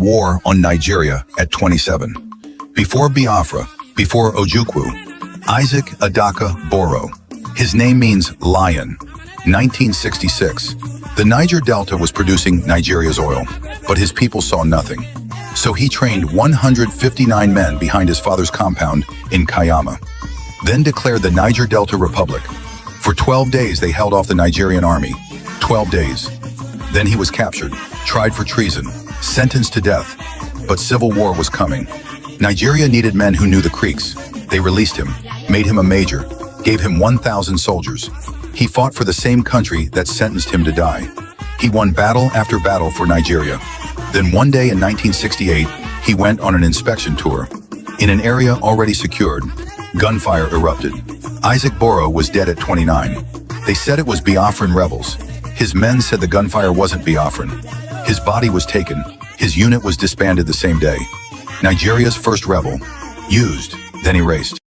war on Nigeria at 27. Before Biafra, before Ojukwu, Isaac Adaka Boro. His name means lion. 1966. The Niger Delta was producing Nigeria's oil, but his people saw nothing. So he trained 159 men behind his father's compound in Kayama, then declared the Niger Delta Republic. For 12 days they held off the Nigerian army. 12 days. Then he was captured, tried for treason, sentenced to death. But civil war was coming. Nigeria needed men who knew the creeks. They released him, made him a major, gave him 1,000 soldiers. He fought for the same country that sentenced him to die. He won battle after battle for Nigeria. Then one day in 1968, he went on an inspection tour. In an area already secured, gunfire erupted. Isaac Boro was dead at 29. They said it was Biafran rebels. His men said the gunfire wasn't Biafran. His body was taken. His unit was disbanded the same day. Nigeria's first rebel, used, then erased.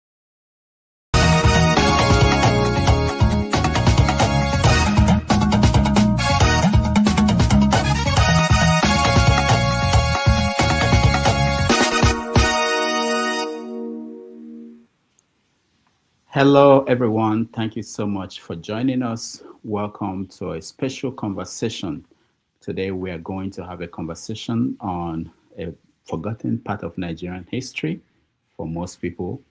Hello, everyone. Thank you so much for joining us. Welcome to a special conversation. Today, we are going to have a conversation on a forgotten part of Nigerian history. For most people,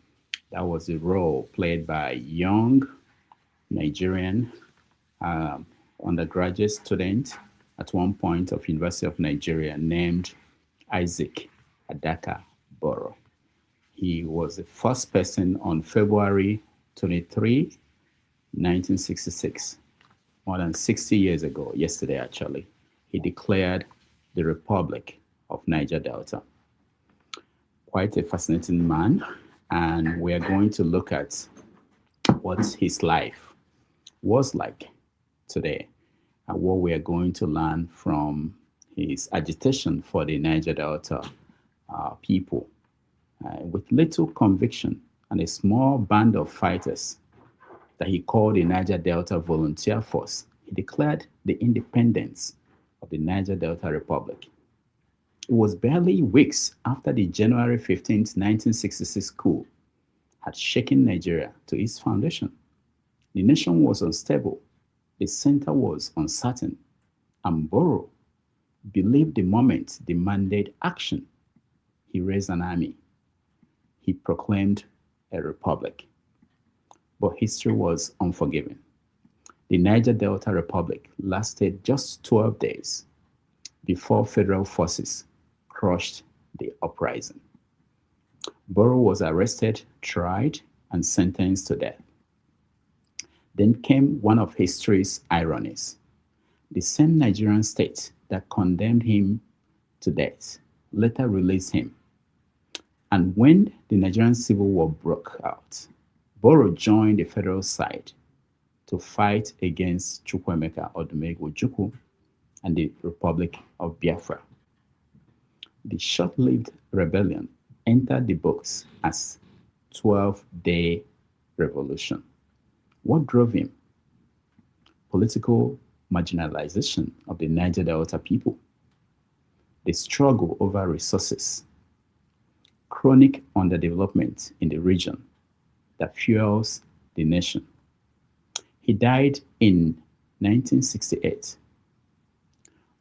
that was the role played by young Nigerian undergraduate student at one point of University of Nigeria named Isaac Adaka Boro. He was the first person on February 23, 1966, more than 60 years ago, yesterday actually, he declared the Republic of Niger Delta. Quite a fascinating man, and we are going to look at what his life was like today and what we are going to learn from his agitation for the Niger Delta people. With little conviction and a small band of fighters that he called the Niger Delta Volunteer Force, he declared the independence of the Niger Delta Republic. It was barely weeks after the January 15th, 1966 coup had shaken Nigeria to its foundation. The nation was unstable, the center was uncertain, and Boro believed the moment demanded action. He raised an army. He proclaimed a republic. But history was unforgiving. The Niger Delta Republic lasted just 12 days before federal forces crushed the uprising. Boro was arrested, tried, and sentenced to death. Then came one of history's ironies. The same Nigerian state that condemned him to death later released him. And when the Nigerian Civil War broke out, Boro joined the federal side to fight against Chukwuemeka Odumegwu Ojukwu and the Republic of Biafra. The short-lived rebellion entered the books as 12-day revolution. What drove him? Political marginalization of the Niger Delta people, the struggle over resources, chronic underdevelopment in the region that fuels the nation. He died in 1968,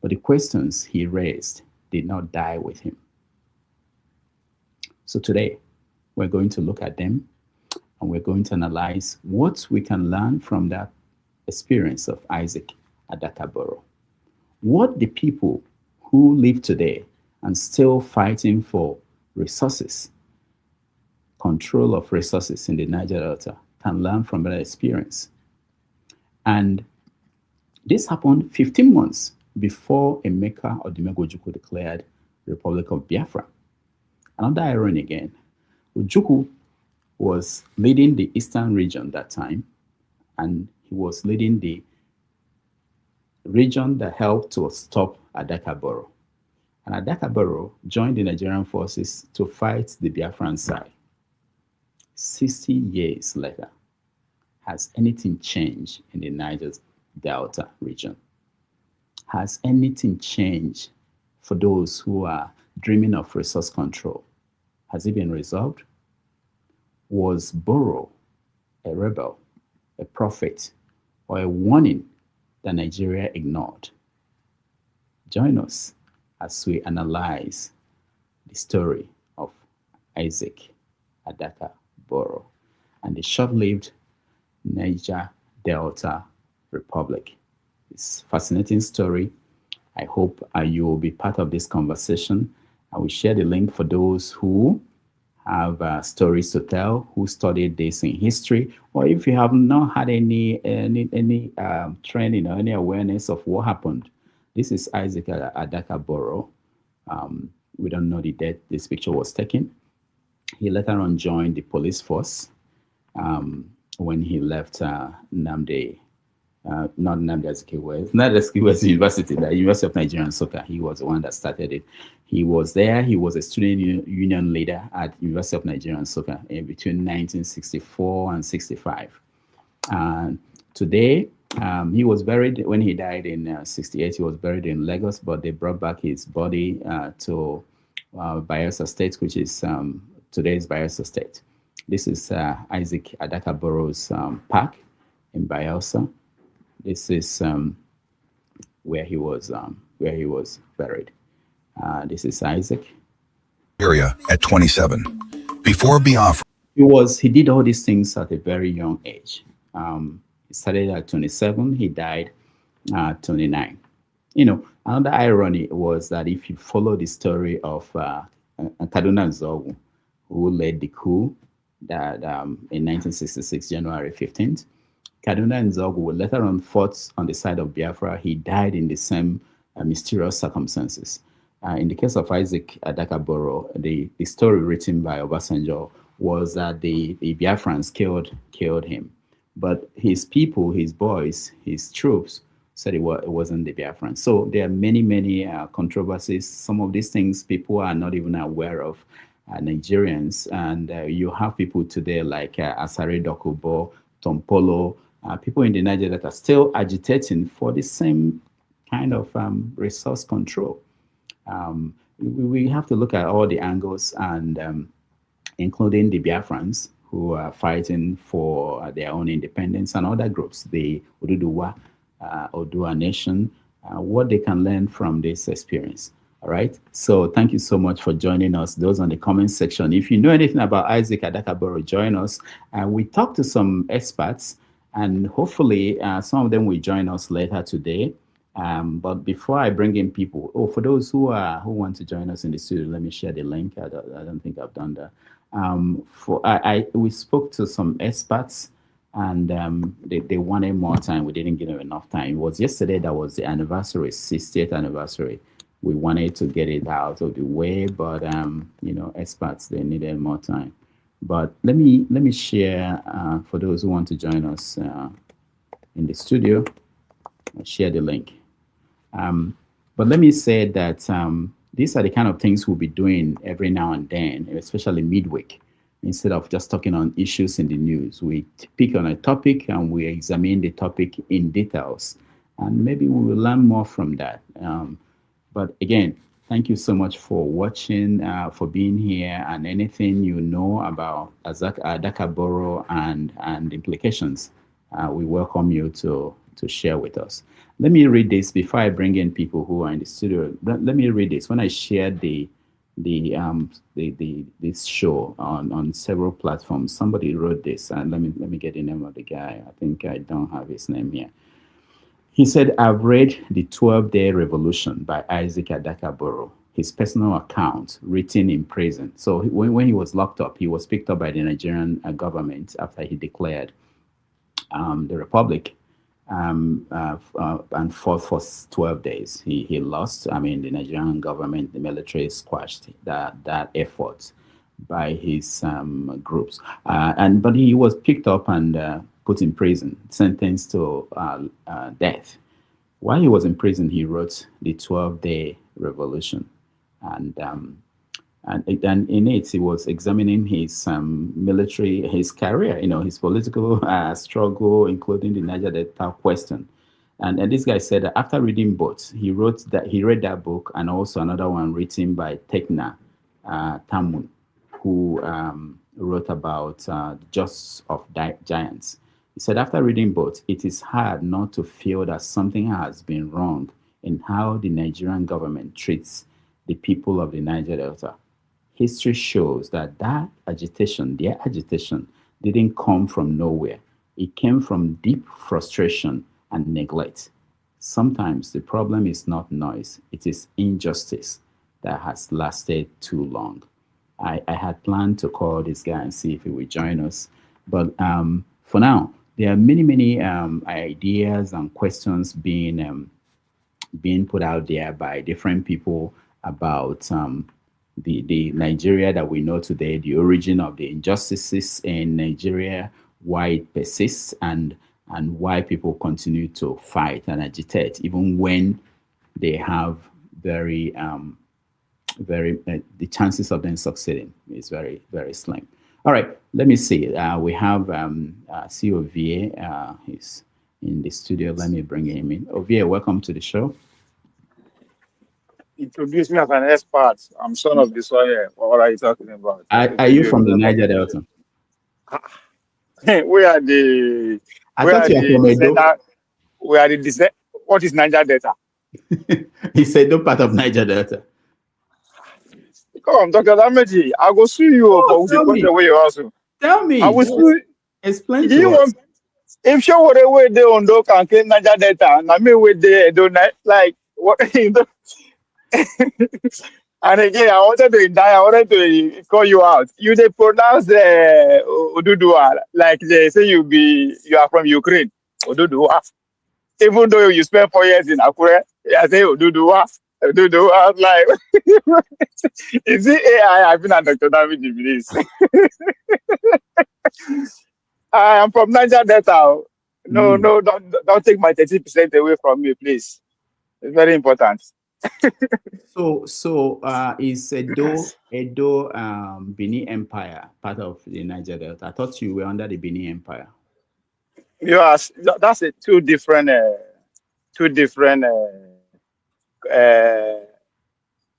but the questions he raised did not die with him. So today, we're going to look at them and we're going to analyze what we can learn from that experience of Isaac Adaka Boro. What the people who live today and still fighting for resources, control of resources in the Niger Delta can learn from that experience. And this happened 15 months before Emeka Odumegwu Ojukwu declared the Republic of Biafra. Another irony again, Ojukwu was leading the eastern region that time, and he was leading the region that helped to stop Adaka Boro. And Adaka Boro joined the Nigerian forces to fight the Biafran side. 60 years later, has anything changed in the Niger Delta region? Has anything changed for those who are dreaming of resource control. Has it been resolved? Was Boro a rebel, a prophet, or a warning that Nigeria ignored? Join us as we analyze the story of Isaac Adaka Boro and the short-lived Niger Delta Republic. It's a fascinating story. I hope you will be part of this conversation. I will share the link for those who have stories to tell, who studied this in history, or if you have not had any training or any awareness of what happened. This is Isaac Adaka Boro. We don't know the date this picture was taken. He later on joined the police force when he left Nnamdi, not Nnamdi Azikiwe, not Azikiwe University, the University of Nigerian Soccer. He was the one that started it. He was there. He was a student union leader at University of Nigerian Soccer between 1964 and 65. And today, he was buried, when he died in 68, he was buried in Lagos, but they brought back his body to Bayelsa State, which is today's Bayelsa State. This is Isaac Adaka Boro's park in Bayelsa. This is where he was buried. This is Isaac. Area at 27. Before Biafra. He did all these things at a very young age. He started at 27, he died at 29. You know, another irony was that if you follow the story of Kaduna Nzogu, who led the coup that in 1966, January 15th, Kaduna Nzogu later on fought on the side of Biafra. He died in the same mysterious circumstances. In the case of Isaac Adaka Boro, the story written by Obasanjo was that the Biafrans killed him. But his people, his boys, his troops said it wasn't the Biafrans. So there are many controversies. Some of these things people are not even aware of, Nigerians. And you have people today like Asare Dokubo, Tompolo, people in the Niger that are still agitating for the same kind of resource control. We have to look at all the angles, and including the Biafrans, who are fighting for their own independence, and other groups, the Oduduwa, Odua Nation, what they can learn from this experience. All right. So thank you so much for joining us. Those on the comment section. If you know anything about Isaac Adaka Boro, join us. We talked to some experts, and hopefully some of them will join us later today. But before I bring in people, for those who want to join us in the studio, let me share the link. I don't think I've done that. We spoke to some experts, and they wanted more time. We didn't give them enough time. It was yesterday that was the anniversary, 60th anniversary. We wanted to get it out of the way, but experts, they needed more time. But let me share for those who want to join us in the studio. I'll share the link. But let me say that these are the kind of things we'll be doing every now and then, especially midweek. Instead of just talking on issues in the news, we pick on a topic and we examine the topic in details, and maybe we will learn more from that. But again, thank you so much for watching, for being here, and anything you know about Isaac Adaka Boro and implications, we welcome you to share with us. Let me read this before I bring in people who are in the studio. Let me read this. When I shared this show on several platforms, somebody wrote this, and let me get the name of the guy. I think I don't have his name here. He said, "I've read The 12-Day Revolution by Isaac Adaka Boro, his personal account written in prison." So when he was locked up, he was picked up by the Nigerian government after he declared the Republic, and fought for 12 days. He lost. I mean, the Nigerian government, the military squashed that effort by his groups. But he was picked up and put in prison, sentenced to death. While he was in prison, he wrote The 12-Day Revolution. And in it, he was examining his military, his career, his political struggle, including the Niger Delta question. And this guy said that after reading both, he read that book and also another one written by Tekna Tamun, who wrote about the Jaws of Giants. He said, after reading both, it is hard not to feel that something has been wrong in how the Nigerian government treats the people of the Niger Delta. History shows that their agitation, didn't come from nowhere. It came from deep frustration and neglect. Sometimes the problem is not noise, it is injustice that has lasted too long. I had planned to call this guy and see if he would join us, but for now, there are many ideas and questions being put out there by different people about the Nigeria that we know today, the origin of the injustices in Nigeria, why it persists, and why people continue to fight and agitate, even when they have the chances of them succeeding is very, very slim. All right, let me see. We have CEO Ovie. He's in the studio. Let me bring him in. Ovie, welcome to the show. Introduce me as an expert. I'm son of the soil. What are you talking about? Are you from the Niger Delta? We are the. I thought you were from Edo. We are the. What is Niger Delta? He said no part of Niger Delta. Come on, Dr. Dameji. I will sue you for the question where you also. Tell me. I will sue. Explain to us. If you were away there on Dock and claim Niger Delta, and I mean with the don't like what you know. And again, I wanted to call you out. You they pronounce the Odudua like they say you are from Ukraine. Odudua. Even though you spent 4 years in Akure, I say Odudua. Odudua. Like, is it AI? I've been at Dr. David Iblis. I am from Niger Delta. No, don't take my 30% away from me, please. It's very important. So is Edo Benin Empire part of the Niger Delta? I thought you were under the Benin Empire. Yes, that's two different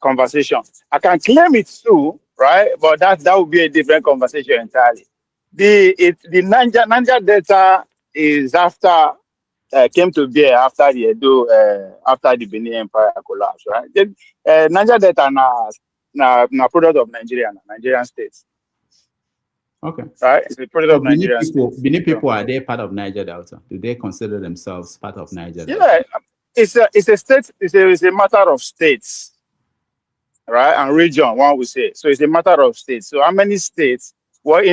conversations. I can claim it too, right? But that would be a different conversation entirely. The Niger Delta is after. Came to be after the Edo, after the Benin Empire collapsed, right? Niger Delta na product of Nigeria, Nigerian states. Okay. Right? It's a product of Nigerian states. Benin people, are they part of Niger Delta? Do they consider themselves part of Niger Delta? Yeah, it's a state. It's a matter of states, right? And region, one would say. So it's a matter of states. So how many states? Well,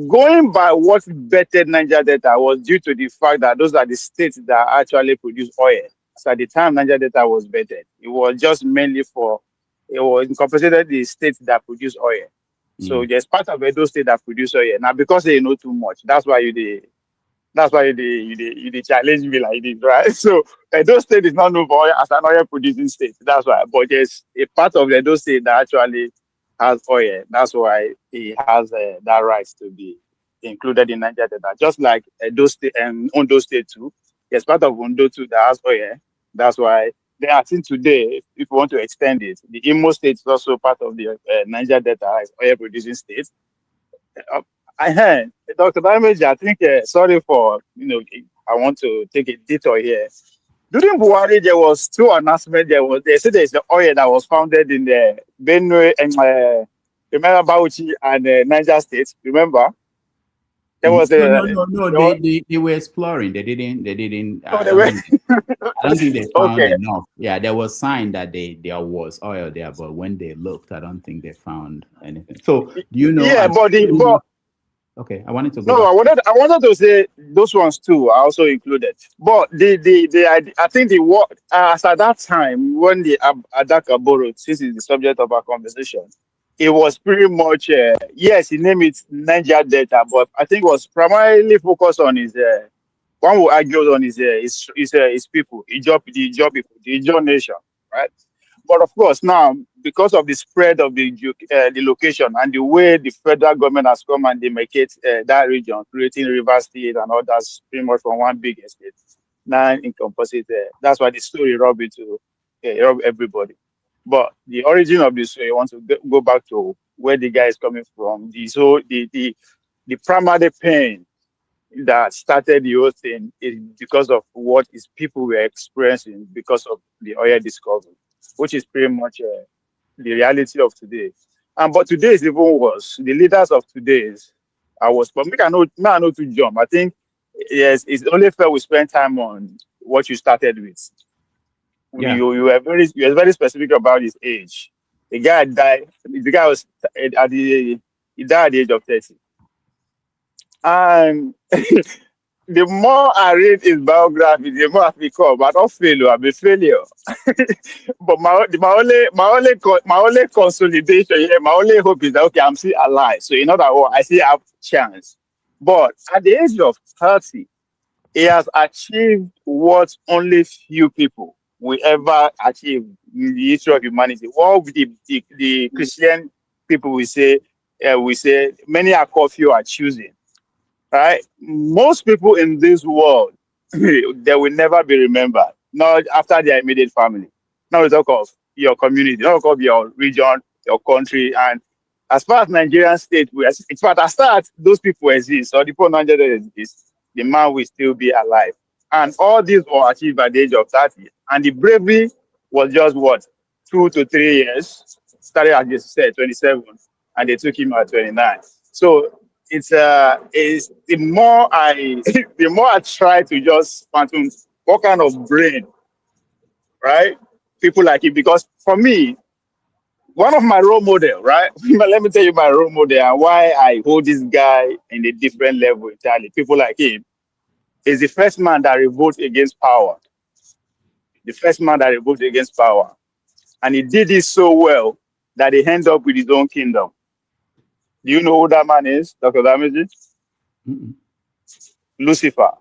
going by what bettered Niger Delta was due to the fact that those are the states that actually produce oil. So at the time Niger Delta was bettered, it was just mainly it was compensated the states that produce oil. So there's part of those states that produce oil. Now because they know too much, that's why you challenge me like this, right? So those states is not known for oil as an oil producing state. That's why. But there's a part of those states that actually has oil. That's why he has that right to be included in Niger Delta. Just like Edo State and Ondo State too. There's part of Ondo too that has oil. That's why they are seen today. If you want to extend it, the Imo State is also part of the Niger Delta as oil producing state. I heard Dr. Dameji. I think sorry for I want to take a detour here. During Buhari, there was two announcements. They said there's the oil that was founded in the Benue and remember Bauchi and Niger State. Remember? There was no. They were exploring. They didn't. I don't think they found enough. Yeah, there was sign that there was oil there, but when they looked, I don't think they found anything. So do you know? Yeah, okay, I wanted to go. No, I wanted to say those ones too are also included. But I think as at that time when the Adaka Boro, since it's the subject of our conversation, it was pretty much yes, he named it Niger Delta, but I think it was primarily focused on his one who argued on his people, the Ijaw people, the Ijaw nation, right? But of course, now because of the spread of the location and the way the federal government has come and demarcate that region, creating River State and others, pretty much from one big estate, nine encompasses that's why the story rub into rub everybody. But the origin of the story, I want to go back to where the guy is coming from. The primary pain that started the whole thing is because of what his people were experiencing because of the oil discovery, which is pretty much the reality of today. And but today is even worse. The leaders of today's I was, but me I know to jump. I think yes, it's only fair we spend time on what you started with. Yeah. You were very specific about his age. The guy died. The guy was at the he died at the age of 30. And the more I read his biography, the more I become. I don't fail. I'm a failure. But my only consolidation here, my only hope is that okay, I'm still alive. So in other words, I still have chance. But at the age of 30, he has achieved what only few people will ever achieve in the history of humanity. What the Christian people will say, many are called, few are choosing. Right? Most people in this world, they will never be remembered. Not after their immediate family. Now we talk of your community, not talk of your region, your country, and as far as Nigerian state, in fact, as far as those people exist, or the people Nigeria exist, the man will still be alive. And all these were achieved by the age of 30. And the bravery was just what? 2 to 3 years. Started, as you said, 27, and they took him at 29. So it's the more I the more I try to just fathom what kind of brain, right? People like him, because for me, one of my role model, right? Let me tell you my role model and why I hold this guy in a different level entirely. People like him is the first man that revolted against power. The first man that revolted against power. And he did it so well that he ended up with his own kingdom. Do you know who that man is, Dr. Damiji? Mm-mm. Lucifer.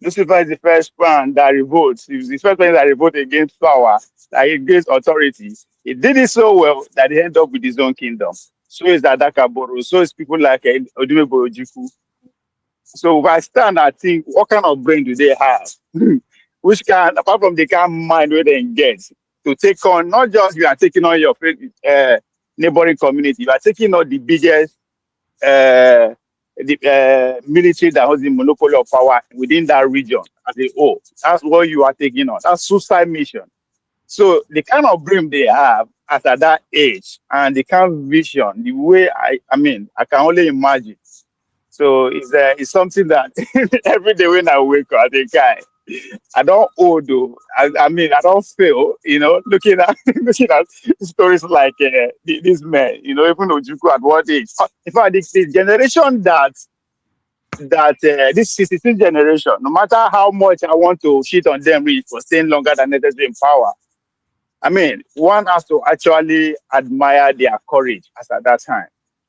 Lucifer is the first man that revolts. He was the first man that revolted against power, that against authority. He did it so well that he ended up with his own kingdom. So is Adaka Boro. So is people like Odumegwu Ojukwu. So if I stand and think, what kind of brain do they have? Which can, apart from the kind of mind where they get to take on, not just you are taking on your neighboring community, you are taking on the biggest military that has the monopoly of power within that region as a whole. That's what you are taking on. That's suicide mission. So the kind of dream they have at that age and the kind of vision, the way I mean, I can only imagine. So it's something that every day when I wake up, I think, I don't owe though. I mean, I don't feel, looking at stories like this man, even Ojukwu at what age. In fact, the generation that this 16th generation, no matter how much I want to shit on them really for staying longer than necessary in power, I mean, one has to actually admire their courage as at that time.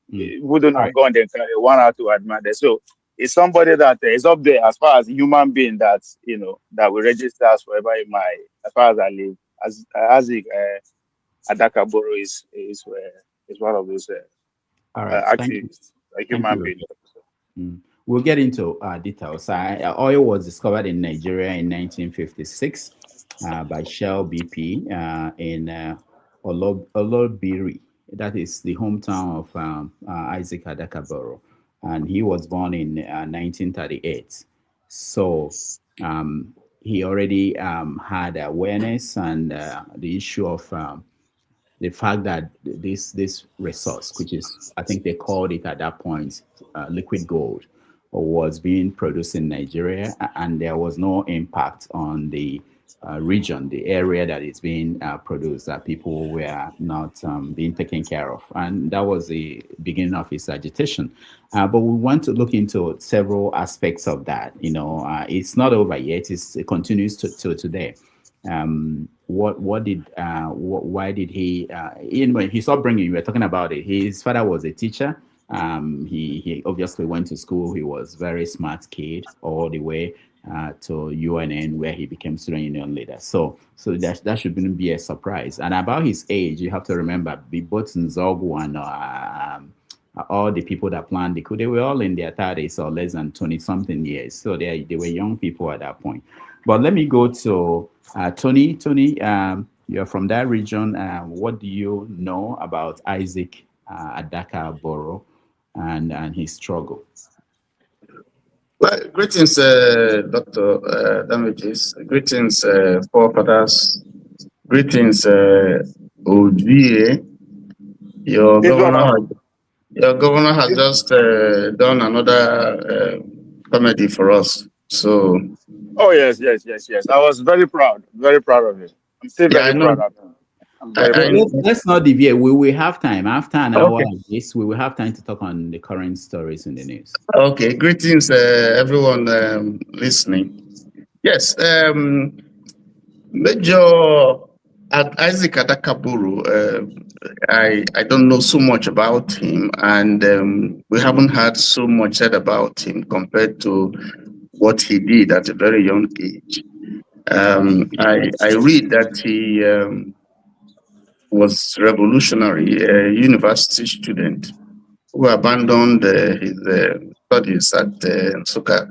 Wouldn't have gone there, one has to admire that. So it's somebody that is up there as far as human being that that will register as forever in my, as far as I live. As Isaac Adaka Boro is one of those activists, a human being. We'll get into details. Oil was discovered in Nigeria in 1956 by Shell BP in Olobiri. That is the hometown of Isaac Adaka Boro. And he was born in 1938. So he already had awareness and the issue of the fact that this resource, which is, I think they called it at that point, liquid gold, was being produced in Nigeria, and there was no impact on the region, the area that it's being produced, that people were not being taken care of. And that was the beginning of his agitation. But we want to look into several aspects of that. It's not over yet. It continues to today. Why did he, when his upbringing, we were talking about it, his father was a teacher. He obviously went to school. He was a very smart kid all the way to UNN, where he became student union leader. So that shouldn't be a surprise. And about his age, you have to remember, both Nzogu and all the people that planned the coup, they were all in their 30s or less than 20-something years. So they were young people at that point. But let me go to Tony. Tony, you're from that region. What do you know about Isaac Adaka Boro and his struggle? Well, greetings, Dr. Damages. Greetings, forefathers. Greetings, Odie. Your governor has just done another comedy for us. So. Oh yes. I was very proud of it. I'm still very proud of it. Let's not deviate. We will have time after an hour of this. We will have time to talk on the current stories in the news. Okay, greetings, everyone listening. Yes, Major Isaac Adaka Boro, I don't know so much about him, and we haven't heard so much said about him compared to what he did at a very young age. I read that he was revolutionary, a university student who abandoned his studies at Nsukka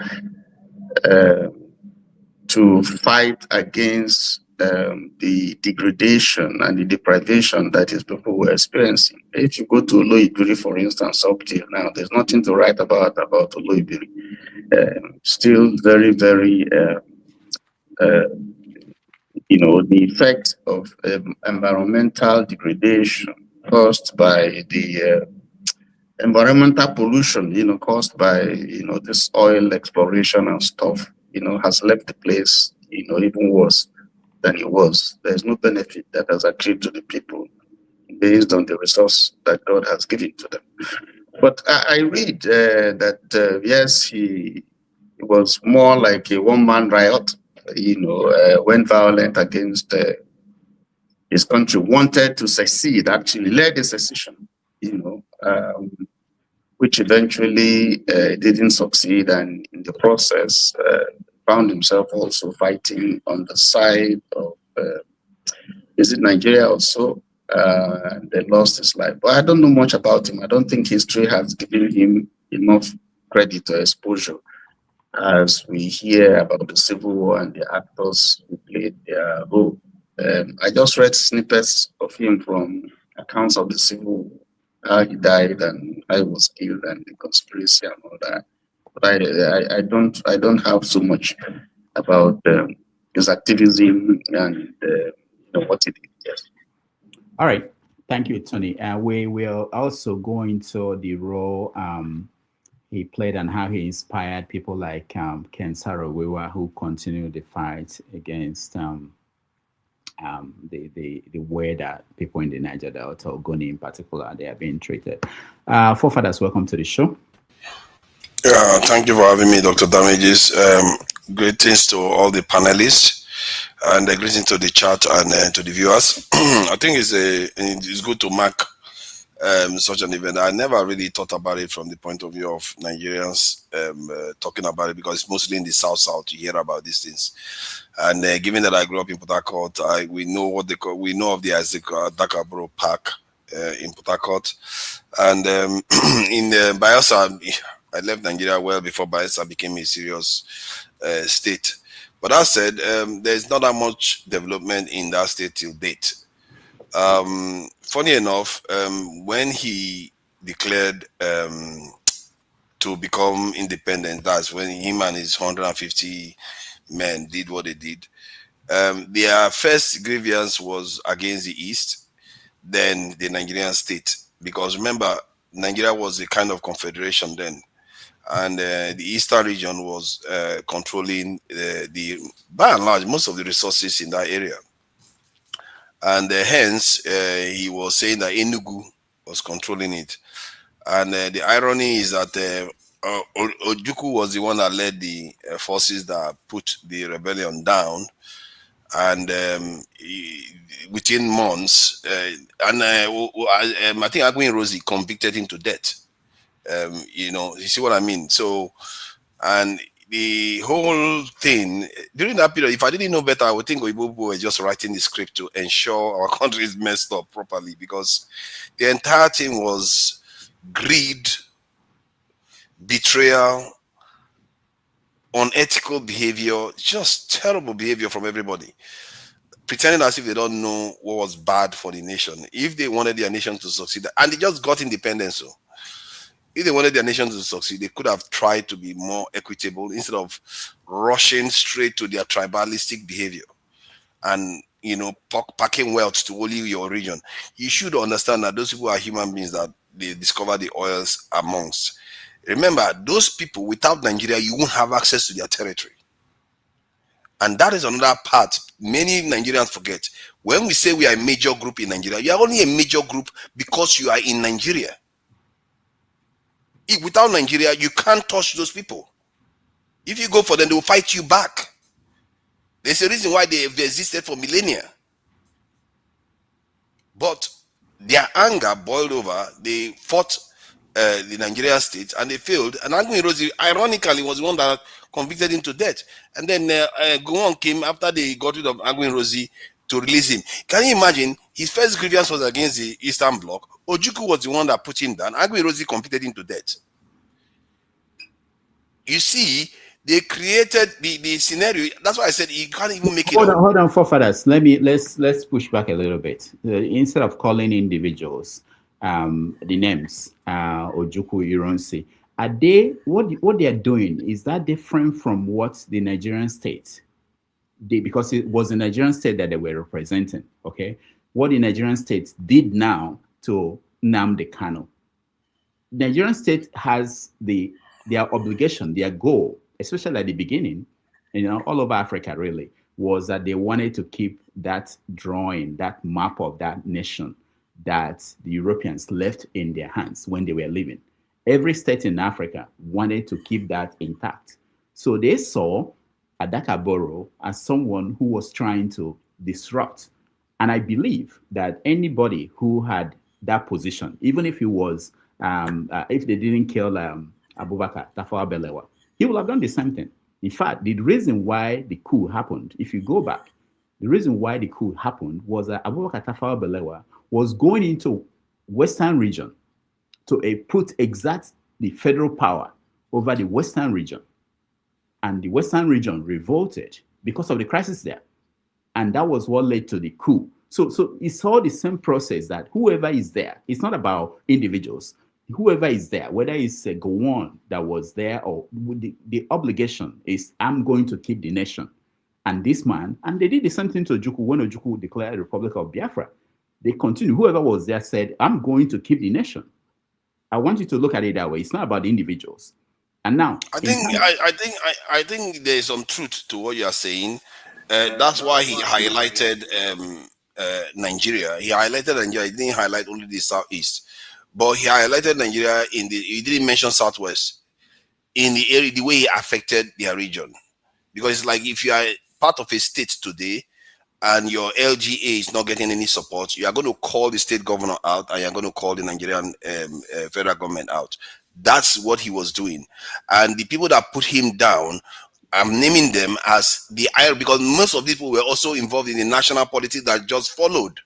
to fight against the degradation and the deprivation that his people were experiencing. If you go to Oloibiri, for instance, up till now, there's nothing to write about Oloibiri. Still very, very, the effect of environmental degradation caused by the environmental pollution, caused by, this oil exploration and stuff, has left the place, even worse than it was. There's no benefit that has accrued to the people based on the resource that God has given to them. But I read that, yes, he was more like a one-man riot, went violent against his country, wanted to secede, actually led a secession, which eventually didn't succeed, and in the process found himself also fighting on the side of, is it Nigeria also? They lost his life. But I don't know much about him. I don't think history has given him enough credit or exposure as we hear about the Civil War and the actors who played their role. I just read snippets of him from accounts of the Civil War, how he died and how he was killed and the conspiracy and all that. But I don't have so much about his activism and what he did. Yes. All right. Thank you, Tony. We will also go into the role he played and how he inspired people like Ken Saro-Wiwa, who continued the fight against the way that people in the Niger Delta, Ogoni in particular, they are being treated. Forefathers, welcome to the show. Thank you for having me, Dr. Damages. Greetings to all the panelists and greetings to the chat and to the viewers. I think it's good to mark such an event. I never really thought about it from the point of view of Nigerians talking about it, because it's mostly in the South you hear about these things. And given that I grew up in Port Harcourt, we know what they call, we know of the Isaac Adaka Boro Park in Port Harcourt, and in Bayelsa. I left Nigeria well before Bayelsa became a serious state. But that said, there's not that much development in that state till date. Funny enough, when he declared to become independent, that's when him and his 150 men did what they did. Their first grievance was against the East, then the Nigerian state. Because remember, Nigeria was a kind of confederation then. And the eastern region was controlling by and large, most of the resources in that area. And hence, he was saying that Enugu was controlling it. And the irony is that Ojukwu was the one that led the forces that put the rebellion down. And within months, I think Agwin Rosie convicted him to death. You see what I mean? So, and the whole thing during that period, if I didn't know better, I would think Oyibo were just writing the script to ensure our country is messed up properly, because the entire thing was greed, betrayal, unethical behavior, just terrible behavior from everybody, pretending as if they don't know what was bad for the nation. If they wanted their nation to succeed, and they just got independence, so if they wanted their nation to succeed, they could have tried to be more equitable instead of rushing straight to their tribalistic behavior and, you know, packing wealth to only your region. You should understand that those people are human beings that they discover the oils amongst. Remember, those people, without Nigeria, you won't have access to their territory. And that is another part many Nigerians forget. When we say we are a major group in Nigeria, you are only a major group because you are in Nigeria. If without Nigeria, you can't touch those people. If you go for them, they will fight you back. There's a reason why they have existed for millennia. But their anger boiled over. They fought the Nigerian state and they failed. And Agui, ironically, was the one that convicted him to death. And then Gowon came after they got rid of Agui to release him. Can you imagine? His first grievance was against the Eastern Bloc. Ojukwu was the one that put him down. Agui convicted him to death. You see, they created the scenario. That's why I said you can't even make it. Hold on, forefathers. Let's push back a little bit. Instead of calling individuals the names Ojukwu, Ironsi, are they what they are doing? Is that different from what the Nigerian state did? Because it was the Nigerian state that they were representing. Okay, what the Nigerian state did now to Nnamdi Kanu. The Nigerian state has their obligation, their goal, especially at the beginning, you know, all over Africa really, was that they wanted to keep that drawing, that map of that nation that the Europeans left in their hands when they were leaving. Every state in Africa wanted to keep that intact. So they saw Adaka Boro as someone who was trying to disrupt. And I believe that anybody who had that position, even if he was, if they didn't kill Abubakar Tafawa Balewa, he will have done the same thing. In fact, the reason why the coup happened, if you go back, the reason why the coup happened was that Abubakar Tafawa Balewa was going into Western region to put the federal power over the Western region. And the Western region revolted because of the crisis there. And that was what led to the coup. So it's all the same process that whoever is there, it's not about individuals. Whoever is there, whether it's Gowon that was there or the obligation is, I'm going to keep the nation. And this man, and they did the same thing to Ojukwu when Ojukwu declared the Republic of Biafra. They continued, whoever was there said, I'm going to keep the nation. I want you to look at it that way. It's not about the individuals. And now, I think there's some truth to what you are saying. That's why he highlighted Nigeria. He highlighted Nigeria. He didn't highlight only the Southeast. But he highlighted Nigeria he didn't mention Southwest in the area, the way he affected their region. Because it's like if you are part of a state today and your LGA is not getting any support, you are going to call the state governor out and you're going to call the Nigerian federal government out. That's what he was doing. And the people that put him down, I'm naming them as the IR, because most of these people were also involved in the national politics that just followed.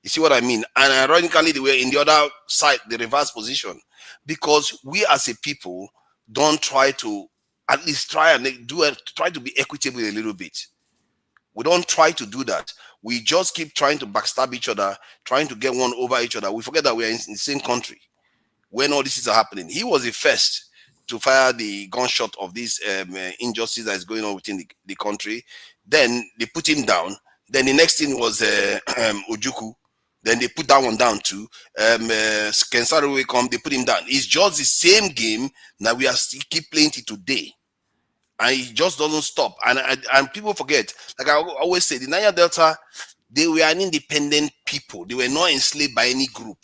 You see what I mean? And ironically, they were in the other side, the reverse position, because we as a people don't try to at least try to be equitable a little bit. We don't try to do that. We just keep trying to backstab each other, trying to get one over each other. We forget that we are in the same country when all this is happening. He was the first to fire the gunshot of this injustice that is going on within the country. Then they put him down. Then the next thing was Ojukwu. Then they put that one down too. Kensaro will come, they put him down. It's just the same game that we are still keep playing it today. And it just doesn't stop. And people forget, like I always say, the Niger Delta, they were an independent people. They were not enslaved by any group.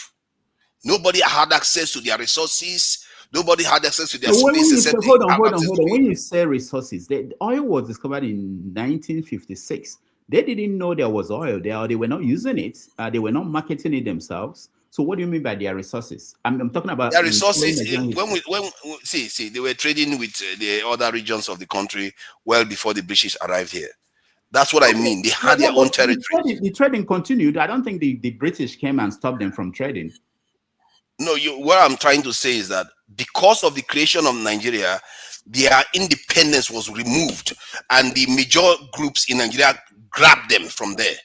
Nobody had access to their resources. Nobody had access to their space. Hold on. When you say resources, the oil was discovered in 1956. They didn't know there was oil there, or they were not using it. They were not marketing it themselves. So what do you mean by their resources? I'm talking about their resources. See, they were trading with the other regions of the country well before the British arrived here. That's what I mean. They had their own territory. The trading continued. I don't think the British came and stopped them from trading. No, what I'm trying to say is that because of the creation of Nigeria, their independence was removed, and the major groups in Nigeria grabbed them from there.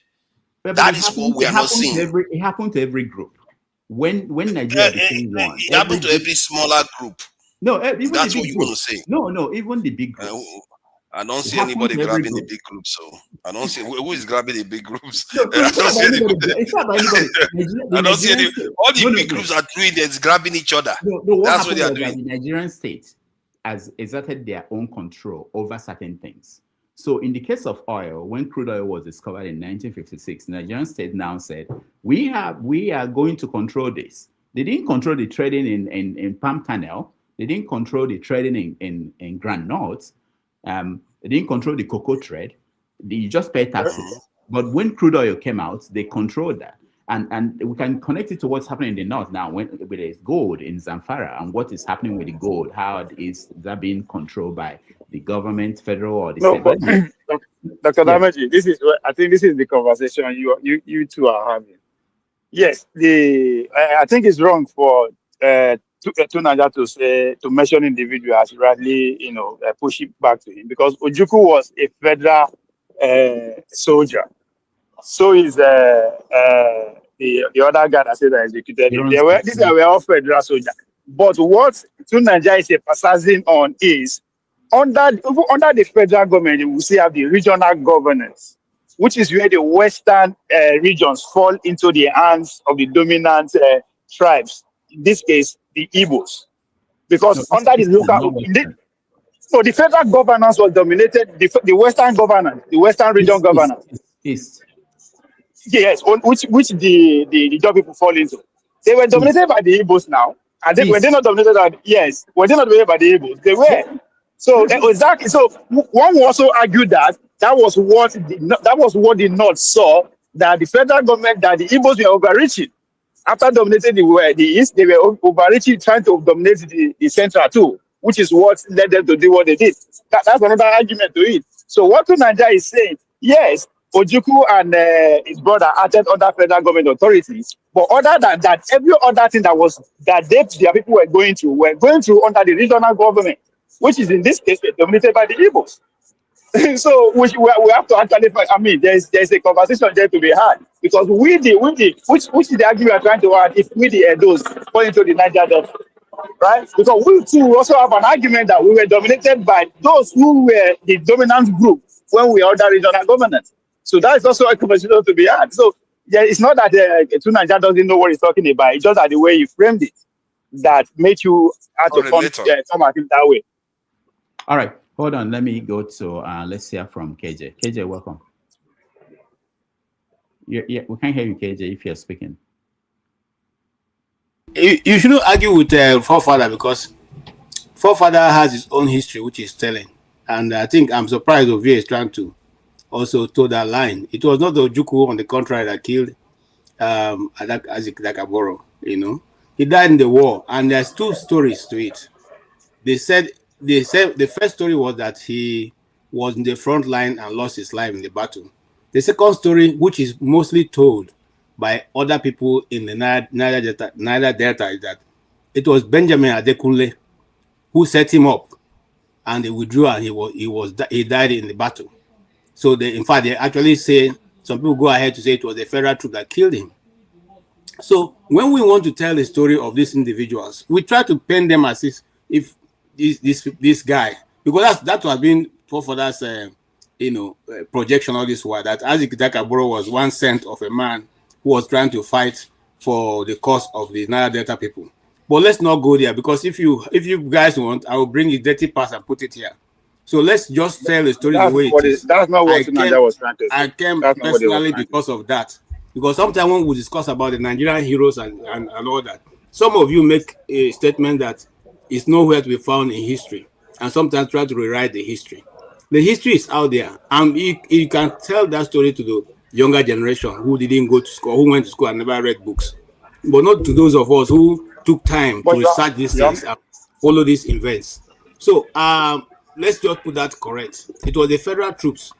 But That is what we are not seeing. It happened to every group. When Nigeria became one, it happened to every smaller group. No, even that's the what big you group. want to say. No, even the big groups. I don't see anybody grabbing the big groups. So I don't see who is grabbing the big groups. No, I don't see anybody. I don't see any. All the big groups are doing is grabbing each other. That's what they are doing. The Nigerian state has exerted their own control over certain things. So in the case of oil, when crude oil was discovered in 1956, the Nigerian state now said, we are going to control this. They didn't control the trading in palm kernel. They didn't control the trading in groundnuts. They didn't control the cocoa trade. They just paid taxes. But when crude oil came out, they controlled that. And we can connect it to what's happening in the north now when there's gold in Zamfara, and what is happening with the gold. How is that being controlled by the government, federal or the state? Dr. Damaji, this is what I think. This is the conversation you two are having. Yes, I think it's wrong for Niger to mention individuals rightly, push it back to him, because Ojukwu was a federal soldier. So is the other guy that said that executed him. These were all federal soldiers. But what Niger is emphasizing on is under the federal government, we still have the regional governance, which is where the western regions fall into the hands of the dominant tribes. In this case, the Igbos, because under the local, so the federal governance was dominated. The western governance, the western region governance. East. Yes, which the job people fall into. They were dominated by the Igbos now, and they were not dominated by were they not dominated by the Igbos? They were. So exactly. So one will also argue that was what the North saw, that the federal government, that the Igbos were overreaching. After dominating the East, they were overreaching, trying to dominate the Central too, which is what led them to do what they did. That's another argument to it. So what Nigeria is saying, yes, Ojukwu and his brother acted under federal government authorities, but other than that, every other thing that their people were going through under the regional government, which is in this case dominated by the Igbos. So we have to actually, there's a conversation there to be had, because which is the argument we are trying to add, if we the Edos fall into the Niger Delta, right? Because we too also have an argument that we were dominated by those who were the dominant group when we are under regional governance. So that is also a conversation to be had. So yeah, it's not that Niger doesn't know what he's talking about. It's just that the way he framed it that made you have to come at it that way. All right. Hold on, let me go to, let's hear from KJ. KJ, welcome. Yeah, we can't hear you, KJ, if you're speaking. You shouldn't argue with forefather, because forefather has his own history, which is telling. And I think I'm surprised Ovie is trying to also toe that line. It was not the Ojukwu, on the contrary, that killed Isaac Adaka Boro, He died in the war, and there's two stories to it. They said the first story was that he was in the front line and lost his life in the battle. The second story, which is mostly told by other people in the Niger Delta, is that it was Benjamin Adekunle who set him up, and they withdrew, and he died in the battle. So in fact, they actually say, some people go ahead to say it was the federal troop that killed him. So when we want to tell the story of these individuals, we try to paint them as if this guy, because that has been forefathers projection all this while, that Isaac Adaka Boro was one cent of a man who was trying to fight for the cause of the Niger Delta people. But let's not go there, because if you guys want, I will bring the dirty past and put it here. So let's just tell the story the way it is. That's not what Nigeria was trying to say. I came personally because of that. Because sometimes when we discuss about the Nigerian heroes and all that, some of you make a statement that is nowhere to be found in history, and sometimes try to rewrite the history. The history is out there, and you can tell that story to the younger generation who didn't go to school, who went to school and never read books, but not to those of us who took time to research these things and follow these events. So let's just put that correct. It was the federal troops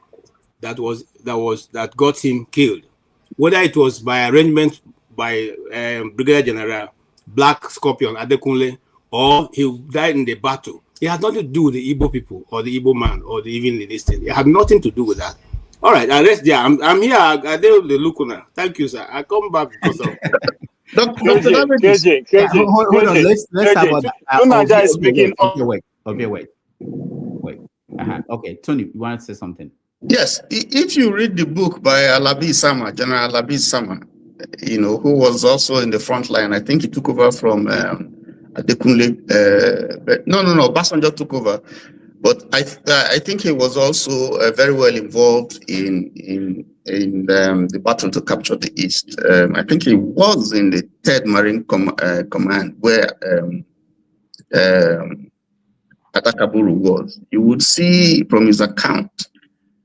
that got him killed, whether it was by arrangement by Brigadier General Black Scorpion, Adekunle, or he died in the battle. It has nothing to do with the Igbo people or the Igbo man or even this thing. It had nothing to do with that. All right, I rest there. I'm here. I did the look on. Thank you, sir. I come back because of KJ. Hold on. Let's talk about that. Is speaking. Wait. Okay, Tony, you want to say something? Yes, if you read the book by Alabi Sama, General Alabi Sama, who was also in the front line. I think he took over from Adekunle. No, Basanjo took over. But I think he was also very well involved in the battle to capture the East. I think he was in the 3rd Marine Command where Adaka Boro was. You would see from his account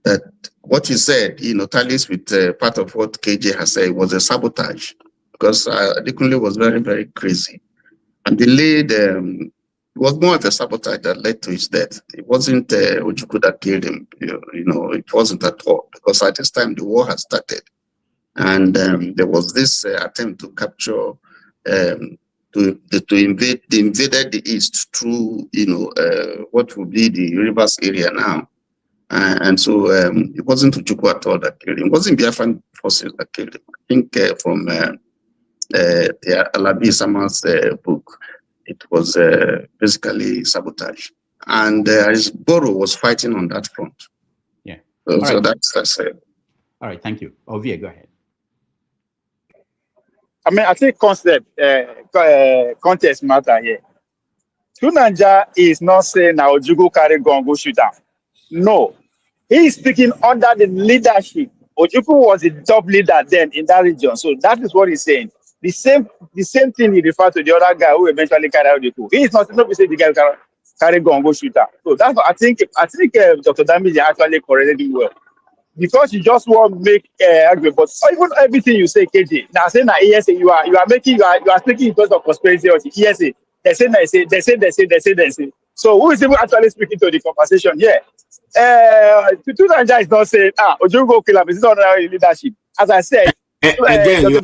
that what he said, tallies with part of what KJ has said, was a sabotage, because Adekunle was very, very crazy and delayed. It was more of a sabotage that led to his death. It wasn't Ojukwu that killed him. It wasn't at all, because at this time the war had started, and there was this attempt to capture, to invade. They invaded the east through, what would be the rivers area now, and so it wasn't Ojukwu at all that killed him. It wasn't Biafran forces that killed him. I think from the Alabi Sama's book, it was basically sabotage, and his Boro was fighting on that front. Yeah. So that's it. All right, thank you. Ovie, go ahead. I think context matter here. Tunanja is not saying now Ojukwu carry gun go shoot down. No, he is speaking under the leadership. Ojukwu was the top leader then in that region, so that is what he's saying. The same thing he referred to the other guy who eventually carried out the coup. He is not saying the guy carry gun go shoot down. So that's what I think Dr. Damiji actually corrected him well, because you just want to make argument. But even everything you say, KJ, now saying that ESA, you are speaking in terms of conspiracy or ESA. They say. So who is even actually speaking to the conversation here? Tunanja is not saying Ojukwu kill him. It's not leadership. As I said, again,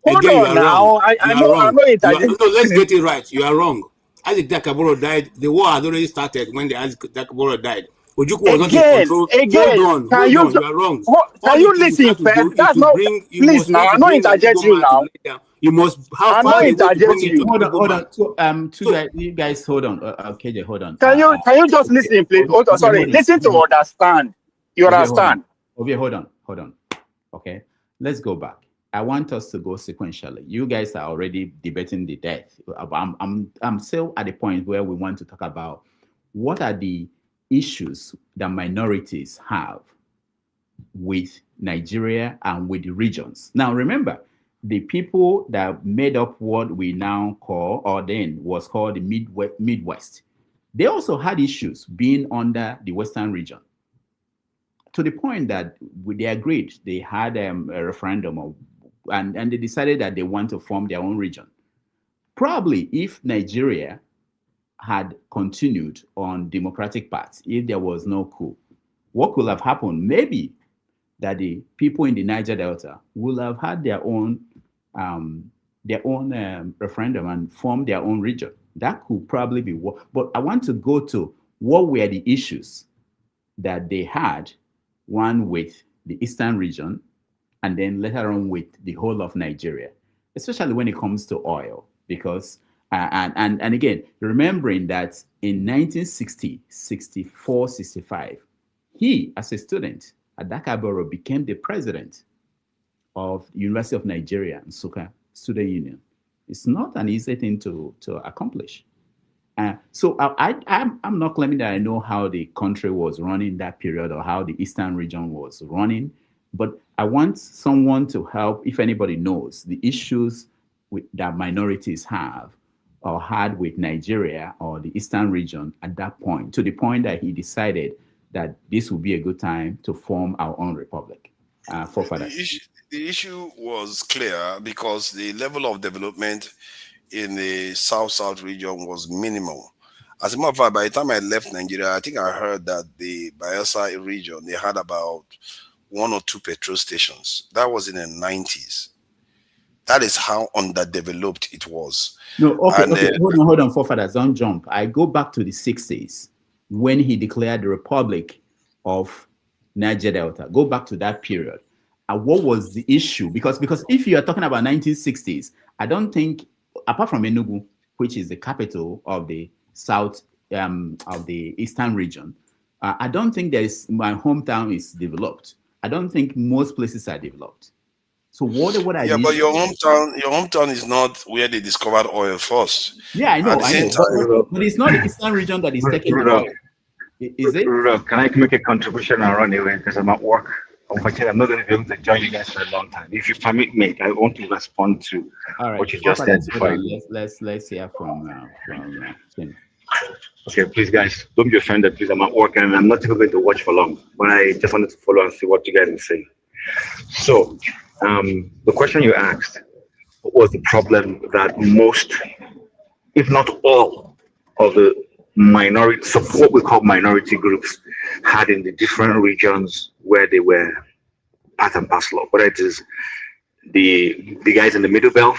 Hold on now. I know interjecting. No, let's get it right. You are wrong. Isaac Adaka Boro died. The war had already started when the Isaac Adaka Boro died. Ojukwu was not in control. Hold on. You are wrong. Can you listen first? That's not. Please now. I'm not interjecting you now. You must. I'm not interjecting you. Hold on. You guys, hold on. Okay, hold on. Can you just listen, please? Hold on. Sorry. Listen to understand. You understand? Okay, hold on. Okay, let's go back. I want us to go sequentially. You guys are already debating the death. I'm still at the point where we want to talk about what are the issues that minorities have with Nigeria and with the regions. Now, remember, the people that made up what we now call, or then was called the Midwest, they also had issues being under the Western region, to the point that they agreed. They had a referendum and they decided that they want to form their own region. Probably if Nigeria had continued on democratic paths, if there was no coup, what could have happened? Maybe that the people in the Niger Delta will have had their own referendum and form their own region. That could probably be what. But I want to go to what were the issues that they had, one with the Eastern region, and then later on with the whole of Nigeria, especially when it comes to oil. Because, and again, remembering that in 1960, 64, 65, he, as a student, Adaka Boro became the president of the University of Nigeria, Nsukka Student Union. It's not an easy thing to accomplish. So I'm not claiming that I know how the country was running that period or how the Eastern region was running, but I want someone to help, if anybody knows, the issues that minorities have or had with Nigeria or the Eastern region at that point, to the point that he decided that this would be a good time to form our own republic. The issue was clear because the level of development in the South region was minimal. As a matter of fact, by the time I left Nigeria, I think I heard that the Bayelsa region, they had about 1 or 2 petrol stations. That was in the 90s. That is how underdeveloped it was. No, okay, And, okay. Hold on, forefathers, don't jump. I go back to the 60s when he declared the Republic of Niger Delta. Go back to that period. And what was the issue? Because if you are talking about 1960s, I don't think, apart from Enugu, which is the capital of the south of the eastern region, I don't think my hometown is developed. I don't think most places are developed. So what are yeah, but your hometown is not where they discovered oil first. Yeah, I know. But it's not the eastern region that is taking the oil. Is it? Rudolph, can I make a contribution and run away because I'm at work? Unfortunately, I'm not going to be able to join you guys for a long time. If you permit me, I want to respond to what you just said. Let's hear from Tim. Okay, please, guys, don't be offended. Please, I'm at work and I'm not even going to watch for long. But I just wanted to follow and see what you guys are saying. So, the question you asked was the problem that most, if not all, of the minority, so what we call minority groups, had in the different regions where they were part and parcel of, whether it is the guys in the Middle Belt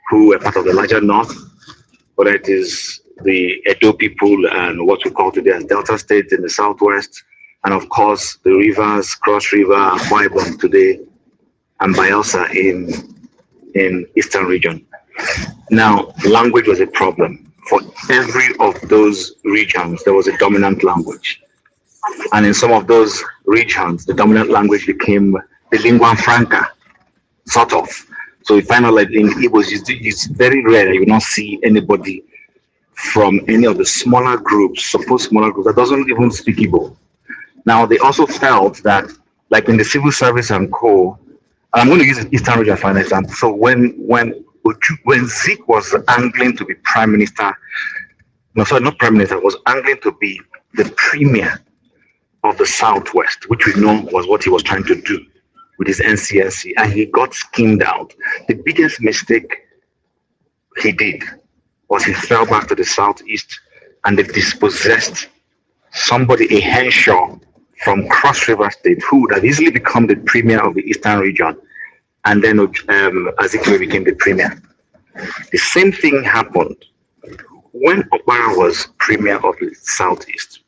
who were part of the larger North, whether it is the Edo people and what we call today as Delta states in the Southwest, and of course the rivers, Cross River, Akwa Ibom today, and Bayelsa in Eastern region. Now, language was a problem. For every of those regions, there was a dominant language. And in some of those regions, the dominant language became the lingua franca, sort of. So you find out like in Igbo, it's very rare that you will not see anybody from any of the smaller groups, supposed smaller groups, that doesn't even speak Igbo. Now, they also felt that, like in the civil service and co, I'm going to use the Eastern region for an example. So when Zeke was angling to be prime minister, no, sorry, not prime minister, was angling to be the premier of the Southwest, which we know was what he was trying to do with his NCNC, and he got skimmed out. The biggest mistake he did was he fell back to the Southeast and they dispossessed somebody, a Henshaw from Cross River State, who would have easily become the premier of the Eastern region, and then Azikiwe became the premier. The same thing happened when Okpara was premier of the Southeast,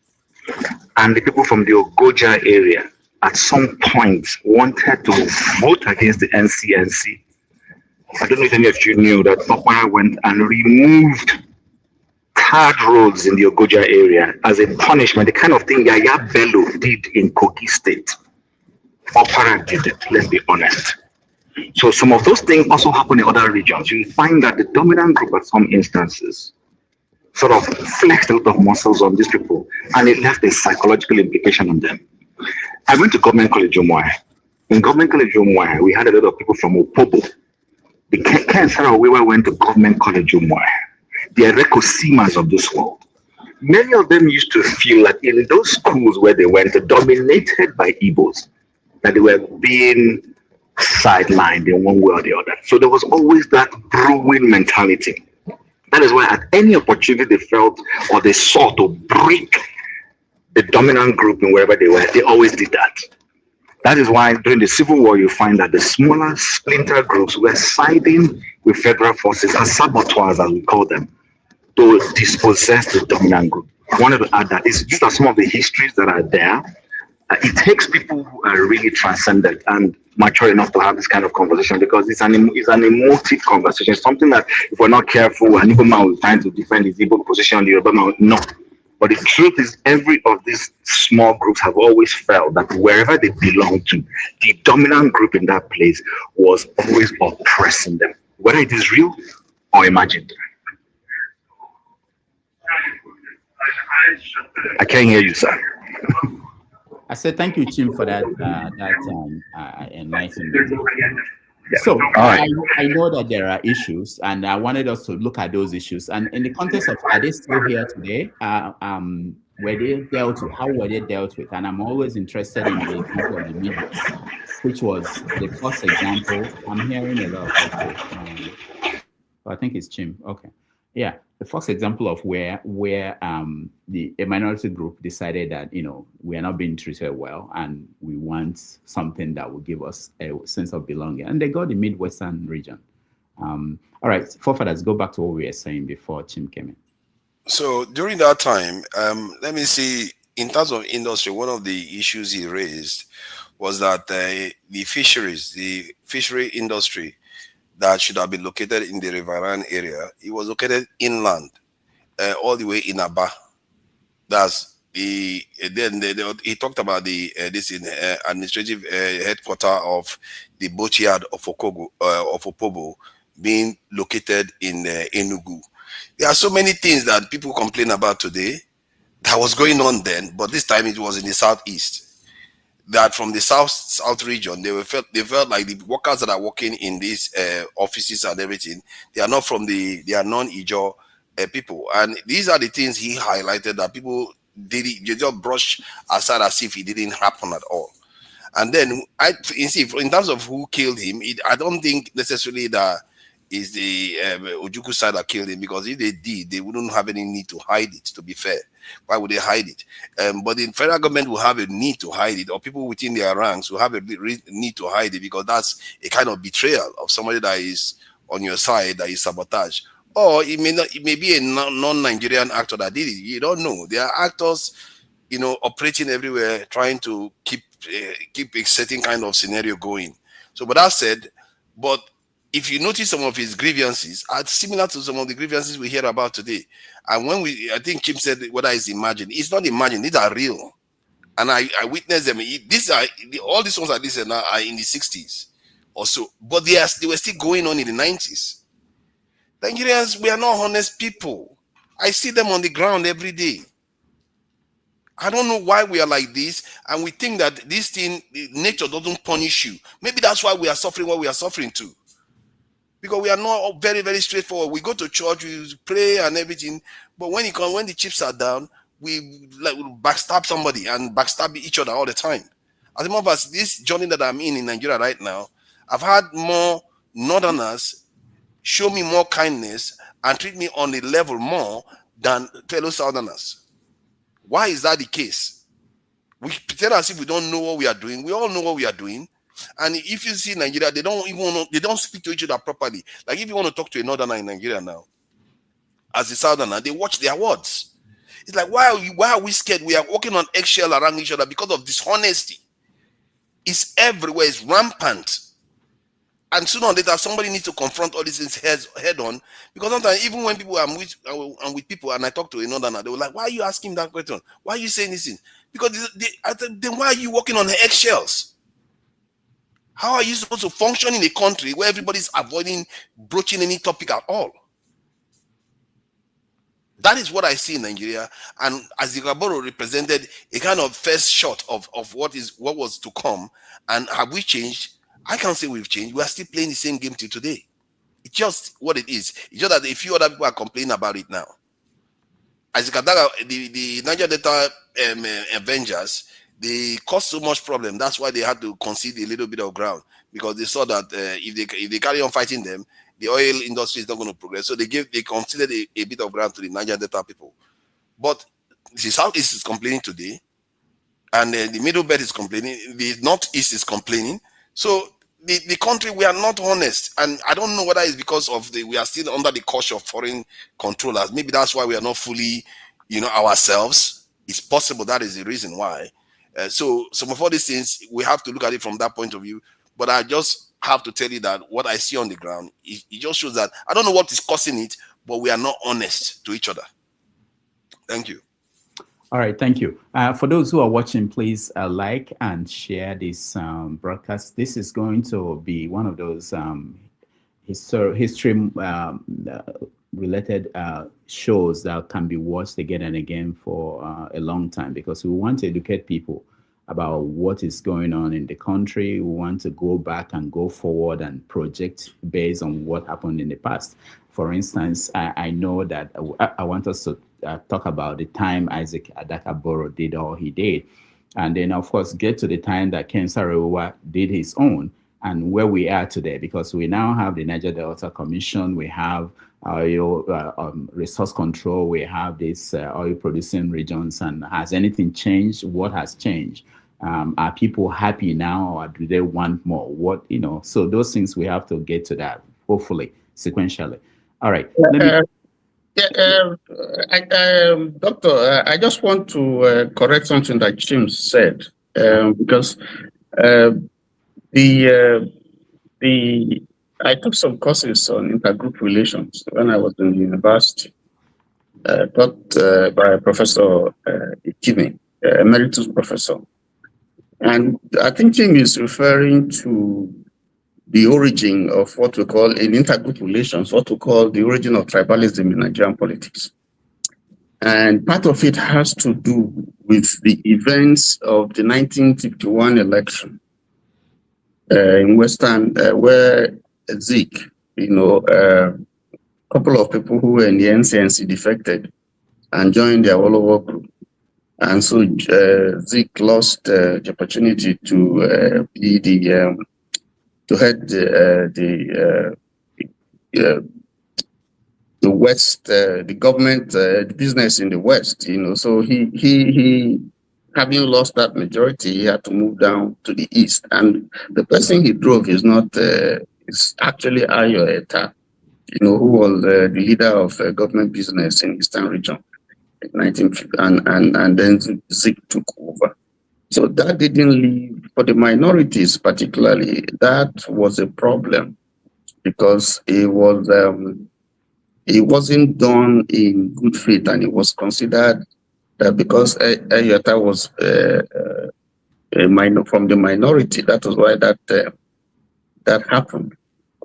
and the people from the Ogoja area at some point wanted to vote against the NCNC. I don't know if any of you knew that Okpara went and removed hard roads in the Ogoja area as a punishment, the kind of thing Yaya Bello did in Kogi State. Okpara did it, let's be honest. So some of those things also happen in other regions. You find that the dominant group at some instances sort of flexed a lot of muscles on these people, and it left a psychological implication on them. I went to Government College Umuahia. In Government College Umuahia, we had a lot of people from Opobo. The Ken Sarah Weaver went to Government College Umuahia. The Ereko Simas of this world. Many of them used to feel that in those schools where they went, dominated by Igbos, that they were being sidelined in one way or the other. So there was always that brewing mentality. That is why at any opportunity they felt or they sought to break the dominant group in wherever they were, they always did that. That is why during the Civil War, you find that the smaller splinter groups were siding with federal forces as saboteurs, as we call them, to dispossess the dominant group. I wanted to add that these are some of the histories that are there. It takes people who are really transcendent and mature enough to have this kind of conversation, because it's an emotive conversation. It's something that if we're not careful, an Igbo man will trying to defend his Igbo position, the Yoruba man, no. But the truth is, every of these small groups have always felt that wherever they belong to, the dominant group in that place was always oppressing them, whether it is real or imagined. I can't hear you, sir. I said thank you, Chim, for that enlightenment. So I know that there are issues, and I wanted us to look at those issues. And in the context of, are they still here today? Were they dealt with? How were they dealt with? And I'm always interested in the example of the media, which was the first example. I'm hearing a lot of I think it's Chim. Okay. Yeah, the first example of where a minority group decided that, you know, we are not being treated well and we want something that will give us a sense of belonging, and they got the Midwestern region. All right, forefathers, go back to what we were saying before Chim came in. So during that time, let me see, in terms of industry, one of the issues he raised was that the fishery industry that should have been located in the riverine area, it was located inland, all the way in Aba. That's the he talked about the this in administrative headquarter of the boatyard of Opobo being located in Enugu. There are so many things that people complain about today that was going on then, but this time it was in the southeast. That from the south region, they felt like the workers that are working in these offices and everything, they are not they are non-Ijaw people, and these are the things he highlighted that people they just brush aside as if it didn't happen at all. And then in terms of who killed him, I don't think necessarily that is the Ojukwu side that killed him, because if they did, they wouldn't have any need to hide it, to be fair. Why would they hide it? But the federal government will have a need to hide it, or people within their ranks will have a need to hide it, because that's a kind of betrayal of somebody that is on your side, that is sabotage. Or it may be a non-Nigerian actor that did it. You don't know. There are actors, you know, operating everywhere, trying to keep a certain kind of scenario going. So, but that said, but if you notice, some of his grievances are similar to some of the grievances we hear about today. And when I think Chim said whether it's imagined, it's not imagined, these are real. And I witnessed them. All these ones are now are in the 60s or so, but they were still going on in the 90s. Nigerians, we are not honest people. I see them on the ground every day. I don't know why we are like this, and we think that this thing, nature doesn't punish you. Maybe that's why we are suffering what we are suffering too. Because we are not very, very straightforward. We go to church, we pray and everything, but when the chips are down, we backstab somebody and backstab each other all the time. As a matter of fact, this journey that I'm in Nigeria right now, I've had more Northerners show me more kindness and treat me on a level more than fellow Southerners. Why is that the case? We pretend as if we don't know what we are doing. We all know what we are doing. And if you see Nigeria, they don't speak to each other properly. Like if you want to talk to a Northerner in Nigeria now, as a Southerner, they watch their words. It's like, why are we scared? We are walking on eggshell around each other because of dishonesty. It's everywhere. It's rampant. And sooner or later, somebody needs to confront all these things head on. Because sometimes, even when people I'm with people and I talk to a Northerner, they were like, why are you asking that question? Why are you saying this thing? Because then why are you walking on eggshells? How are you supposed to function in a country where everybody's avoiding broaching any topic at all? That is what I see in Nigeria. And Isaac Adaka Boro represented a kind of first shot of what was to come. And have we changed? I can't say we've changed. We are still playing the same game till today. It's just what it is. It's just that a few other people are complaining about it now. Isaac Adaka, the Niger Delta Avengers, they caused so much problem. That's why they had to concede a little bit of ground, because they saw that if they carry on fighting them, the oil industry is not going to progress. So they conceded a bit of ground to the Niger Delta people. But the Southeast is complaining today, and the Middle Belt is complaining. The Northeast is complaining. So the country, we are not honest, and I don't know whether it's because of we are still under the curse of foreign controllers. Maybe that's why we are not fully, ourselves. It's possible that is the reason why. So some of all these things, we have to look at it from that point of view. But I just have to tell you that what I see on the ground, it just shows that I don't know what is causing it, but we are not honest to each other. Thank you. All right, thank you. For those who are watching, please like and share this broadcast. This is going to be one of those history related shows that can be watched again and again for a long time, because we want to educate people about what is going on in the country. We want to go back and go forward and project based on what happened in the past. For instance, I know that I want us to talk about the time Isaac Adaka Boro did all he did, and then of course get to the time that Ken Saro-Wiwa did his own, and where we are today, because we now have the Niger Delta Commission, we have resource control, we have these oil producing regions, and has anything changed? What has changed? Are people happy now, or do they want more? What, so those things we have to get to that, hopefully, sequentially. All right. Doctor, I just want to correct something that Jim said, because I took some courses on intergroup relations when I was in university, taught by Professor Ikime, emeritus professor. And I think Jim is referring to the origin of what we call in intergroup relations, what we call the origin of tribalism in Nigerian politics. And part of it has to do with the events of the 1951 election in Western, where Zeke, a couple of people who were in the NCNC defected and joined the Awolowo group. And so Zeke lost the opportunity to be to head the West, the government, the business in the West. So he having lost that majority, he had to move down to the East. And the person he drove is not is actually Ayo Eta, who was the leader of government business in Eastern region. 1950, and then Zeke took over. So that didn't leave, for the minorities particularly, that was a problem because it wasn't done in good faith, and it was considered that because Ayota was from the minority, that was why that happened.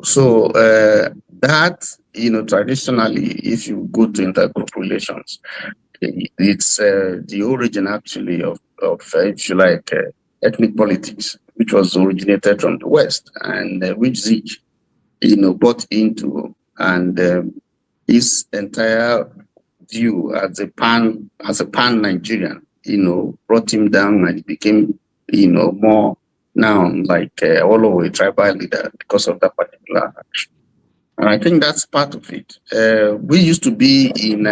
So that, traditionally, if you go to intergroup relations, it's the origin actually of if you like, ethnic politics, which was originated from the West, and which Zeke, bought into, and his entire view as a pan-Nigerian, brought him down, and he became, more now like all over a tribal leader because of that particular action. And I think that's part of it. We used to be in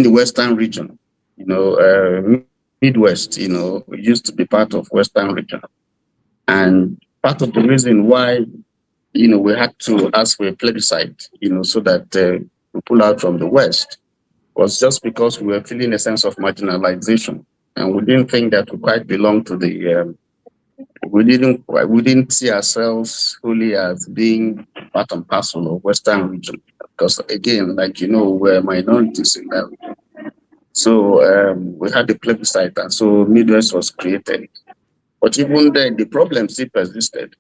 the Western region, Midwest, we used to be part of Western region. And part of the reason why, we had to ask for a plebiscite, so that we pull out from the West was just because we were feeling a sense of marginalization. And we didn't think that we quite belonged to the, we didn't see ourselves fully as being part and parcel of Western region. Because again, we're minorities in that region. So we had the plebiscite, and so Midwest was created. But even then, the problem still persisted,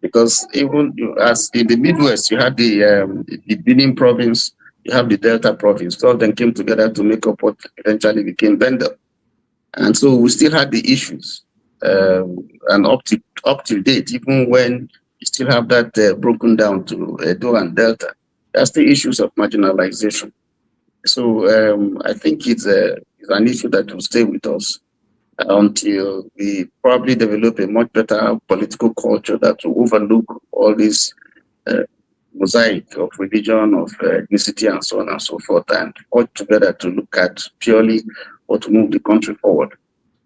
because even as in the Midwest, you had the Benin province, you have the Delta province. All of them came together to make up what eventually became Bendel. And so we still had the issues, and up to date, even when you still have that broken down to Edo and Delta, that's the issues of marginalization. So I think it's an issue that will stay with us until we probably develop a much better political culture that will overlook all this mosaic of religion, of ethnicity, and so on and so forth, and all together to look at purely what to move the country forward.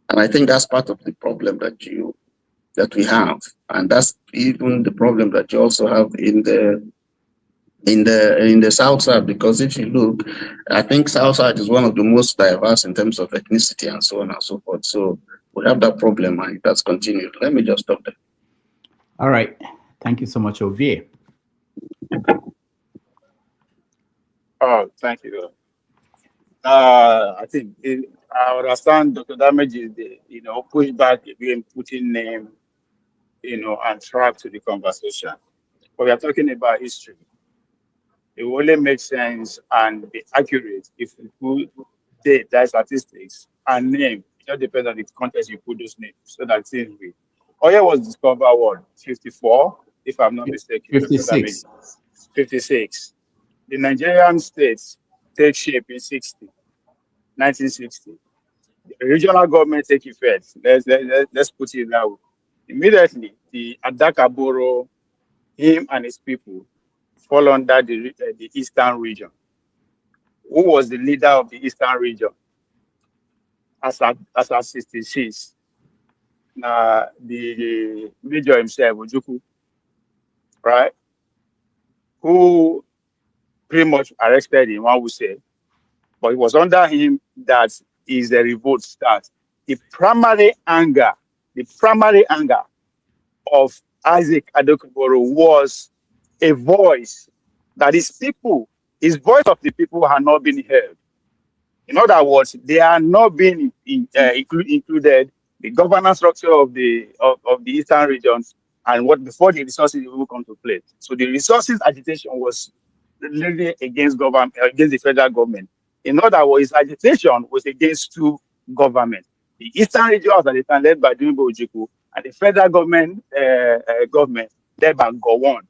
And I think that's part of the problem that we have, and that's even the problem that you also have in the South side, because if you look, I think South side is one of the most diverse in terms of ethnicity and so on and so forth. So we have that problem, and that's continued. Let me just stop there. All right. Thank you so much, Ovie. Oh, thank you. I think I understand Dr. Damage is the pushback again, putting name, and track to the conversation. But we are talking about history. It will only make sense and be accurate if you put data, statistics, and name. It just depends on the context you put those names, so that things read. Oil was discovered what, 54, if I'm not mistaken. 56. 56. The Nigerian states take shape in 1960. The regional government take effect. Let's put it that way. Immediately, the Adaka Boro, him and his people, fall under the Eastern region. Who was the leader of the Eastern region? As at 66, the major himself, Ojukwu, right? Who pretty much arrested him, one would say. But it was under him that is the revolt starts. The primary anger of Isaac Adaka Boro was a voice that his voice of the people had not been heard. In other words, they are not being included the governance structure of the Eastern regions and what before the resources will come to play. So the resources agitation was really against the federal government. In other words, agitation was against two governments. The Eastern region was at the time led by Odumegwu Ojukwu, and the federal government led by Gowon.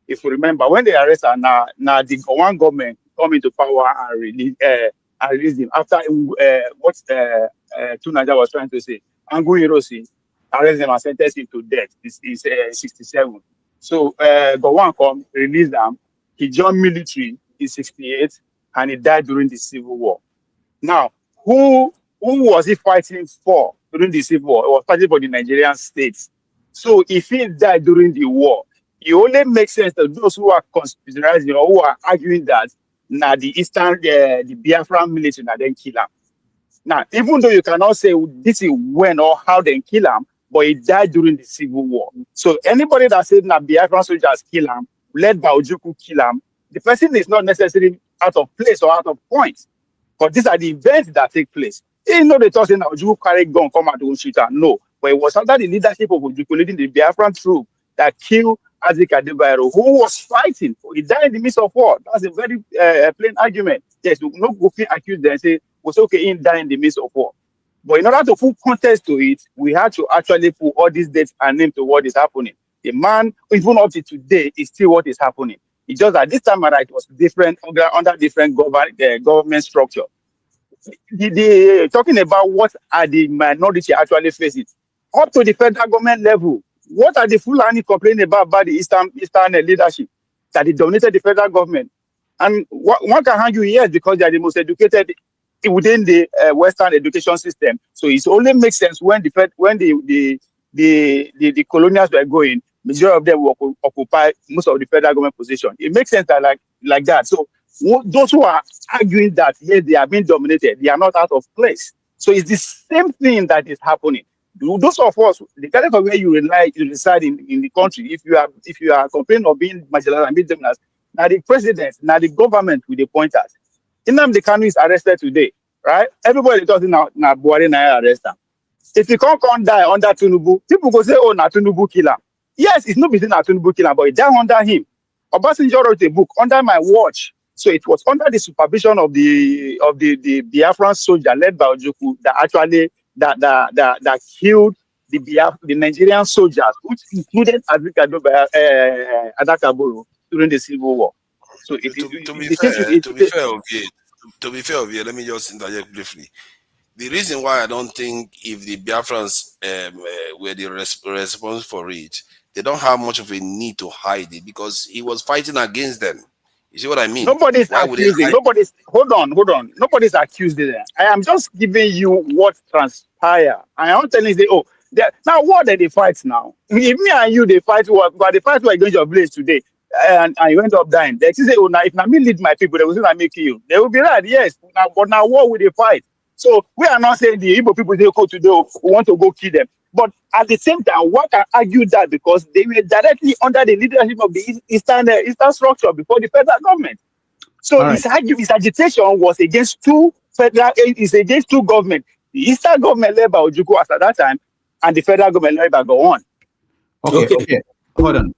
If you remember, when they arrested now the Gowon government come into power and release him after what Tunaja was trying to say. Angu Hiroshi arrested him and sentenced him to death. This is 67. So Gowon come, release them. He joined military in 68 and he died during the Civil War. Now, who was he fighting for during the Civil War? He was fighting for the Nigerian states. So if he died during the war, it only makes sense that those who are conspiring, who are arguing that now the Eastern, the Biafra military, now then kill him. Now, even though you cannot say this is when or how they kill him, but he died during the Civil War. So anybody that said now Biafra soldiers kill him, led by Ojukwu kill him, the person is not necessarily out of place or out of point. But these are the events that take place. You know, they thought that Ojukwu carried gun, come out to shoot her. No. But it was under the leadership of Ojukwu leading the Biafran troop that killed Isaac Adaka Boro, who was fighting. He died in the midst of war. That's a very plain argument. Yes, we no go accuse them and say, was okay, he died in the midst of war. But in order to put context to it, we had to actually put all these dates and names to what is happening. The man, even up to today, is still what is happening. It's just that this time around, it was different, under different government structure. Talking about what are the minority actually facing, up to the federal government level, what are the Fulani complaining about the Eastern leadership that they dominated the federal government? And one can argue, yes, because they are the most educated within the Western education system. So it only makes sense when the colonials were going, majority of them will occupy most of the federal government position. It makes sense that like that. So those who are arguing that yes, they are being dominated, they are not out of place. So it's the same thing that is happening. Those of us, regardless of where you reside in the country, if you are complaining of being marginalized and being dominant, now the president, now the government with the pointers. Nnamdi Kanu is arrested today, right? Everybody talking now Buhari na arrest him. If he can't die under Tinubu, people go say, oh, na Tinubu kill him. Yes, it's not between na Tinubu kill him, but it died under him. Obasanjo wrote a book under my watch. So it was under the supervision of the Biafran soldier led by Ojukwu that actually that killed the Nigerian soldiers, which included Isaac Adaka Boro during the Civil War. So to be fair, let me just interject briefly. The reason why I don't think if the Biafrans were the responsible for it, they don't have much of a need to hide it because he was fighting against them. You see what I mean? Nobody's accusing. Hold on. Nobody's accusing them. I am just giving you what transpired. I am telling you, now what are they fight now? If me and you they fight, but they fight against your place today, and you end up dying. They say, oh, now if me lead my people, they will say I make you. They will be right, yes. But now what will they fight? So we are not saying the Igbo people they go today want to go kill them. But at the same time, one can argue that because they were directly under the leadership of the Eastern structure before the federal government. So his agitation was against two governments. The Eastern government led by Ojukwu at that time, and the federal government led by Gowon. Okay. Hold on.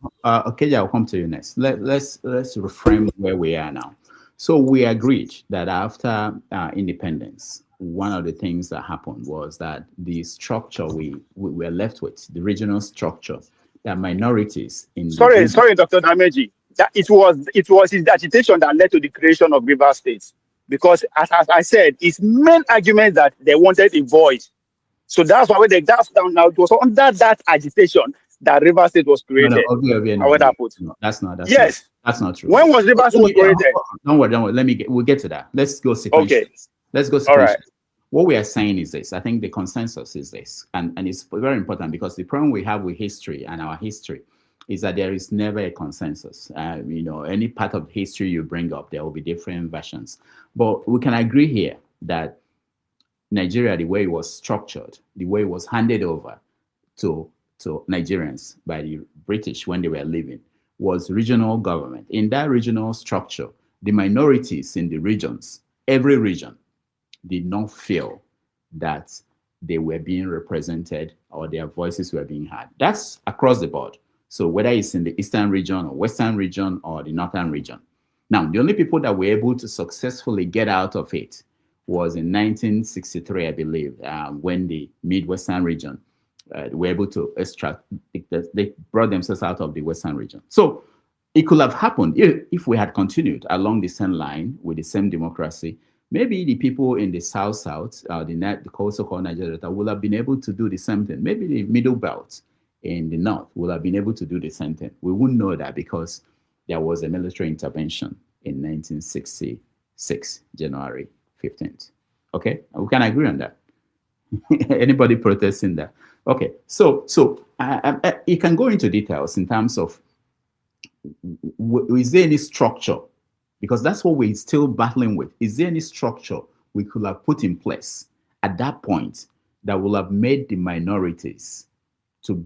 Okay, I'll come to you next. Let's reframe where we are now. So we agreed that after independence, one of the things that happened was that the structure we were left with, the regional structure, that minorities in sorry, Dr. Dameji, that it was his agitation that led to the creation of River States. Because as I said, his main argument that they wanted a voice. So that's why when they gas down now, it was under that agitation that River State was created. No, that's not true. When was River State created? Don't worry. We'll get to that. Let's go sequentially. Okay. Let's go sequentially. All right. What we are saying is this. I think the consensus is this, and it's very important because the problem we have with history and our history is that there is never a consensus. Any part of history you bring up, there will be different versions. But we can agree here that Nigeria, the way it was structured, the way it was handed over to Nigerians by the British when they were living, was regional government. In that regional structure, the minorities in the regions, every region, did not feel that they were being represented or their voices were being heard. That's across the board. So whether it's in the eastern region or western region or the northern region. Now, the only people that were able to successfully get out of it was in 1963, I believe, when the Midwestern region were able to extract, they brought themselves out of the western region. So it could have happened if we had continued along the same line with the same democracy. Maybe the people in the South, the so-called Niger Delta, would have been able to do the same thing. Maybe the Middle Belt in the North would have been able to do the same thing. We wouldn't know that because there was a military intervention in 1966, January 15th. Okay, we can agree on that. Anybody protesting that? Okay, so you can go into details in terms of is there any structure? Because that's what we're still battling with. Is there any structure we could have put in place at that point that will have made the minorities to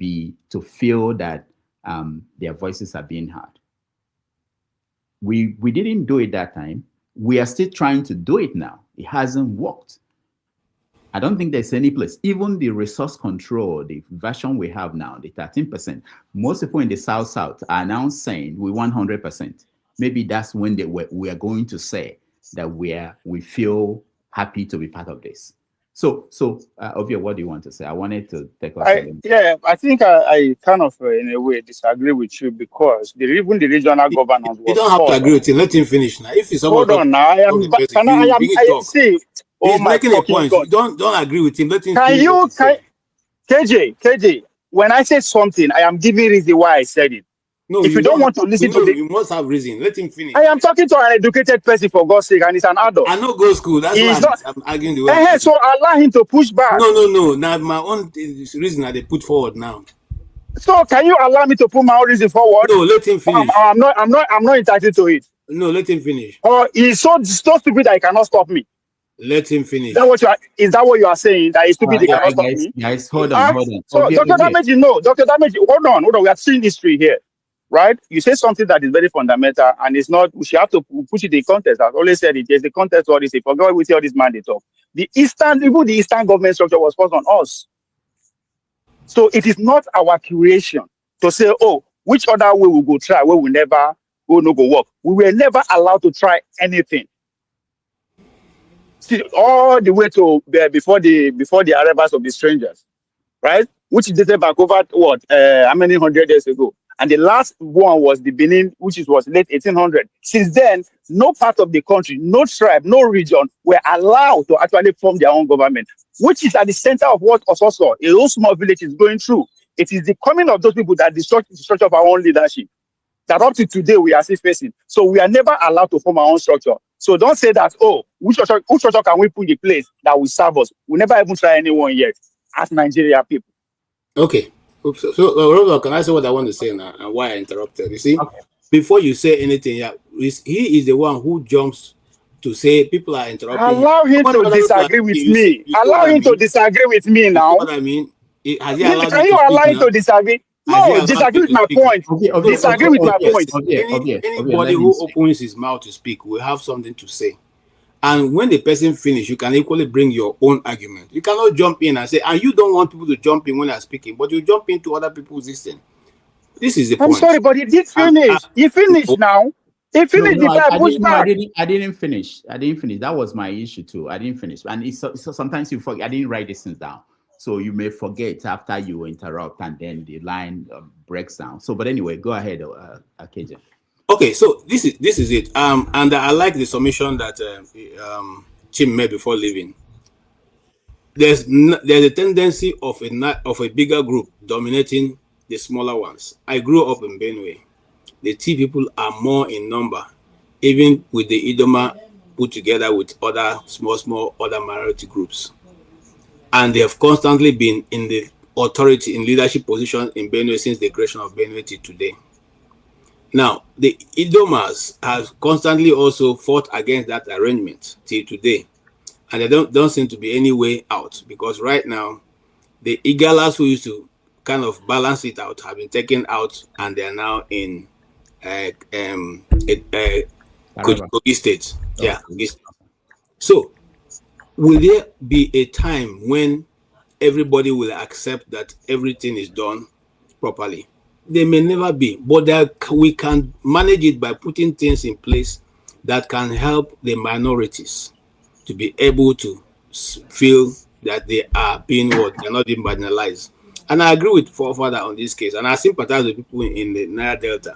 feel that their voices are being heard? We didn't do it that time. We are still trying to do it now. It hasn't worked. I don't think there's any place. Even the resource control, the version we have now, the 13%, most people in the South are now saying we want 100%. Maybe that's when we are going to say that we feel happy to be part of this. So, Ovia, what do you want to say? I wanted to take us. I think I kind of, in a way, disagree with you because even the regional governance. You don't have to agree with him. Let him finish now. If it's hold on now, see. He's making a point. Don't agree with him. Let him. KJ, when I say something, I am giving reason why I said it. No, if you don't want to listen to you must have reason. Let him finish. I am talking to an educated person, for God's sake, and he's an adult. I know go school. That's why I'm arguing the way. So allow him to push back. No. Now my own reason that they put forward now. So can you allow me to put my own reason forward? No, let him finish. I'm not entitled to it. No, let him finish. Or he's so stupid that he cannot stop me. Let him finish. Is that what you are saying? That he's stupid, he cannot stop me? Guys, hold on. So, Dr. Damage, Dr. Damage, hold on. We are seeing history here. Right? You say something that is very fundamental and it's not, we should have to push it in context. I've always said it. There's the context of all this. Forget we see all this man they talk. Even the Eastern government structure was forced on us. So it is not our creation to say, which other way we go try, where we never go work. We were never allowed to try anything. See, all the way to before the arrivals of the strangers, right? Which dated back over how many hundred years ago? And the last one was the Benin, which was late 1800. Since then, no part of the country, no tribe, no region were allowed to actually form their own government, which is at the center of what Ososo, a whole small village, is going through. It is the coming of those people that destroy the structure of our own leadership that up to today we are still facing. So we are never allowed to form our own structure. So don't say that, which structure can we put in place that will serve us? We never even try anyone yet as Nigeria people. Okay. So, can I say what I want to say now and why I interrupted? You see, before you say anything, he is the one who jumps to say people are interrupting. Allow him to disagree with me. Allow him to disagree with me now. What I mean, can you allow him to disagree? No, disagree with my point. Disagree with my point. Anybody who opens his mouth to speak will have something to say. And when the person finishes, you can equally bring your own argument. You cannot jump in and say, and you don't want people to jump in when they're speaking, but you jump into other people's system. This is the point. I'm sorry, but he did finish. He finished now. He finished before I pushed back. I didn't finish. That was my issue too. I didn't finish. And so sometimes you forget. I didn't write these things down. So you may forget after you interrupt and then the line breaks down. So, but anyway, go ahead, KJ. Okay, so this is it. And I like the submission that Chim made before leaving. there's a tendency of a bigger group dominating the smaller ones. I grew up in Benue. The T people are more in number, even with the Idoma put together with other small other minority groups. And they have constantly been in the authority, in leadership positions in Benue since the creation of Benue till today. Now, the Idomas have constantly also fought against that arrangement till today. And there don't seem to be any way out, because right now, the Igalas who used to kind of balance it out have been taken out, and they are now in Kogi State. Yeah. So, will there be a time when everybody will accept that everything is done properly? There may never be, but we can manage it by putting things in place that can help the minorities to be able to feel that they are being what they're not being marginalized. And I agree with Forefather on this case, and I sympathize with people in the Niger Delta.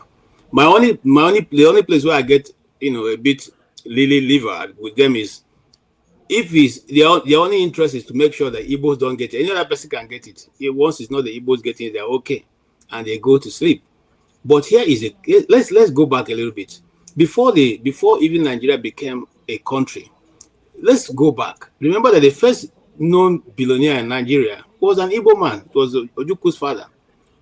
The only place where I get a bit liver with them is if their only interest is to make sure that Igbos don't get it. Any other person can get it. Once it's not the Igbos getting it, they're okay, and they go to sleep. But here is let's go back a little bit. Before even Nigeria became a country, let's go back. Remember that the first known billionaire in Nigeria was an Igbo man. It was Ojukwu's father,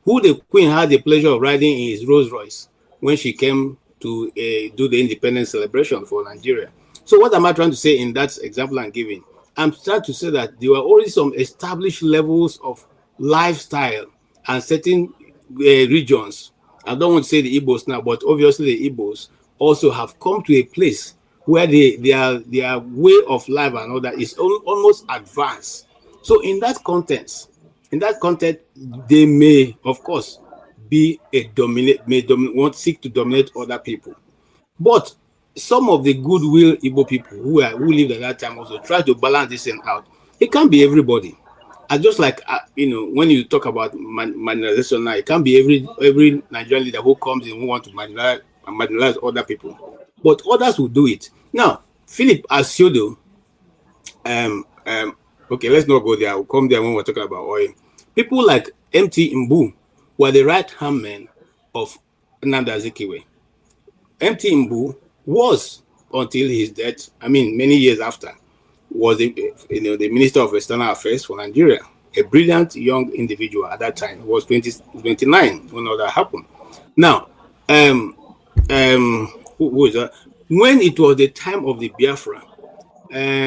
who the Queen had the pleasure of riding in his Rolls Royce when she came to do the independence celebration for Nigeria. So what am I trying to say in that example I'm giving? I'm trying to say that there were already some established levels of lifestyle and certain regions. I don't want to say the Igbos now, but obviously the Igbos also have come to a place where their way of life and all that is almost advanced. So in that context, they may, of course, be seek to dominate other people. But some of the goodwill Igbo people who lived at that time also try to balance this thing out. It can't be everybody. And just like when you talk about marginalization now, it can't be every Nigerian leader who comes in who want to marginalize other people. But others will do it. Now, Philip Asiodo, okay, let's not go there. We'll come there when we're talking about oil. People like MT Mbu were the right-hand men of Nnamdi Azikiwe. MT Mbu was, until his death, many years after, was the Minister of External Affairs for Nigeria. A brilliant young individual at that time. He was 29 when all that happened. Now, who was that? When it was the time of the Biafra,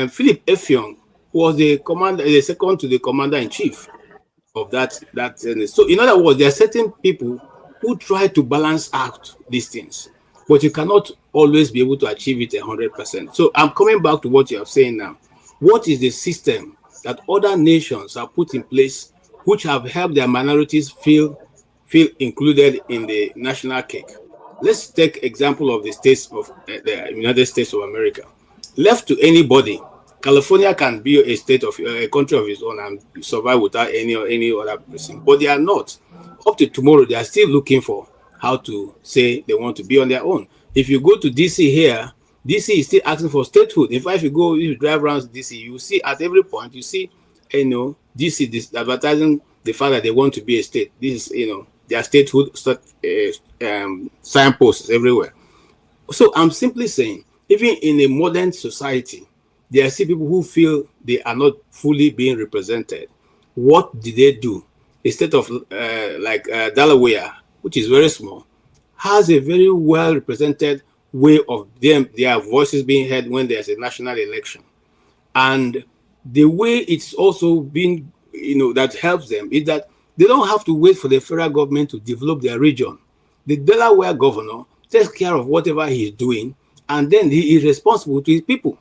Philip Effiong was the second to the commander-in-chief of that. So, in other words, there are certain people who try to balance out these things, but you cannot always be able to achieve it 100%. So, I'm coming back to what you are saying now. What is the system that other nations have put in place which have helped their minorities feel included in the national cake? Let's take example of the states of the United States of America. Left to anybody, California can be a state of a country of its own and survive without any other person. But they are not. Up to tomorrow, they are still looking for how to say they want to be on their own. If you go to DC here, DC is still asking for statehood. In fact, if you drive around DC, you see at every point, you see, DC this advertising the fact that they want to be a state. This is, their statehood signposts everywhere. So I'm simply saying, even in a modern society, there are still people who feel they are not fully being represented. What did they do? A state of Delaware, which is very small, has a very well represented way of their voices being heard when there's a national election. And the way it's also been, that helps them is that they don't have to wait for the federal government to develop their region. The Delaware governor takes care of whatever he's doing, and then he is responsible to his people.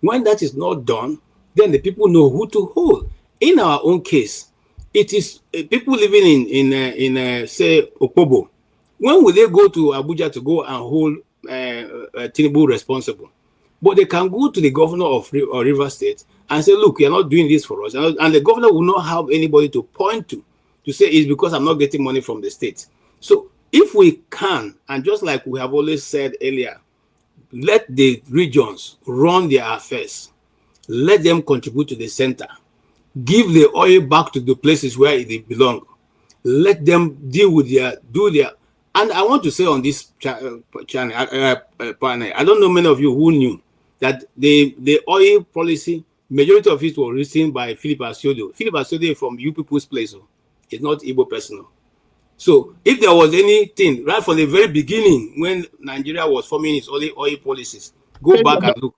When that is not done, then the people know who to hold. In our own case, it is people living in say, Opobo. When will they go to Abuja to go and hold Tinubu responsible? But they can go to the governor of Rivers State and say, look, you're not doing this for us. And the governor will not have anybody to point to say it's because I'm not getting money from the state. So if we can, and just like we have always said earlier, let the regions run their affairs. Let them contribute to the center. give the oil back to the places where they belong. Let them deal with do their. And I want to say on this channel, panel, I don't know many of you who knew that the oil policy, majority of it was written by Philip Asiodo. Philip Asiodo from You People's Place. It's not Igbo personal. So if there was anything right from the very beginning when Nigeria was forming its oil policies, go back and look.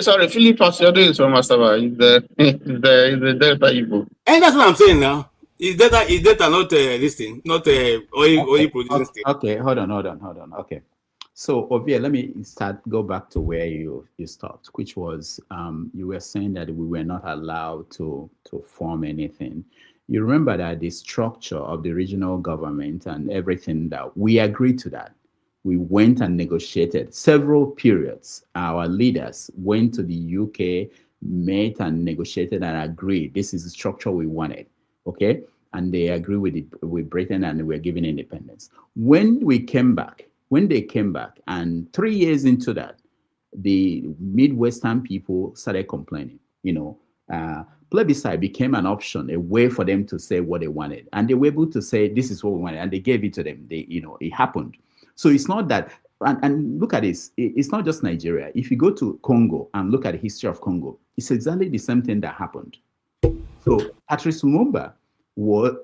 Sorry, Philip Asiodo is from Asaba. He's the Delta Igbo. And that's what I'm saying now. Is data not this thing, not oil producing state? Okay, hold on. Okay. So Ovia, let me go back to where you stopped, which was you were saying that we were not allowed to form anything. You remember that the structure of the regional government and everything, that we agreed to that. We went and negotiated several periods. Our leaders went to the UK, met and negotiated and agreed. This is the structure we wanted. Okay. And they agree with Britain, and we're given independence. When they came back, and 3 years into that, the Midwestern people started complaining. Plebiscite became an option, a way for them to say what they wanted. And they were able to say, this is what we wanted. And they gave it to them. It happened. So it's not that, and look at this, it's not just Nigeria. If you go to Congo and look at the history of Congo, it's exactly the same thing that happened. So Patrice Lumumba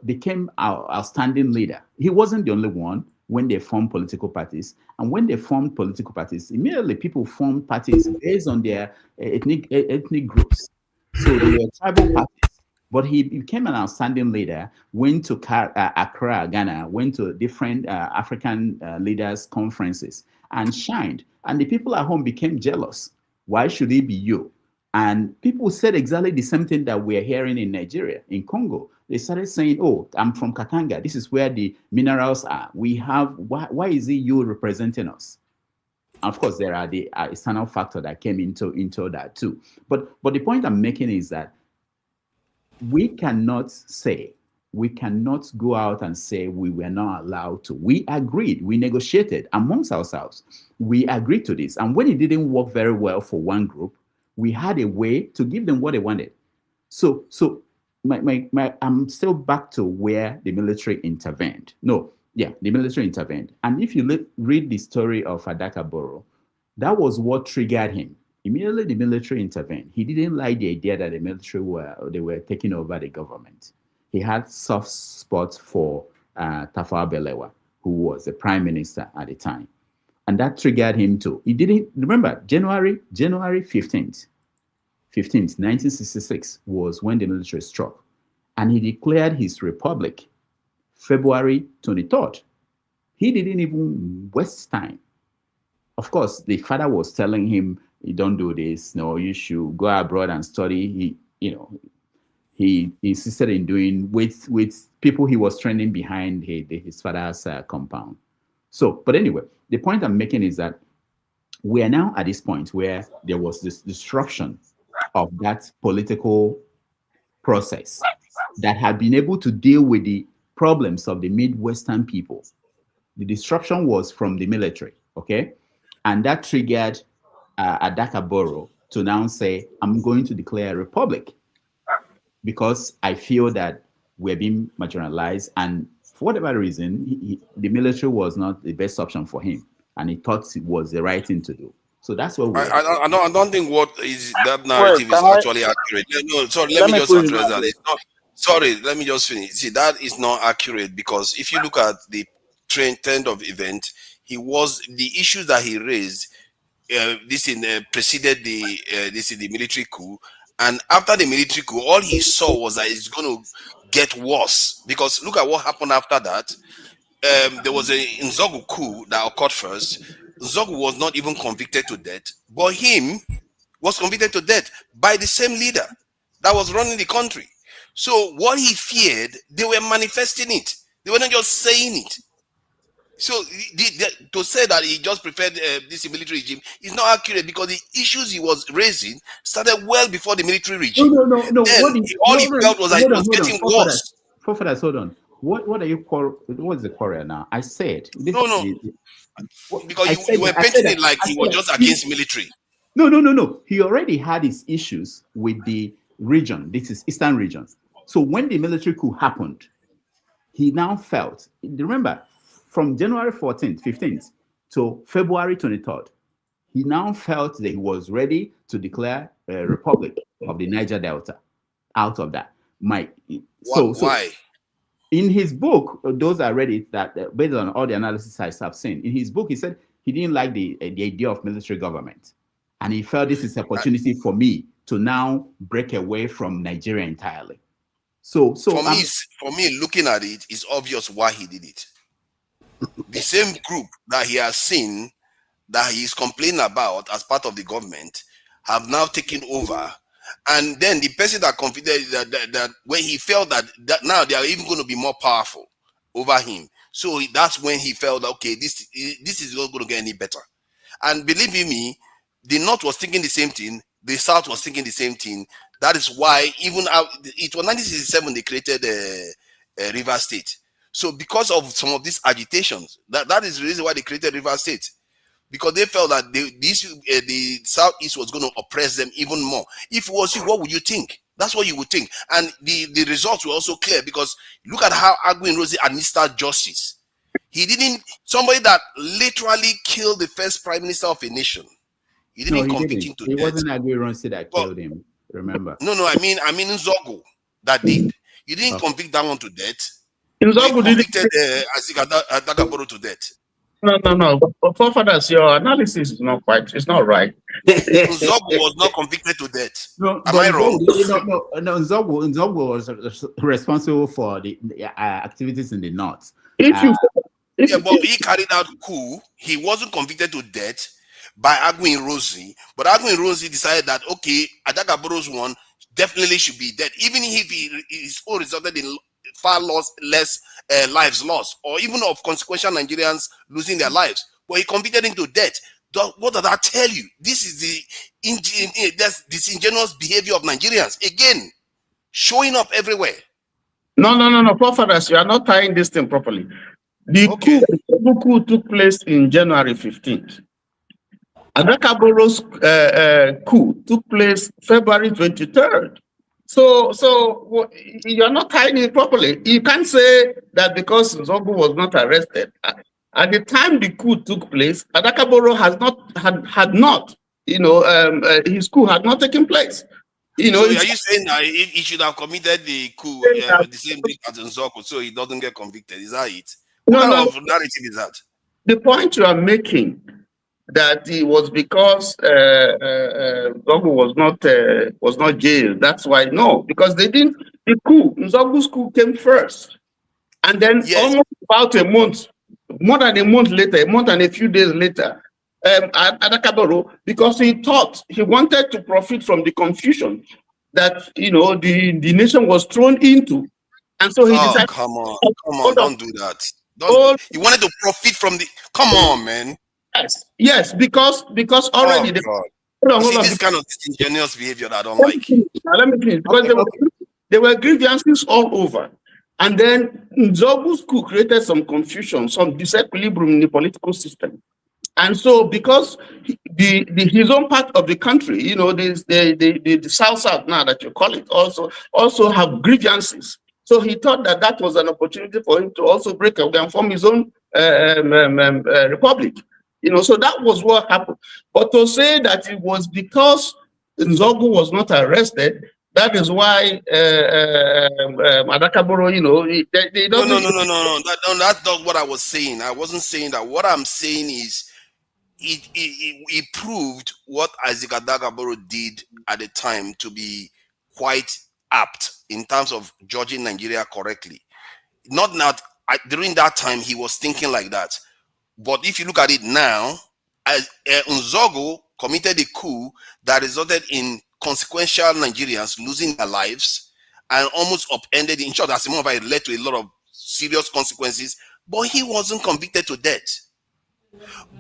became our outstanding leader. He wasn't the only one when they formed political parties. And when they formed political parties, immediately people formed parties based on their ethnic groups. So they were tribal parties. But he became an outstanding leader, went to Accra, Ghana, went to different African leaders' conferences and shined. And the people at home became jealous. Why should it be you? And people said exactly the same thing that we're hearing in Nigeria, in Congo. They started saying, oh, I'm from Katanga. This is where the minerals are. Why is it you representing us? Of course, there are the external factor that came into that too. But the point I'm making is that we cannot go out and say we were not allowed to. We agreed, we negotiated amongst ourselves. We agreed to this. And when it didn't work very well for one group, we had a way to give them what they wanted. So I'm still back to where the military intervened. The military intervened. And if you read the story of Adaka Boro, that was what triggered him. Immediately the military intervened. He didn't like the idea that the military were taking over the government. He had soft spots for Tafawa Balewa, who was the prime minister at the time. And that triggered him too. He didn't remember January 15th, 1966 was when the military struck. And he declared his republic February 23rd. He didn't even waste time. Of course, the father was telling him, you don't do this. No, you should go abroad and study. He insisted in doing with people he was training behind his father's compound. So, but anyway, the point I'm making is that we are now at this point where there was this disruption of that political process that had been able to deal with the problems of the Midwestern people. The disruption was from the military, okay? And that triggered Adaka Boro to now say, I'm going to declare a republic because I feel that we're being marginalized, and for whatever reason, the military was not the best option for him, and he thought it was the right thing to do. So that's what I don't think what is that narrative is actually accurate. No, sorry, let me just address that. It's not, sorry, let me just finish. See, that is not accurate, because if you look at the trend of event, the issues that he raised, preceded the military coup, and after the military coup, all he saw was that it's going to get worse, because look at what happened after that. There was a Nzogu coup that occurred first. Nzogu was not even convicted to death, but him was convicted to death by the same leader that was running the country. So what he feared, they were manifesting it. They were not just saying it. So to say that he just preferred this military regime is not accurate, because the issues he was raising started well before the military regime. No. All he felt was that it was getting worse. Forefathers, hold on. What are you what is the quarrel now? I said no. Because you were painting it like he was just against military. No. He already had his issues with the region. This is Eastern region. So when the military coup happened, he now felt, remember, from January 14th, 15th to February 23rd, he now felt that he was ready to declare a republic of the Niger Delta out of that. Why? In his book, those I read it, that based on all the analysis I have seen, in his book, he said he didn't like the idea of military government. And he felt this is an opportunity for me to now break away from Nigeria entirely. So for me, looking at it, it's obvious why he did it. The same group that he has seen, that he's complaining about as part of the government, have now taken over. And then the person that confided that when he felt that now they are even going to be more powerful over him, so that's when he felt, okay, this is not going to get any better. And believe me, the North was thinking the same thing, the South was thinking the same thing. That is why even it was 1967 they created a River State. So because of some of these agitations, that is the reason why they created River State. Because they felt that the Southeast was going to oppress them even more. If it was you, what would you think? That's what you would think. And the results were also clear, because look at how Aguiyi-Ironsi administered justice. He didn't, somebody that literally killed the first prime minister of a nation. He didn't convict him to death. It wasn't Aguiyi-Ironsi that killed him, remember? No, I mean Nzogu that did. You didn't convict that one to death. Nzogu convicted Isaac Adaka Boro to death. No. But forefathers, your analysis is not right. Nzogu was not convicted to death. No, Am I wrong? No, Nzogu was responsible for the activities in the north. But he carried out coup. He wasn't convicted to death by Aguiyi-Ironsi, but Aguiyi-Ironsi decided that, okay, Adaka Boro's one definitely should be dead, even if his own resulted in far less lives lost, or even of consequential Nigerians losing their lives. But he convicted him to death. What does that tell you? This is the disingenuous behavior of Nigerians, again, showing up everywhere. No, forefathers, you are not tying this thing properly. The coup took place in January 15th. Adaka Boro's coup took place February 23rd. So you're not tying it properly. You can't say that because Nzogu was not arrested. At the time the coup took place, Adaka Boro had not, his coup had not taken place. So are you saying that he should have committed the coup the same day as Nzogu, so he doesn't get convicted? Is that it? What kind of narrative is that? The point you are making, that it was because Nzogu was not jailed. That's why. No, because they didn't. The coup, Nzogu's coup came first, and then almost about a month, more than a month later, a month and a few days later, Adaka Boro, because he wanted to profit from the confusion that the nation was thrown into, and so he decided. Come on, don't do that. He wanted to profit from the. Come on, man. Yes, because already this kind of disingenuous behavior that I don't like. Now, let me finish, because there were grievances all over, and then Nzogu's coup created some confusion, some disequilibrium in the political system, and so because his own part of the country, the South now that you call it, also have grievances. So he thought that was an opportunity for him to also break away and form his own republic. So that was what happened. But to say that it was because Nzogu was not arrested, that is why Adaka Boro, they don't. No. That's not what I was saying. I wasn't saying that. What I'm saying is, it proved what Isaac Adaka Boro did at the time to be quite apt in terms of judging Nigeria correctly. Not that during that time he was thinking like that. But if you look at it now, Nzogu committed a coup that resulted in consequential Nigerians losing their lives and almost upended, in short, as it led to a lot of serious consequences, but he wasn't convicted to death.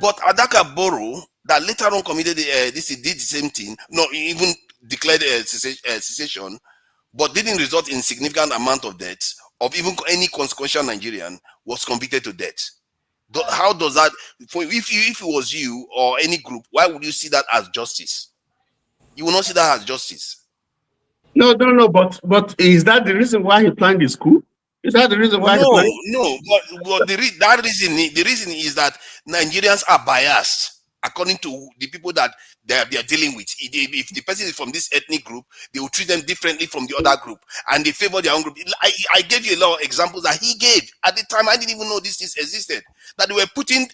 But Adaka Boro, that later on committed he did the same thing, not even declared secession, but didn't result in significant amount of deaths of even any consequential Nigerian, was convicted to death. How does that, if it was you or any group, why would you see that as justice? You will not see that as justice. No. But is that the reason why he planned this coup? Is that the reason why he planned? No. But the reason is that Nigerians are biased according to the people that they are dealing with. If the person is from this ethnic group, they will treat them differently from the other group, and they favor their own group. I gave you a lot of examples that he gave at the time. I didn't even know this existed. That they were putting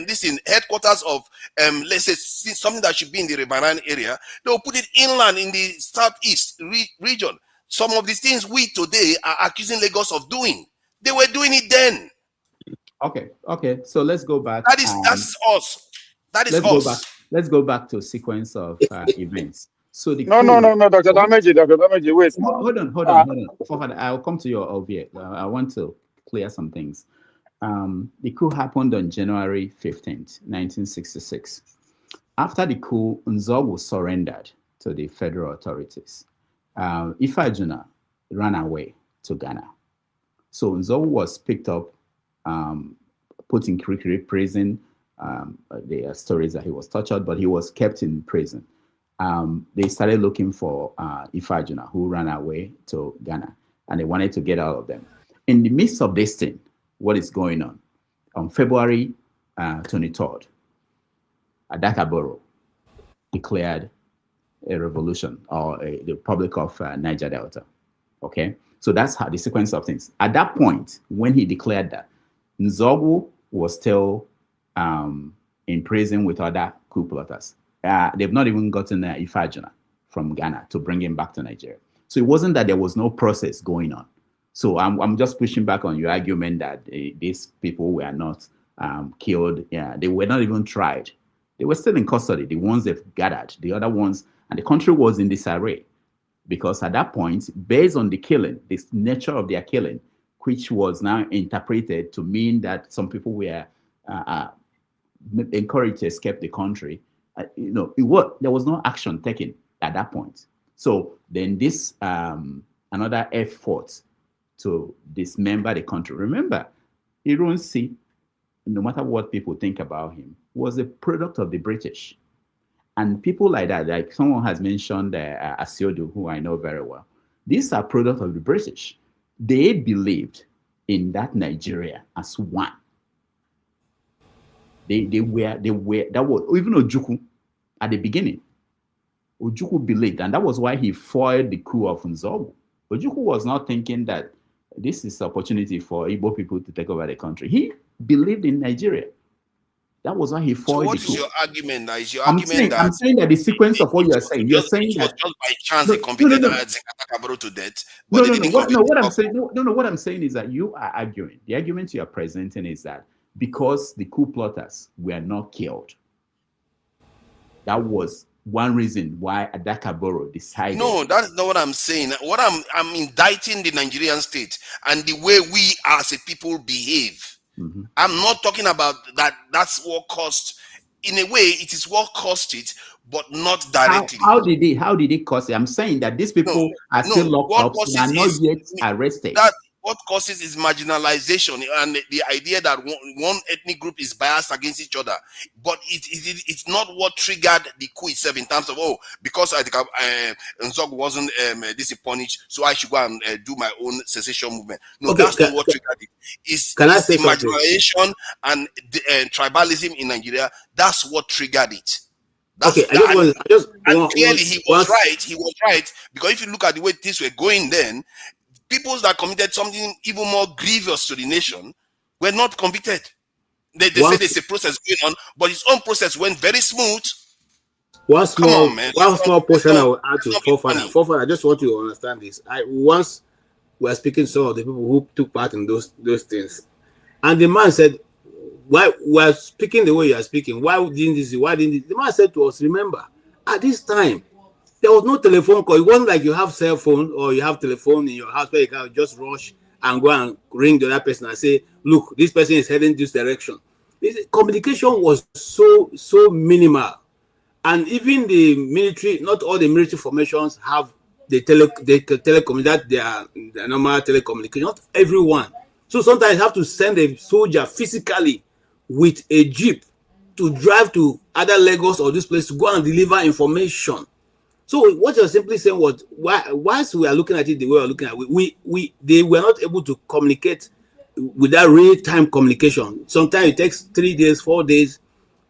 this in headquarters of let's say something that should be in the Riverine area. They will put it inland in the southeast region. Some of these things we today are accusing Lagos of doing, they were doing it then. Okay. So let's go back. That's us. That is us. Let's go back to a sequence of events. So the no, Dr. Dameji, wait. Hold on. I'll come to your OVA. I want to clear some things. The coup happened on January 15th, 1966. After the coup, Nzogwu surrendered to the federal authorities. Ifajuna ran away to Ghana. So Nzogwu was picked up, put in Kirikiri prison. There are stories that he was tortured, but he was kept in prison. They started looking for Ifajuna, who ran away to Ghana, and they wanted to get out of them. In the midst of this thing, what is going on February 23rd, Adaka Boro declared a revolution, or the Republic of Niger Delta. Okay, so that's how the sequence of things. At that point, when he declared that, Nzogwu was still in prison with other coup plotters. They've not even gotten Ifajuna from Ghana to bring him back to Nigeria. So it wasn't that there was no process going on. So I'm just pushing back on your argument that these people were not killed. Yeah, they were not even tried. They were still in custody. The ones they've gathered, the other ones, and the country was in disarray, because at that point, based on the killing, this nature of their killing, which was now interpreted to mean that some people were encouraged to escape the country, there was no action taken at that point. So then this another effort to dismember the country. Remember, Irunsi, no matter what people think about him, was a product of the British. And people like that, like someone has mentioned Asiodu, who I know very well, these are products of the British. They believed in that Nigeria as one. They were, that was, even Ojukwu at the beginning, Ojukwu believed, and that was why he foiled the coup of Nzogwu. Ojukwu was not thinking that this is an opportunity for Igbo people to take over the country. He believed in Nigeria. That was why he foiled. So what is your argument? I'm saying that the sequence of what you are saying. You're saying that just by chance they convicted Isaac Adaka Boro to death. What I'm saying is that you are arguing. The argument you are presenting is that because the coup plotters were not killed, that was one reason why Adaka Boro decided. No, that's not what I'm saying. What I'm indicting the Nigerian state and the way we as a people behave. Mm-hmm. I'm not talking about that. That's what caused. In a way, it is what caused it, but not directly. How did it cause it? I'm saying that these people are still locked up and are not yet arrested. What causes is marginalization and the idea that one ethnic group is biased against each other. But it's not what triggered the coup itself in terms of, because I think Nzogwu wasn't punished, so I should go and do my own secession movement. No, okay, that's not what triggered it. It's the marginalization and tribalism in Nigeria. That's what triggered it. Clearly he was right, because if you look at the way things were going then, people that committed something even more grievous to the nation were not convicted. They say there's a process going on, but its own process went very smooth. One small portion I will add to Forefather. I just want you to understand this. Once we were speaking to some of the people who took part in those things, and the man said, "Why we are speaking the way you are speaking? Why didn't this? Why didn't this?" The man said to us, "Remember, at this time, there was no telephone call. It wasn't like you have cell phone or you have telephone in your house where you can just rush and go and ring the other person and say, look, this person is heading this direction." Communication was so minimal. And even the military, not all the military formations have the telecom, that they are the normal telecommunication, not everyone. So sometimes you have to send a soldier physically with a jeep to drive to other Lagos or this place to go and deliver information. So what you're simply saying was, whilst we are looking at it the way we're looking at it, they were not able to communicate with that real-time communication. Sometimes it takes 3 days, 4 days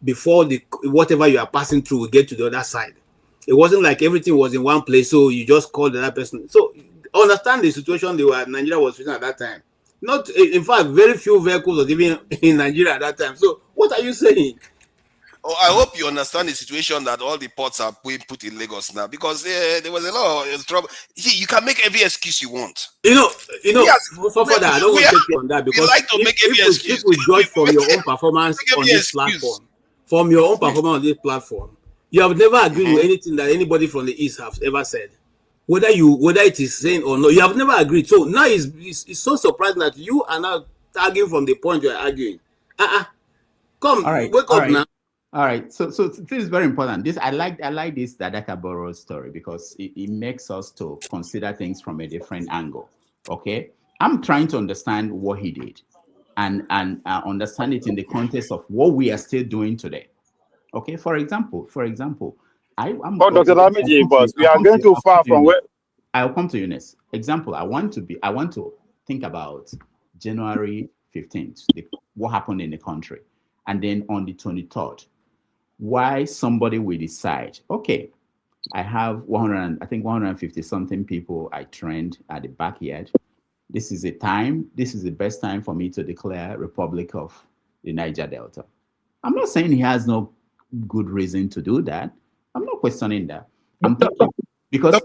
before whatever you are passing through will get to the other side. It wasn't like everything was in one place, so you just called the other person. So understand the situation Nigeria was facing at that time. Not, in fact, very few vehicles was even in Nigeria at that time. So what are you saying? Oh, I hope you understand the situation that all the ports are being put in Lagos now, because there was a lot of trouble. See, you can make every excuse you want. You know. Yes, For that, I don't want to take you on that, because like to make every excuse. If we judge from your own performance on this platform, you have never agreed with anything that anybody from the East has ever said. Whether it is saying or not, you have never agreed. So now it's so surprising that you are now arguing from the point you are arguing. Come, wake up now. All right, so this is very important. I like this Adaka Boro story, because it makes us to consider things from a different angle. Okay, I'm trying to understand what he did, and understand it in the context of what we are still doing today. Okay, for example, I'm. Oh, Dr. Lamiji, but we are going too far from where. I'll come to you next. Example, I want to think about January 15th, what happened in the country, and then on the 23rd. Why somebody will decide, okay, I have 150 something people I trained at the backyard. This is the best time for me to declare Republic of the Niger Delta. I'm not saying he has no good reason to do that. I'm not questioning that. I'm talking because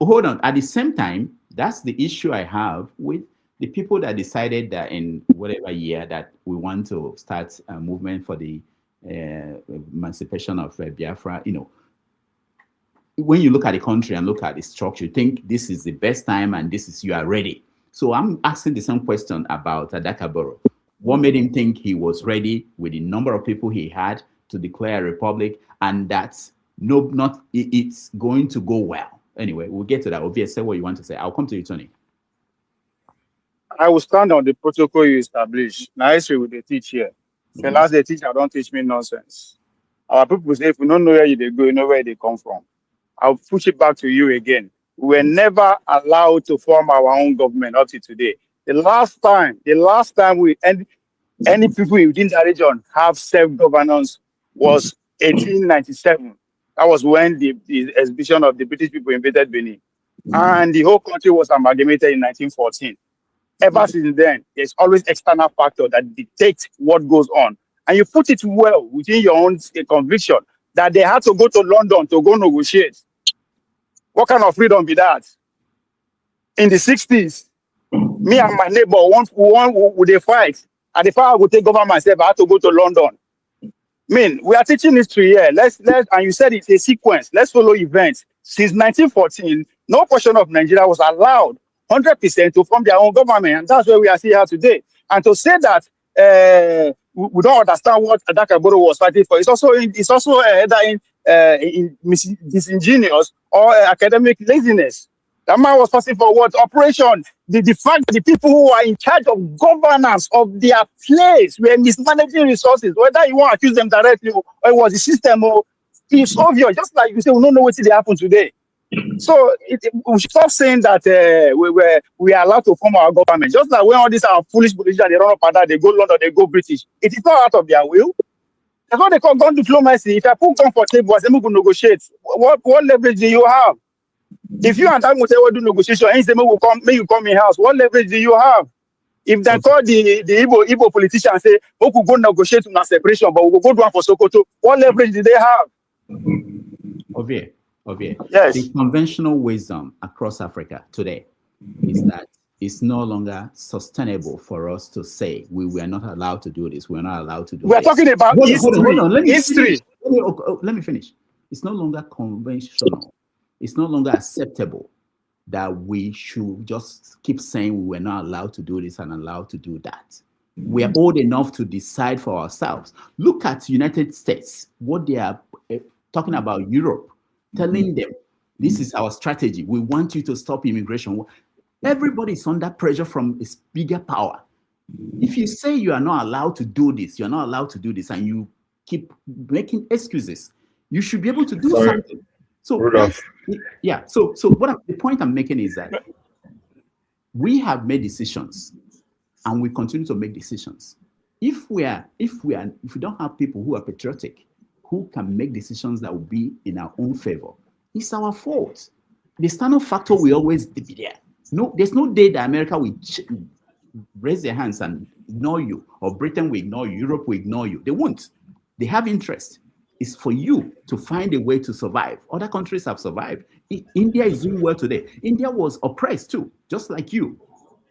hold on, at the same time, that's the issue I have with the people that decided that in whatever year that we want to start a movement for the emancipation of Biafra. You know, when you look at the country and look at the structure, you think this is the best time and you are ready. So I'm asking the same question about Adaka Boro. What made him think he was ready with the number of people he had to declare a republic, and that's it's going to go well? Anyway, we'll get to that. Obviously, say what you want to say. I'll come to you, Tony. I will stand on the protocol you established. Now, history will they teach here. The last they teach, I don't teach me nonsense. Our people say, if we don't know where they go, you know where they come from. I'll push it back to you again. We were never allowed to form our own government up to today. The last time any people within the region have self-governance was 1897. That was when the exhibition of the British people invaded Benin. And the whole country was amalgamated in 1914. Ever since then, there's always external factor that dictates what goes on. And you put it well within your own conviction that they had to go to London to go negotiate. What kind of freedom be that? In the 60s, me and my neighbor, would they fight? And if I would take over myself, I had to go to London. I mean, we are teaching history here. And you said it's a sequence. Let's follow events. Since 1914, no portion of Nigeria was allowed 100% to form their own government, and that's where we are here today. And to say that we don't understand what Adaka Boro was fighting for, it's also either disingenuous or academic laziness. That man was fighting for what? Operation. The fact that the people who are in charge of governance of their place were mismanaging resources, whether you want to accuse them directly or it was the system, or it's obvious. Just like you say, we don't know what will happen today. So we should stop saying that we are allowed to form our government. Just like when all these are foolish politicians, they run up and down, they go London, they go British. It is not out of their will. That's what they call gun diplomacy. If I put gun for table, I'm going to negotiate. What leverage do you have? If you and I will do negotiation, and say, may you come in house, what leverage do you have? If they call the Igbo politician and say, we could go negotiate on a separation, but we will go do one for Sokoto, what leverage do they have? Okay. Yes. The conventional wisdom across Africa today is that it's no longer sustainable for us to say we were not allowed to do this. We're not allowed to do this. We're talking about history. Hold on. History. Let me finish. It's no longer conventional. It's no longer acceptable that we should just keep saying we were not allowed to do this and allowed to do that. We are old enough to decide for ourselves. Look at United States, what they are talking about Europe, telling them, this is our strategy. We want you to stop immigration. Everybody is under pressure from its bigger power. If you say you are not allowed to do this, you're not allowed to do this, and you keep making excuses, you should be able to do something. So yeah. So the point I'm making is that we have made decisions, and we continue to make decisions. If we don't have people who are patriotic, who can make decisions that will be in our own favor, it's our fault. The standard factor will always be there. No, there's no day that America will raise their hands and ignore you, or Britain will ignore you, Europe will ignore you. They won't. They have interest. It's for you to find a way to survive. Other countries have survived. India is doing well today. India was oppressed too, just like you.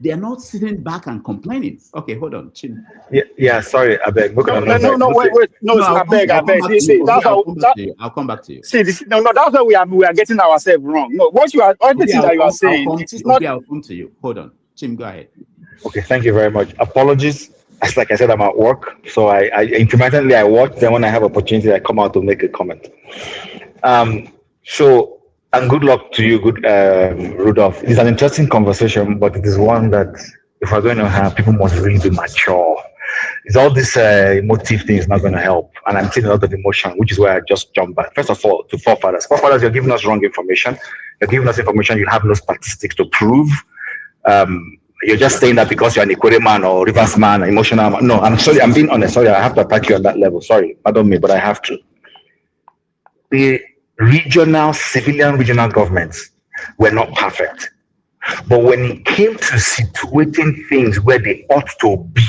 They are not sitting back and complaining. Okay, hold on, Chin. Yeah, sorry, I beg. Wait. No, I beg. See, I'll come back to you. See, that's why we are getting ourselves wrong. No, everything that you are saying, I'll come to you. Hold on, Chim, go ahead. Okay, thank you very much. Apologies. As like I said, I'm at work, so I intermittently I watch. Then when I have opportunity, I come out to make a comment. And good luck to you, Rudolph. It's an interesting conversation, but it is one that if we're going to have, people must really be mature. It's all this emotive thing is not going to help, and I'm seeing a lot of emotion, which is where I just jump back. First of all, to forefathers. Forefathers, you're giving us wrong information. You're giving us information you have no statistics to prove. You're just saying that because you're an Ikwere man or Rivers man, emotional man. No, I'm sorry, I'm being honest. Sorry, I have to attack you on that level. Sorry, pardon me, but I have to. The civilian regional governments were not perfect. But when it came to situating things where they ought to be,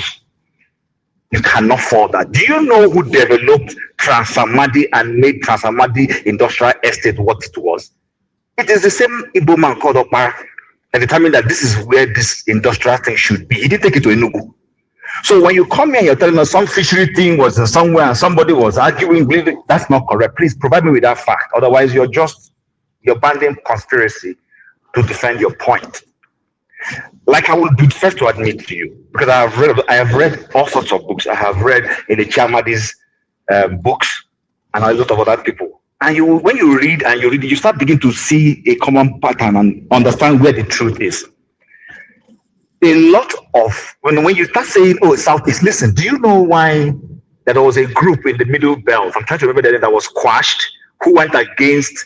you cannot fall that. Do you know who developed Transamadi and made Transamadi Industrial Estate what it was? It is the same Igbo man called Okpara and determined that this is where this industrial thing should be. He didn't take it to Enugu. So when you come here, you're telling us some fishery thing was in somewhere and somebody was arguing, that's not correct. Please provide me with that fact. Otherwise, you're banding conspiracy to defend your point. Like I would be first to admit to you, because I have read all sorts of books. I have read in the Chamadi's books and a lot of other people. And when you read, you start beginning to see a common pattern and understand where the truth is. A lot of, when you start saying, oh, Southeast, listen, do you know why there was a group in the Middle Belt, I'm trying to remember the name, that was quashed, who went against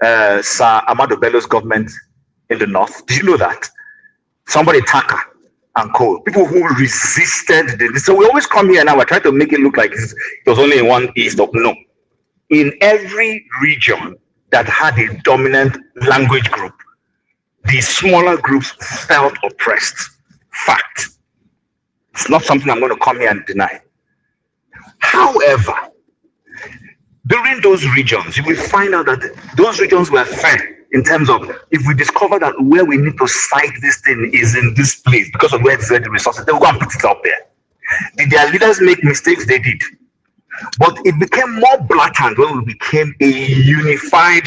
Sir Ahmadu Bello's government in the North? Did you know that? Somebody, Taka and co. People who resisted this. So we always come here now, we're trying to make it look like it was only in one east. No. In every region that had a dominant language group, the smaller groups felt oppressed. Fact. It's not something I'm going to come here and deny. However, during those regions, you will find out that those regions were fair in terms of, if we discover that where we need to site this thing is in this place because of where it's the resources, they will go and put it up there. Did their leaders make mistakes? They did. But it became more blatant when we became a unified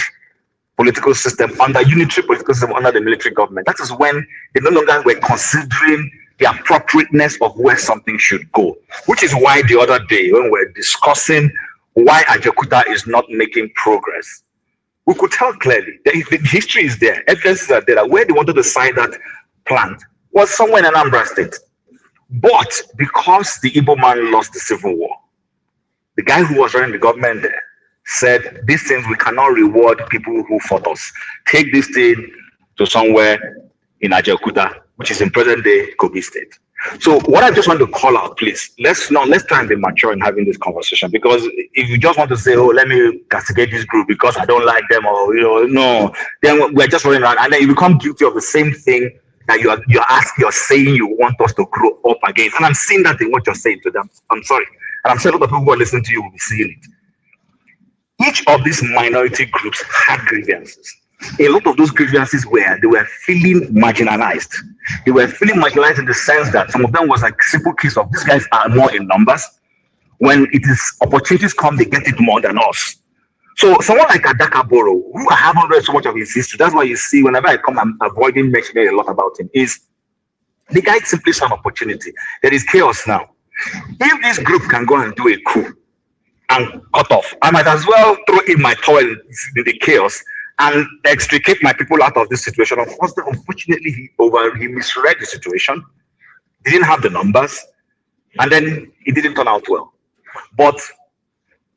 political system, unitary political system under the military government. That is when they no longer were considering the appropriateness of where something should go. Which is why the other day, when we were discussing why Ajaokuta is not making progress, we could tell clearly that the history is there, evidences are there, that where they wanted to site that plant was somewhere in Anambra State. But because the Igbo man lost the Civil War, the guy who was running the government there said, these things, we cannot reward people who fought us. Take this thing to somewhere in Ajaokuta, which is in present-day Kogi State. So what I just want to call out, please, let's try and be mature in having this conversation, because if you just want to say, oh, let me castigate this group because I don't like them, or, no, then we're just running around, and then you become guilty of the same thing that you're saying you want us to grow up against. And I'm seeing that in what you're saying to them. I'm sorry. And I'm sure a lot of people who are listening to you will be seeing it. Each of these minority groups had grievances. A lot of those grievances they were feeling marginalized. They were feeling marginalized in the sense that some of them was like simple case of, these guys are more in numbers. When it is opportunities come, they get it more than us. So someone like Adaka Boro, who I haven't read so much of his history, that's why you see whenever I come, I'm avoiding mentioning a lot about him, is the guy simply saw an opportunity. There is chaos now. If this group can go and do a coup and cut off, I might as well throw in my towel in the chaos and extricate my people out of this situation. Unfortunately, he misread the situation. He didn't have the numbers, and then it didn't turn out well. But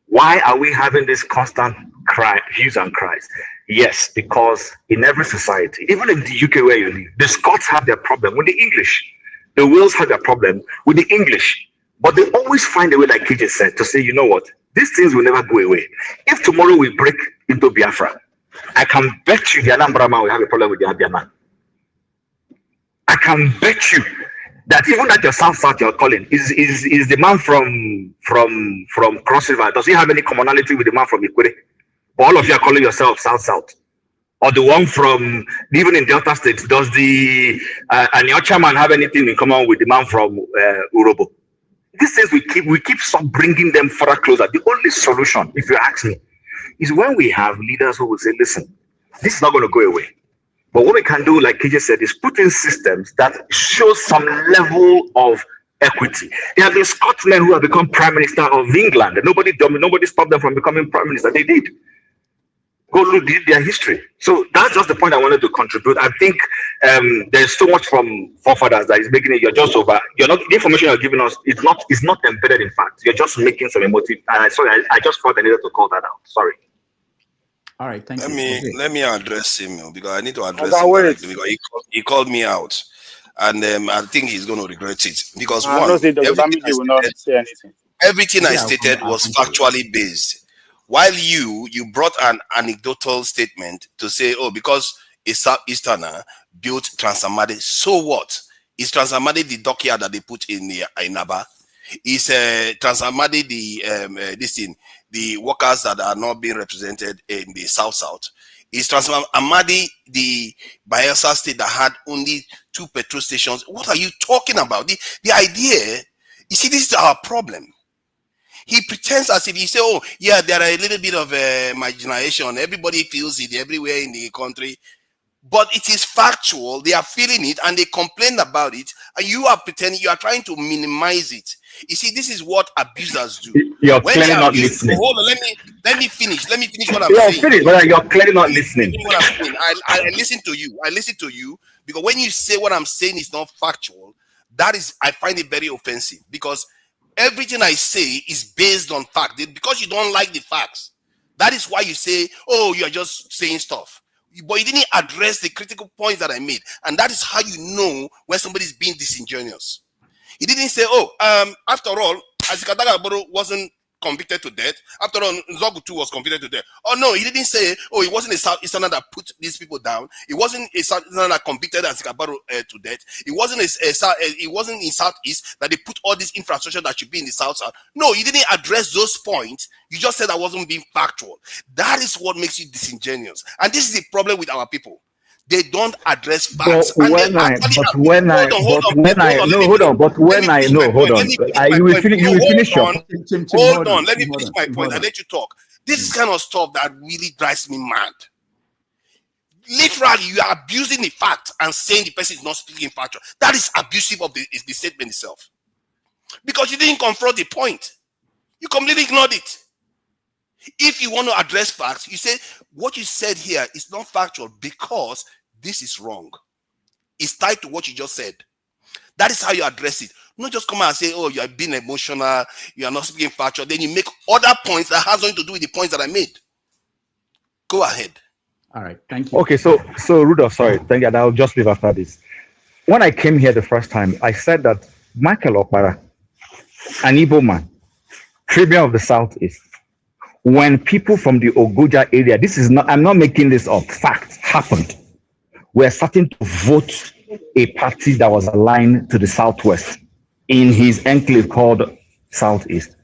why are we having this constant hues and cries. Yes, because in every society, even in the UK where you live, the Scots have their problem with the English. The Wales have their problem with the English. But they always find a way, like KJ said, to say, you know what, these things will never go away. If tomorrow we break into Biafra, I can bet you the Anambra man will have a problem with the Abia man. I can bet you that even at your South you're calling, is the man from Cross River, does he have any commonality with the man from Ikwere? But all of you are calling yourself South. Or the one from, even in Delta State, does the Anyocha man have anything in common with the man from Urobo? These things we keep bringing them further closer. The only solution, if you ask me, is when we have leaders who will say, listen, this is not going to go away. But what we can do, like KJ said, is put in systems that show some level of equity. There have been Scotsmen who have become Prime Minister of England, and nobody stopped them from becoming Prime Minister. They did. Go look their history. So that's just the point I wanted to contribute. I think there's so much from forefathers that is making it. You're just over. You're not, the information you're giving us is not embedded in fact. You're just making some emotive. And I just felt I needed to call that out. Sorry. All right, thank you. Let me address him because I need to address him directly because he called me out, and I think he's going to regret it because everything I stated was factually based. While you brought an anecdotal statement to say, oh, because a Southeasterner built Transamadi, so what? Is Transamadi the dockyard that they put in Aba? Is Transamadi the workers that are not being represented in the South? Is Transamadi the Bayelsa state that had only 2 petrol stations? What are you talking about? The idea, you see, this is our problem. He pretends as if he say, oh, yeah, there are a little bit of marginalization. Everybody feels it everywhere in the country. But it is factual. They are feeling it and they complain about it. And you are pretending, you are trying to minimize it. You see, this is what abusers do. You're clearly not listening. Hold on, let me finish. Let me finish what I'm saying. Finished, but you're clearly not listening. I listen to you. I listen to you because when you say what I'm saying is not factual, I find it very offensive because everything I say is based on fact. Because you don't like the facts, that is why you say, oh, you are just saying stuff. But you didn't address the critical points that I made. And that is how you know when somebody is being disingenuous. He didn't say, oh, after all, Isaac Adaka Boro wasn't convicted to death. After all, Nzogu too was convicted to death. Oh, no, he didn't say, oh, it wasn't a Southeasterner that put these people down. It wasn't a Southeasterner that convicted Isaac Adaka Boro to death. It wasn't it wasn't in Southeast that they put all this infrastructure that should be in the South. No, you didn't address those points. You just said I wasn't being factual. That is what makes you disingenuous. And this is the problem with our people. They don't address facts. You will finish your point. Hold on, let me finish my point. I let you talk. This is kind of stuff that really drives me mad. Literally, you are abusing the fact and saying the person is not speaking factual. That is abusive of the statement itself. Because you didn't confront the point. You completely ignored it. If you want to address facts, you say what you said here is not factual because this is wrong. It's tied to what you just said. That is how you address it. Not just come out and say, oh, you are being emotional, you are not speaking factual. Then you make other points that has nothing to do with the points that I made. Go ahead. All right, thank you. Okay, so Rudolph, sorry, thank you. And I'll just leave after this. When I came here the first time, I said that Michael Okpara, an Igbo man, Tribune of the Southeast, when people from the Ogoja area, I'm not making this up, facts happened, we're starting to vote a party that was aligned to the Southwest in his enclave called Southeast.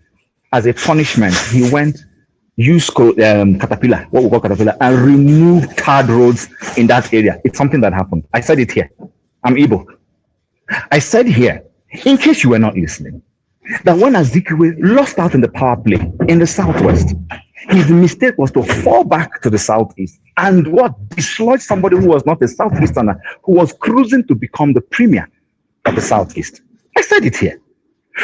As a punishment, he went, used Caterpillar, what we call Caterpillar, and removed tarred roads in that area. It's something that happened. I said it here. I'm Igbo. I said here, in case you were not listening, that when Azikiwe lost out in the power play in the Southwest, his mistake was to fall back to the Southeast and dislodge somebody who was not a Southeasterner, who was cruising to become the premier of the Southeast. I said it here.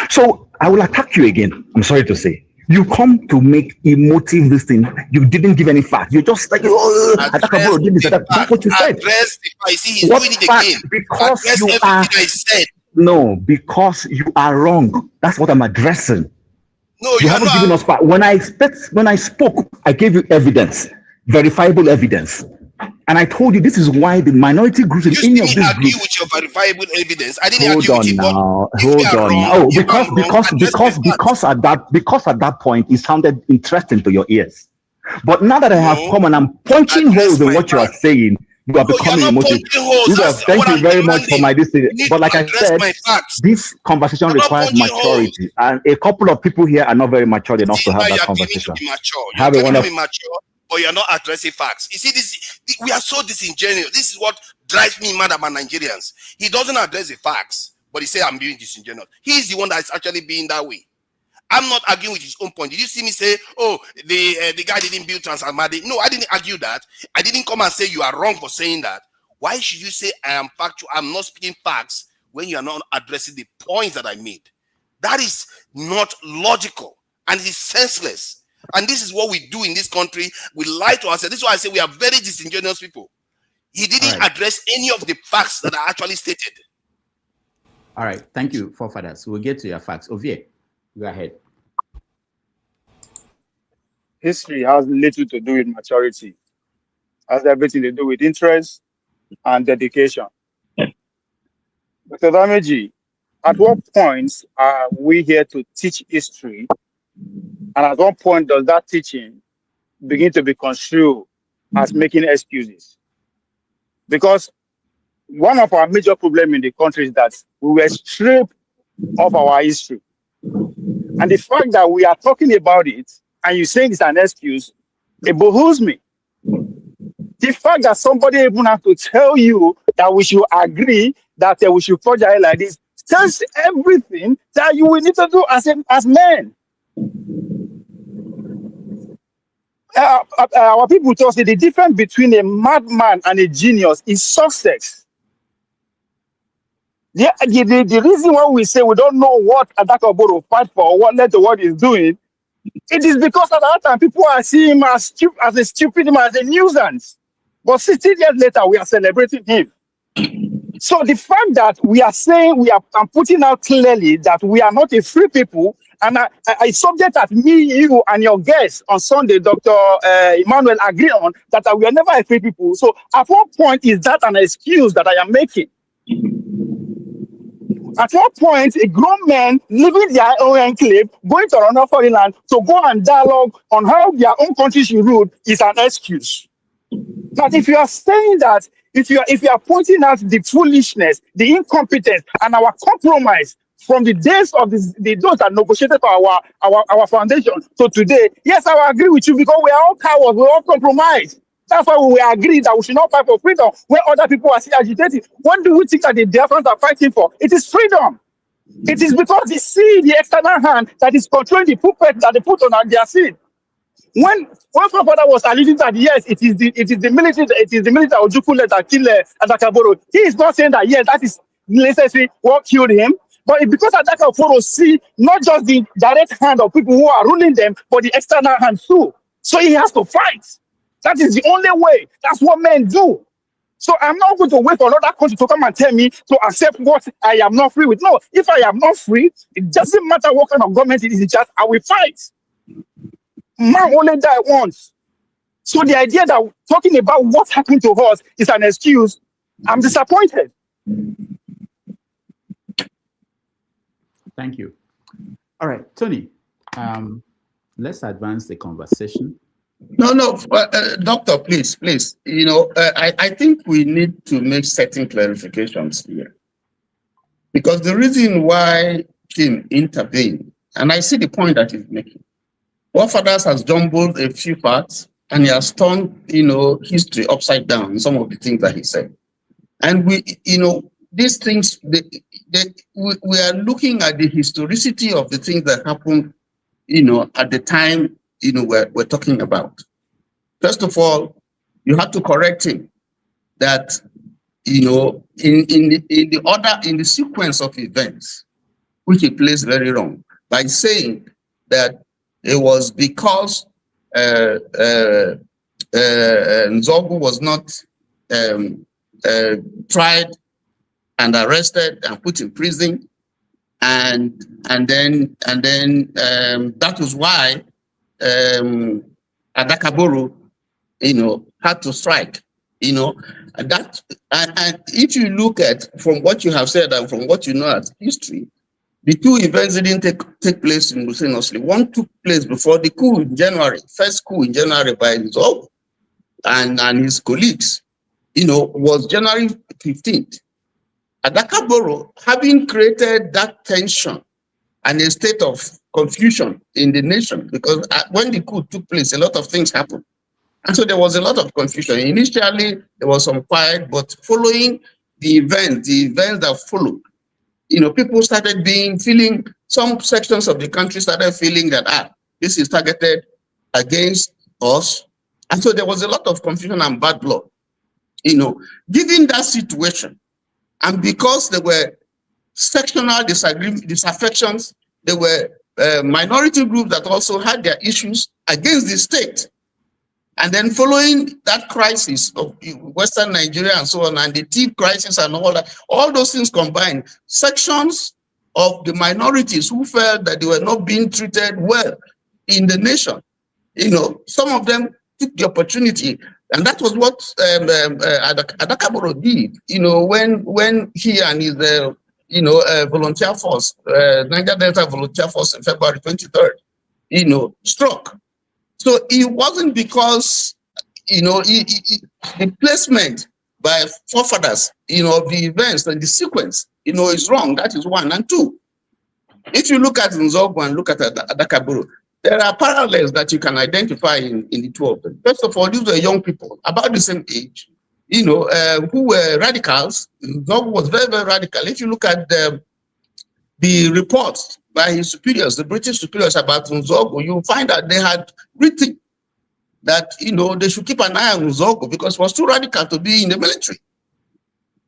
So I will attack you again. I'm sorry to say. You come to make emotive this thing. You didn't give any fact. You just like, oh, Adaka Boro did this. That's what you said. I see he's doing it again. Because you are. I said. No, because you are wrong. That's what I'm addressing. No, You haven't given us facts. When I spoke, I gave you evidence, verifiable evidence. And I told you this is why the minority groups in any of these agree groups. with your verifiable evidence. I didn't Hold agree on with you. now. But Hold on wrong, now. Oh, because at that point it sounded interesting to your ears. But now that I have come and I'm punching holes in what you are saying, you are becoming emotional. Thank you very much for my decision. But like I said, this conversation requires maturity, and a couple of people here are not very mature enough to have that conversation. Have a wonderful. But you're not addressing facts. You see, we are so disingenuous. This is what drives me mad about Nigerians. He doesn't address the facts, but he says I'm being disingenuous. He's the one that's actually being that way. I'm not arguing with his own point. Did you see me say, oh, the guy didn't build Transamadi? No, I didn't argue that. I didn't come and say you are wrong for saying that. Why should you say I am factual? I'm not speaking facts when you are not addressing the points that I made. That is not logical and it is senseless. And this is what we do in this country. We lie to ourselves. This is why I say we are very disingenuous people. He didn't address any of the facts that are actually stated. All right. Thank you, forefathers. We'll get to your facts. Ovie, go ahead. History has little to do with maturity. It has everything to do with interest and dedication. Dr. Dameji, at what point are we here to teach history? And at what point does that teaching begin to be construed as making excuses? Because one of our major problems in the country is that we were stripped of our history. And the fact that we are talking about it and you saying it's an excuse, it behooves me. The fact that somebody even have to tell you that we should agree that we should project like this tells everything that you will need to do as men. Our people tell us that the difference between a madman and a genius is success. The reason why we say we don't know what Adaka Boro fight for or what led to what he's doing, it is because at that time people are seeing him as a stupid man, as a nuisance. But 60 years later, we are celebrating him. So the fact that we are saying I'm putting out clearly that we are not a free people, and I subject that me, you, and your guest on Sunday, Dr. Emmanuel, agree on that we are never a free people. So at what point is that an excuse that I am making? At what point a grown man leaving their own enclave, going to another foreign land to go and dialogue on how their own country should rule is an excuse? But if you are saying that, if you are pointing out the foolishness, the incompetence, and our compromise from the days of those that negotiated our foundation to today, yes, I will agree with you because we are all cowards, we all compromise. That's why we agree that we should not fight for freedom when other people are still agitating. What do we think that the Biafrans are fighting for? It is freedom. It is because they see the external hand that is controlling the puppet that they put on their seat. When my father was alluding that yes, it is the military Ojukwu that killed Adaka Boro. He is not saying that yes, that is necessarily what killed him, but it's because Adaka Boro see not just the direct hand of people who are ruling them, but the external hand too. So he has to fight. That is the only way. That's what men do. So I'm not going to wait for another country to come and tell me to accept what I am not free with. No, if I am not free, it doesn't matter what kind of government it is, it's just I will fight. Man only die once. So the idea that talking about what happened to us is an excuse, I'm disappointed. Thank you. All right, Tony, let's advance the conversation. No, doctor, please. You know, I think we need to make certain clarifications here. Because the reason why Kim intervened, and I see the point that he's making, Forefathers has jumbled a few parts and he has turned, history upside down in some of the things that he said. And these things, we are looking at the historicity of the things that happened, at the time, we're talking about. First of all, you have to correct him that, in the sequence of events, which he plays very wrong, by saying that it was because Nzogu was not tried and arrested and put in prison and then that was why Adaka Boro, had to strike. And if you look at from what you have said and from what you know as history, the two events didn't take place simultaneously. One took place before the coup in January, first coup in January by Nzog and his colleagues, was January 15th. Adaka Boro, having created that tension and a state of confusion in the nation, because when the coup took place, a lot of things happened. And so there was a lot of confusion. Initially, there was some quiet, but following the events that followed, people started feeling, some sections of the country started feeling that, this is targeted against us. And so there was a lot of confusion and bad blood. Given that situation, and because there were sectional disaffections, there were minority groups that also had their issues against the state. And then following that crisis of Western Nigeria and so on, and the tea crisis and all that, all those things combined, sections of the minorities who felt that they were not being treated well in the nation, some of them took the opportunity. And that was what Adaka Boro did, when he and his, volunteer force, Niger Delta Volunteer Force in February 23rd, struck. So it wasn't because, the placement by forefathers, of the events and the sequence, is wrong. That is one. And two, if you look at Nzogwu and look at Adaka Boro, there are parallels that you can identify in the two of them. First of all, these were young people about the same age, who were radicals. Nzogwu was very, very radical. If you look at the reports by his superiors, the British superiors about Nzogwu, you find that they had written that, they should keep an eye on Nzogwu because it was too radical to be in the military.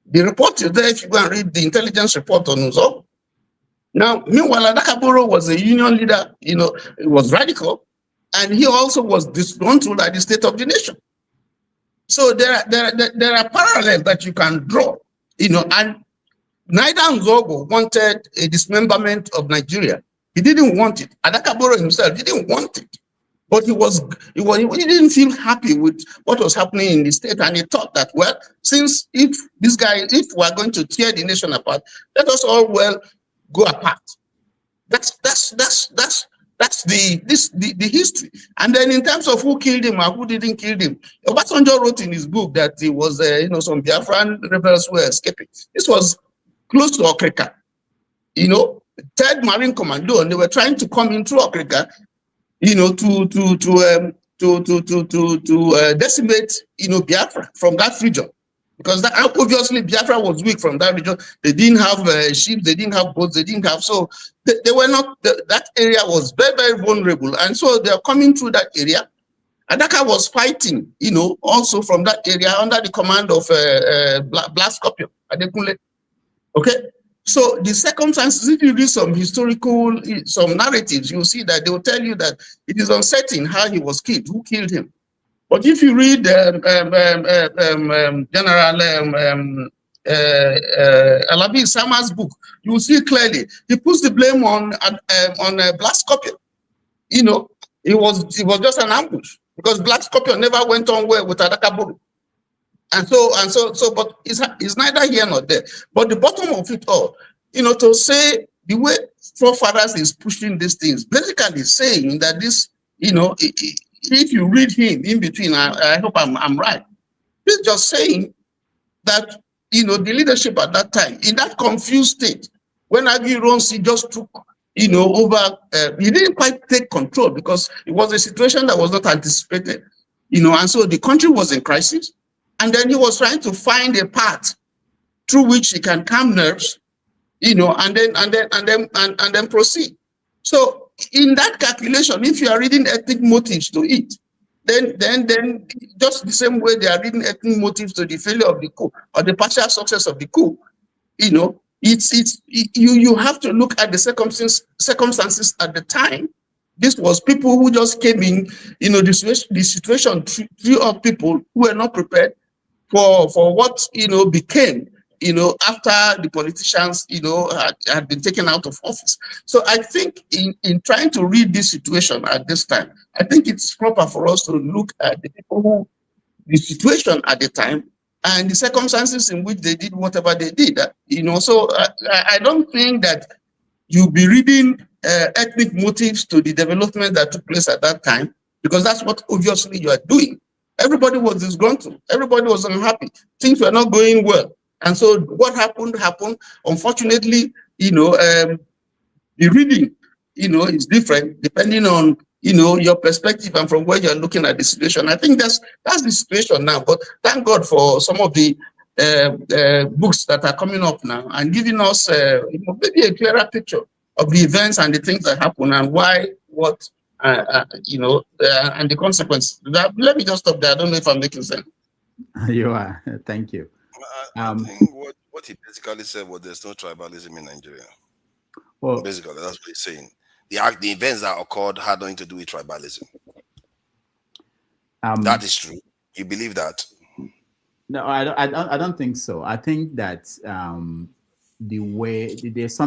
The report is there if you go and read the intelligence report on Nzogwu. Now, meanwhile, Adaka Boro was a union leader, he was radical, and he also was disgruntled at the state of the nation. So there are parallels that you can draw, and neither Nzogwu wanted a dismemberment of Nigeria. He didn't want it. Adaka Boro himself didn't want it. But he didn't feel happy with what was happening in the state, and he thought that, well, since if we're going to tear the nation apart, let us all go apart. That's the history. And then in terms of who killed him or who didn't kill him, Obasanjo wrote in his book that it was some Biafran rebels were escaping. This was close to Okrika, 3rd Marine Commando, and they were trying to come in through Okrika, to decimate, Biafra from that region. Because obviously Biafra was weak from that region. They didn't have ships, they didn't have boats, they didn't have, so they were not, that area was very, very vulnerable. And so they're coming through that area. Adaka was fighting, also from that area under the command of Black Scorpion, Adekunle. Okay, so the circumstances, if you read some some narratives, you'll see that they will tell you that it is uncertain how he was killed, who killed him. But if you read General Alabi Sama's book, you will see clearly he puts the blame on Black Scorpion. It was just an ambush because Black Scorpion never went on well with Adaka Boro. And so, but it's neither here nor there. But the bottom of it all, to say the way forefathers is pushing these things, basically saying that this, if you read him in between, I hope I'm right. He's just saying that, the leadership at that time, in that confused state, when Aguiyi just took, over, he didn't quite take control because it was a situation that was not anticipated, and so the country was in crisis. And then he was trying to find a path through which he can calm nerves, and then proceed. So in that calculation, if you are reading ethnic motives to it, then just the same way they are reading ethnic motives to the failure of the coup or the partial success of the coup, you have to look at the circumstances at the time. This was people who just came in, the situation threw up people who were not prepared for what became after the politicians, had been taken out of office. So I think in trying to read this situation at this time, I think it's proper for us to look at the people the situation at the time and the circumstances in which they did whatever they did. So I don't think that you'll be reading ethnic motives to the development that took place at that time, because that's what obviously you are doing. Everybody was disgruntled. Everybody was unhappy. Things were not going well. And so what happened. Unfortunately, the reading, is different depending on, your perspective and from where you're looking at the situation. I think that's the situation now. But thank God for some of the books that are coming up now and giving us maybe a clearer picture of the events and the things that happen and why, what, and the consequences. Let me just stop there. I don't know if I'm making sense. You are. Thank you. I think what he basically said was there's no tribalism in Nigeria. Well, basically, that's what he's saying. The events that occurred had nothing to do with tribalism. That is true. You believe that? No, I don't think so. I think that the way there's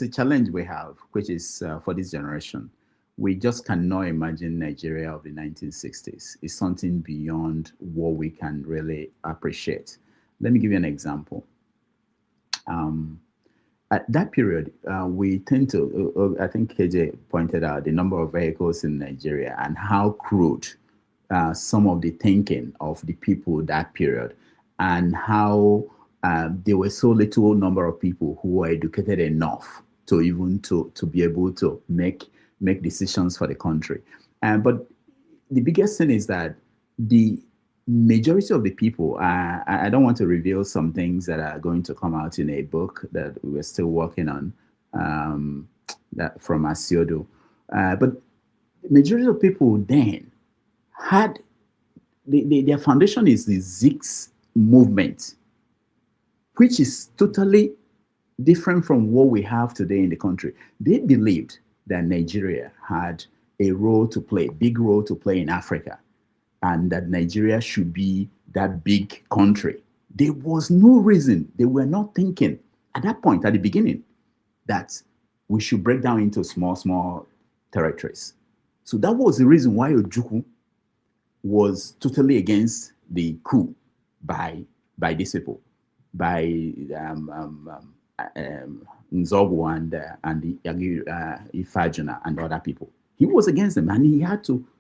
a challenge we have, which is for this generation. We just cannot imagine Nigeria of the 1960s. It's something beyond what we can really appreciate. Let me give you an example. At that period, we tend to, I think KJ pointed out the number of vehicles in Nigeria and how crude some of the thinking of the people that period, and how there were so little number of people who were educated enough to even to be able to make decisions for the country. But the biggest thing is that the majority of the people, I don't want to reveal some things that are going to come out in a book that we're still working on, that from Asiodo. But the majority of people then had, their foundation is the Zix movement, which is totally different from what we have today in the country. They believed that Nigeria had a role to play, big role to play in Africa, and that Nigeria should be that big country. There was no reason, they were not thinking at that point, at the beginning, that we should break down into small territories. So that was the reason why Ojukwu was totally against the coup by these people, by Nzogu and the Ifajuna and other people. He was against them, and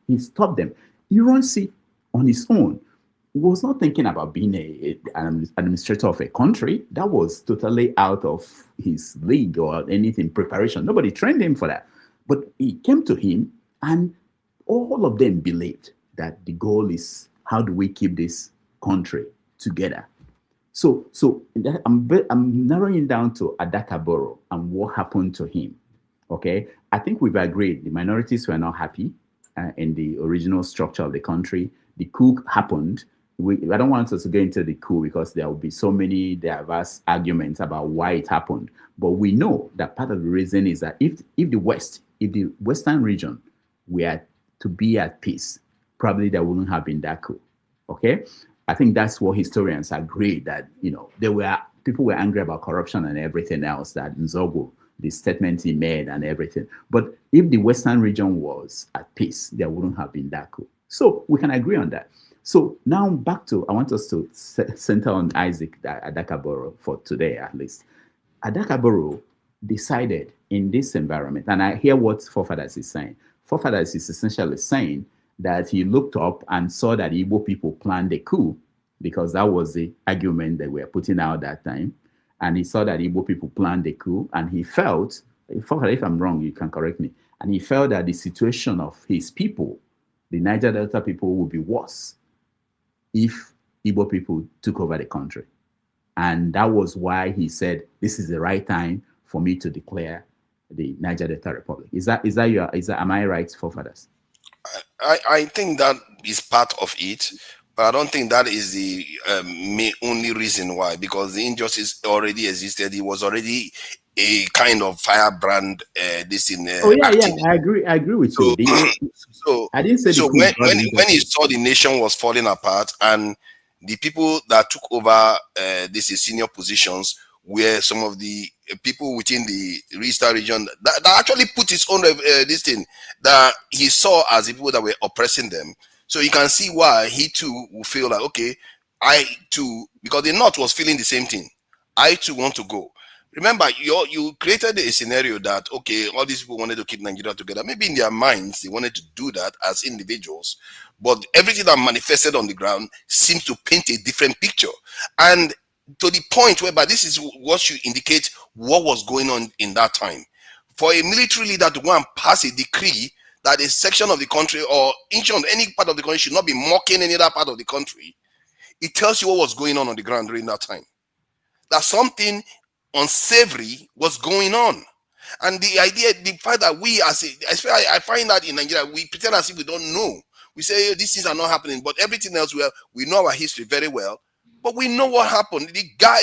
he stopped them. Ironsi on his own was not thinking about being an administrator of a country. That was totally out of his league or anything, preparation. Nobody trained him for that. But he came to him, and all of them believed that the goal is, how do we keep this country together? So I'm narrowing down to Adaka Boro and what happened to him. Okay, I think we've agreed the minorities were not happy in the original structure of the country. The coup happened. I don't want us to get into the coup because there will be so many diverse arguments about why it happened. But we know that part of the reason is that if the Western region were to be at peace, probably there wouldn't have been that coup. Okay, I think that's what historians agree, that people were angry about corruption and everything else, that Nzogu, the statement he made and everything. But if the Western region was at peace, there wouldn't have been that coup. So we can agree on that. So now back to, I want us to center on Isaac Adaka Boro for today, at least. Adaka Boro decided in this environment, and I hear what Forefathers is saying. Forefathers is essentially saying that he looked up and saw that Igbo people planned a coup, because that was the argument that we were putting out that time. And he saw that Igbo people planned a coup, and he felt, if I'm wrong, you can correct me, and he felt that the situation of his people, the Niger Delta people, would be worse if Igbo people took over the country. And that was why he said, this is the right time for me to declare the Niger Delta Republic. Am I right, Forefathers? I think that is part of it, but I don't think that is the only reason why, because the injustice already existed. It was already a kind of firebrand. I agree with you. I didn't say so. When he saw the nation was falling apart, and the people that took over these senior positions were some of the people within the Eastern region that actually put his own this thing that he saw as the people that were oppressing them. So you can see why he too will feel like, okay, I too, because the North was feeling the same thing. I too want to go. Remember, you created a scenario that, okay, all these people wanted to keep Nigeria together. Maybe in their minds, they wanted to do that as individuals. But everything that manifested on the ground seemed to paint a different picture. And to the point whereby this is what should indicate what was going on in that time. For a military leader to go and pass a decree that a section of the country or any part of the country should not be mocking any other part of the country, it tells you what was going on the ground during that time. That something unsavory was going on. And the idea, the fact that I find that in Nigeria, we pretend as if we don't know. We say, oh, these things are not happening, but everything else, we know our history very well. But we know what happened. The guy,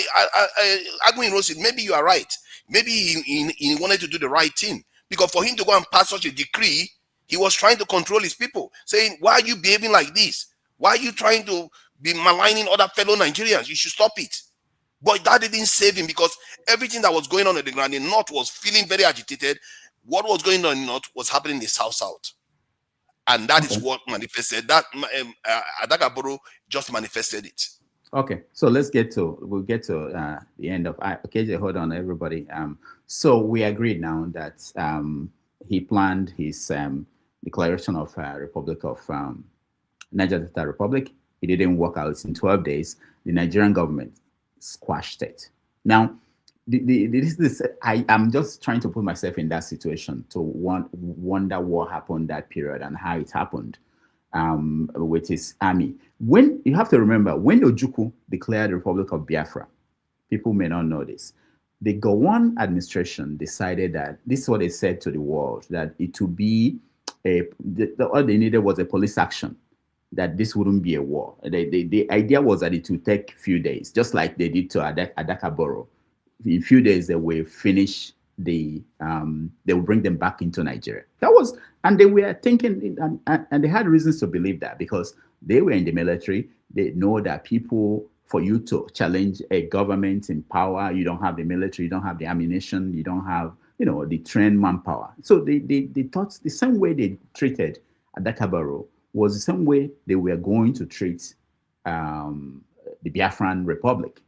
Agwin Rose, maybe you are right. Maybe he wanted to do the right thing. Because for him to go and pass such a decree, he was trying to control his people, saying, why are you behaving like this? Why are you trying to be maligning other fellow Nigerians? You should stop it. But that didn't save him, because everything that was going on in the ground, the North was feeling very agitated. What was going on in the North was happening in the South. And that is what manifested. That Adaka Boro just manifested it. Okay, so we'll get to the end of, okay, hold on, everybody. So we agreed now that he planned his declaration of Republic of Niger Delta Republic. It didn't work out in 12 days. The Nigerian government squashed it. Now, I'm just trying to put myself in that situation to wonder what happened that period and how it happened with his army. When you have to remember, when Ojukwu declared the Republic of Biafra, people may not know this. The Gowon administration decided that this is what they said to the world, that it would be all they needed was a police action, that this wouldn't be a war. The idea was that it would take a few days, just like they did to Adaka Boro. In a few days, they will finish they will bring them back into Nigeria. That was, and they were thinking, and they had reasons to believe that, because they were in the military. They know that for you to challenge a government in power, you don't have the military, you don't have the ammunition, you don't have, the trained manpower. So they thought the same way they treated Adaka Boro was the same way they were going to treat the Biafran Republic.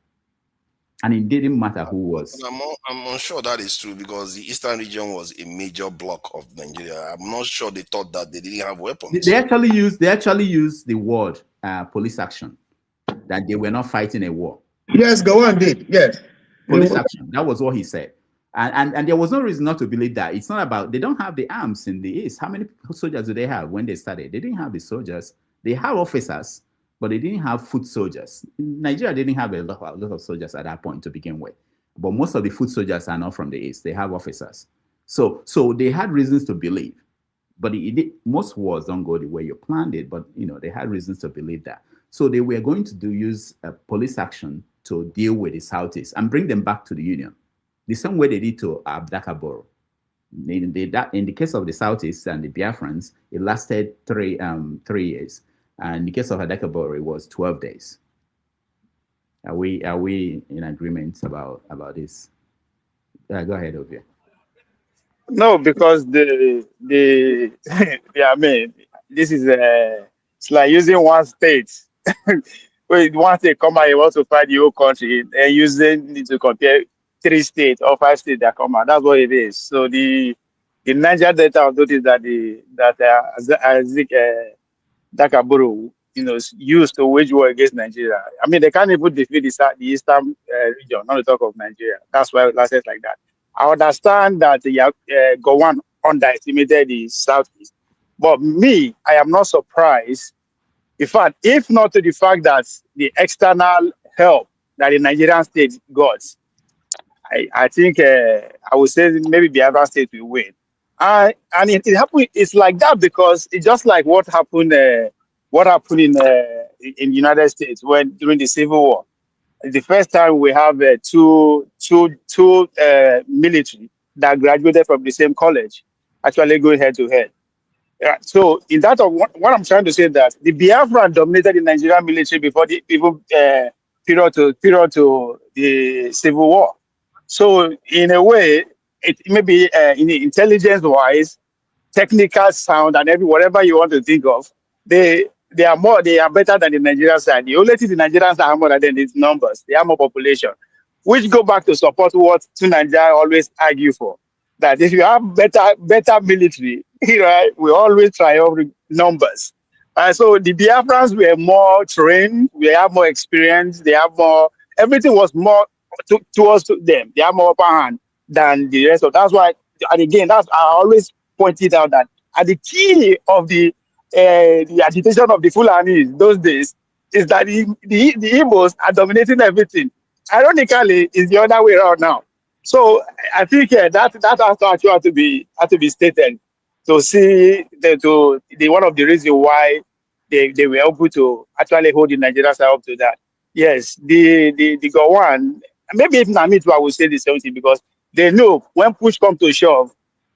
And it didn't matter who was. I'm not sure that is true, because the Eastern region was a major block of Nigeria. I'm not sure they thought that they didn't have weapons. They actually used the word police action, that they were not fighting a war. Yes, Gowon did. Yes. Police action. That was what he said. And there was no reason not to believe that. It's not about, they don't have the arms in the East. How many soldiers do they have when they started? They didn't have the soldiers. They have officers, but they didn't have foot soldiers. Nigeria didn't have a lot of soldiers at that point to begin with. But most of the foot soldiers are not from the East. They have officers. So they had reasons to believe. But most wars don't go the way you planned it, but they had reasons to believe that. So they were going to use a police action to deal with the Southeast and bring them back to the Union. The same way they did to Adaka Boro. In the case of the Southeast and the Biafrans, it lasted 3 years. And in the case of Adaka Boro, it was 12 days. Are we in agreement about this? Go ahead, Ovia. No, because I mean, this is it's like using one state. When one state come out, you want to fight the whole country, and using it to compare 3 states or 5 states that come out. That's what it is. So the Niger Delta, I've noticed that Isaac Adaka Boro, used to wage war against Nigeria. I mean, they can't even defeat the Eastern region, not to talk of Nigeria. That's why it lasted like that. I understand that Gowon underestimated the Southeast, but me, I am not surprised. In fact, if not to the fact that the external help that the Nigerian state got, I think I would say maybe Biafra state will win. And it happened. It's like that because it's just like what happened in the United States during the Civil War. The first time we have two military that graduated from the same college actually going head to head. So in that, what I'm trying to say that the Biafran dominated the Nigerian military before the even period to the Civil War. So in a way, it maybe in intelligence wise, technical sound, and whatever you want to think of, they are better than the Nigerian side. The only thing the Nigerians are more than is numbers. They have more population, which go back to support what Nigeria always argue for. That if you have better military, right, we always triumph numbers. So the Biafrans were more trained, we have more experience, they have more, everything was more towards them. They have more upper hand than the rest of. That's why, and again, I always pointed out that at the key of the agitation of the Fulanis those days is that the Igbos are dominating everything. Ironically, it's the other way around now. So I think that has to actually have to be stated to see one of the reasons why they were able to actually hold the Nigerian side up to that. Yes, the Gowon, maybe if Namit, I would say the same thing, because they know when push comes to shove,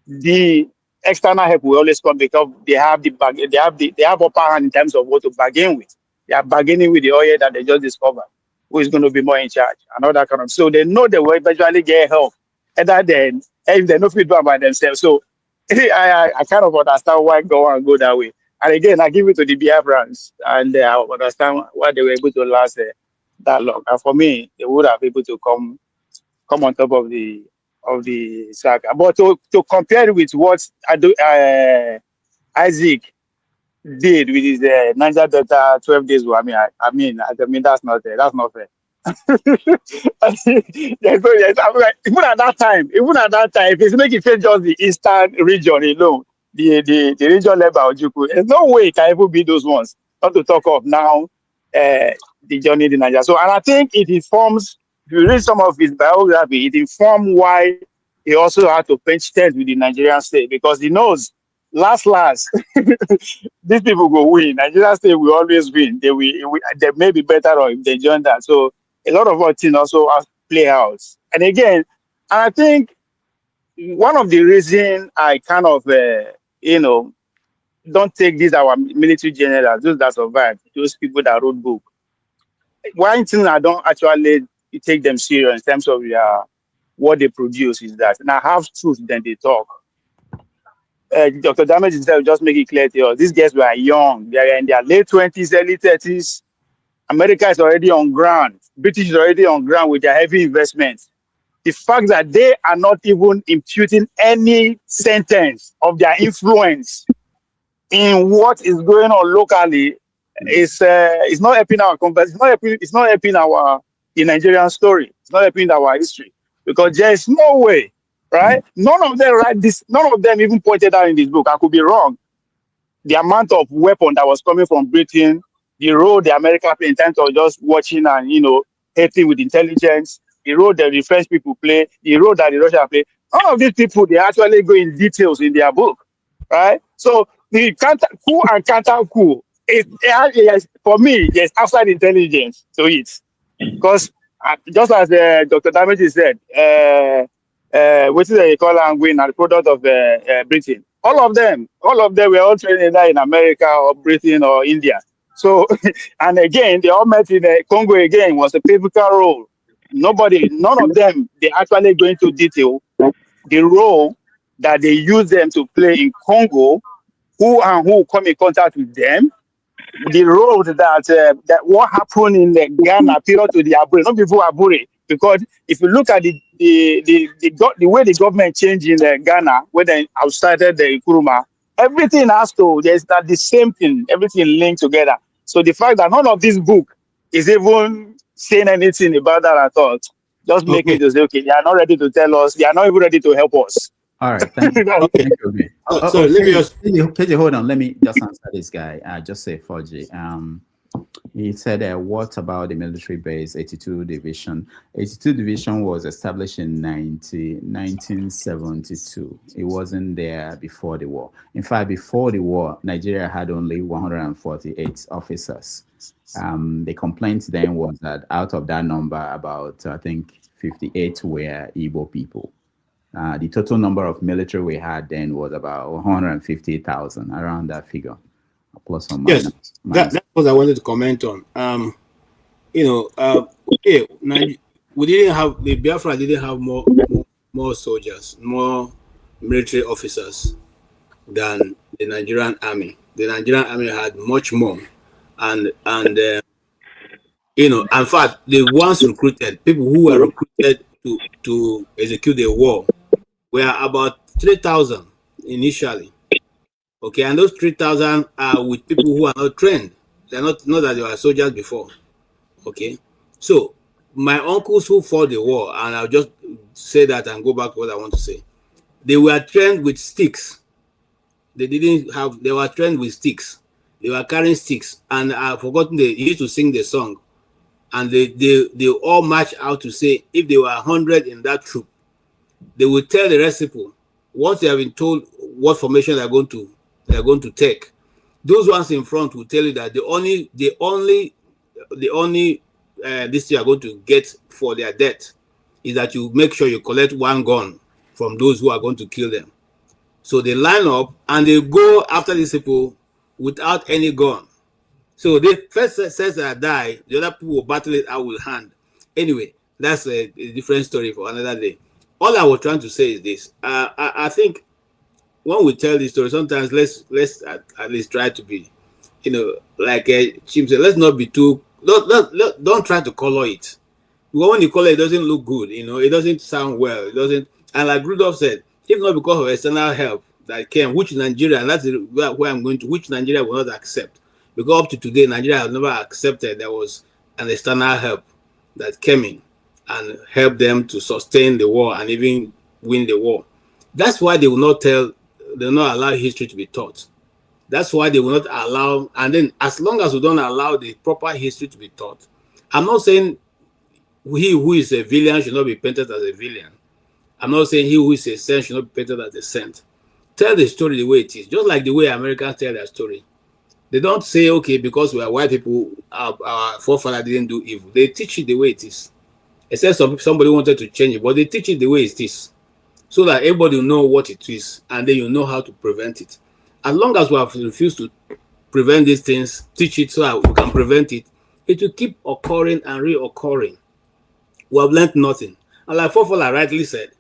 the external help will always come, because they have upper hand in terms of what to bargain with. They are bargaining with the oil that they just discovered, who is going to be more in charge and all that kind of. So they know they will eventually get help, either then, if they know feedback by themselves. So I kind of understand why go that way. And again, I give it to the Biafrans, and I understand why they were able to last that long. And for me, they would have been able to come on top of the saga. But to compare with what Isaac did with his Niger Delta 12 days war, I mean that's not fair. Yes, I'm like, even at that time, if it's making it just the eastern region alone, the region led by Ojukwu, there's no way it can even be those ones. Not to talk of now the journey to Nigeria. So, and I think it informs. If you read some of his biography, it informs why he also had to pinch tent with the Nigerian state, because he knows last these people will win. Nigerian state will always win. They may be better off if they join that. So a lot of our things also play out. And again, I think one of the reasons I kind of don't take these our military generals, those that survived, those people that wrote book. One thing I don't actually take them serious in terms of what they produce is that, and I have truth, then they talk. Dr. Damage himself just make it clear to us. These guys were young. They are in their late 20s, early 30s. America is already on ground. British is already on ground with their heavy investments. The fact that they are not even imputing any sentence of their influence in what is going on locally is not helping our conversation. It's not helping the Nigerian story. It's not helping our history, because there is no way, right? None of them even pointed out in this book. I could be wrong. The amount of weapon that was coming from Britain, the role the America play in terms of just watching and helping with intelligence, the role that the French people play, the role that the Russians play. All of these people, they actually go in details in their book, right? So the coup and counter coup, for me, there's outside intelligence to it, because just as Dr. Damage said, what is they call Angwin and the product of Britain. All of them were all trained either in America or Britain or India. So, and again, they all met in Congo. Again, was a pivotal role. None of them, they actually go into detail the role that they use them to play in Congo, who come in contact with them, the role that what happened in the Ghana period to the Abure, not before Abure, because if you look at the way the government changed in Ghana when they outstarted the Nkrumah, everything has to, there's not the same thing, everything linked together. So the fact that none of this book is even saying anything about that at all, just make me to say, okay, they are not ready to tell us, they are not even ready to help us. All right, thank you. Okay. Thank you. So let me just KJ, hold on. Let me just answer this guy. Just say Forgy. He said, what about the military base 82 Division? 82 Division was established in 1972. It wasn't there before the war. In fact, before the war, Nigeria had only 148 officers. The complaint then was that out of that number, about, I think, 58 were Igbo people. The total number of military we had then was about 150,000, around that figure, plus or minus. Yes, that's what I wanted to comment on. Okay, we didn't have, the Biafra didn't have more soldiers, more military officers than the Nigerian army. The Nigerian army had much more, and in fact, the ones recruited, people who were recruited to execute the war, were about 3,000 initially. Okay, and those 3,000 are with people who are not trained. They're not that they were soldiers before. Okay, so my uncles who fought the war, and I'll just say that and go back to what I want to say. They were trained with sticks. They were trained with sticks. They were carrying sticks, and I've forgotten, they used to sing the song. And they all march out to say, if there were 100 in that troop, they would tell the rest people, once they have been told what formation they're going to take, those ones in front will tell you that the only this you are going to get for their death is that you make sure you collect one gun from those who are going to kill them. So they line up and they go after these people without any gun. So the first says that die, the other people will battle it out with hand. Anyway, that's a different story for another day. All I was trying to say is this. I think when we tell this story, sometimes let's at least try to be, like Chim said, let's not be too, don't try to color it. Because when you color it, doesn't look good, it doesn't sound well. It doesn't, and like Rudolph said, if not because of external help that came, which Nigeria, and that's where I'm going to, which Nigeria will not accept. Because up to today, Nigeria has never accepted there was an external help that came in and helped them to sustain the war and even win the war. That's why they will not allow history to be taught. That's why they will not allow, and then as long as we don't allow the proper history to be taught, I'm not saying he who is a villain should not be painted as a villain. I'm not saying he who is a saint should not be painted as a saint. Tell the story the way it is, just like the way Americans tell their story. They don't say, okay, because we are white people, our forefather didn't do evil. They teach it the way it is. Except somebody wanted to change it, but they teach it the way it is. So that everybody will know what it is, and then you know how to prevent it. As long as we have refused to prevent these things, teach it so that we can prevent it, it will keep occurring and reoccurring. We have learned nothing. And like forefather rightly said,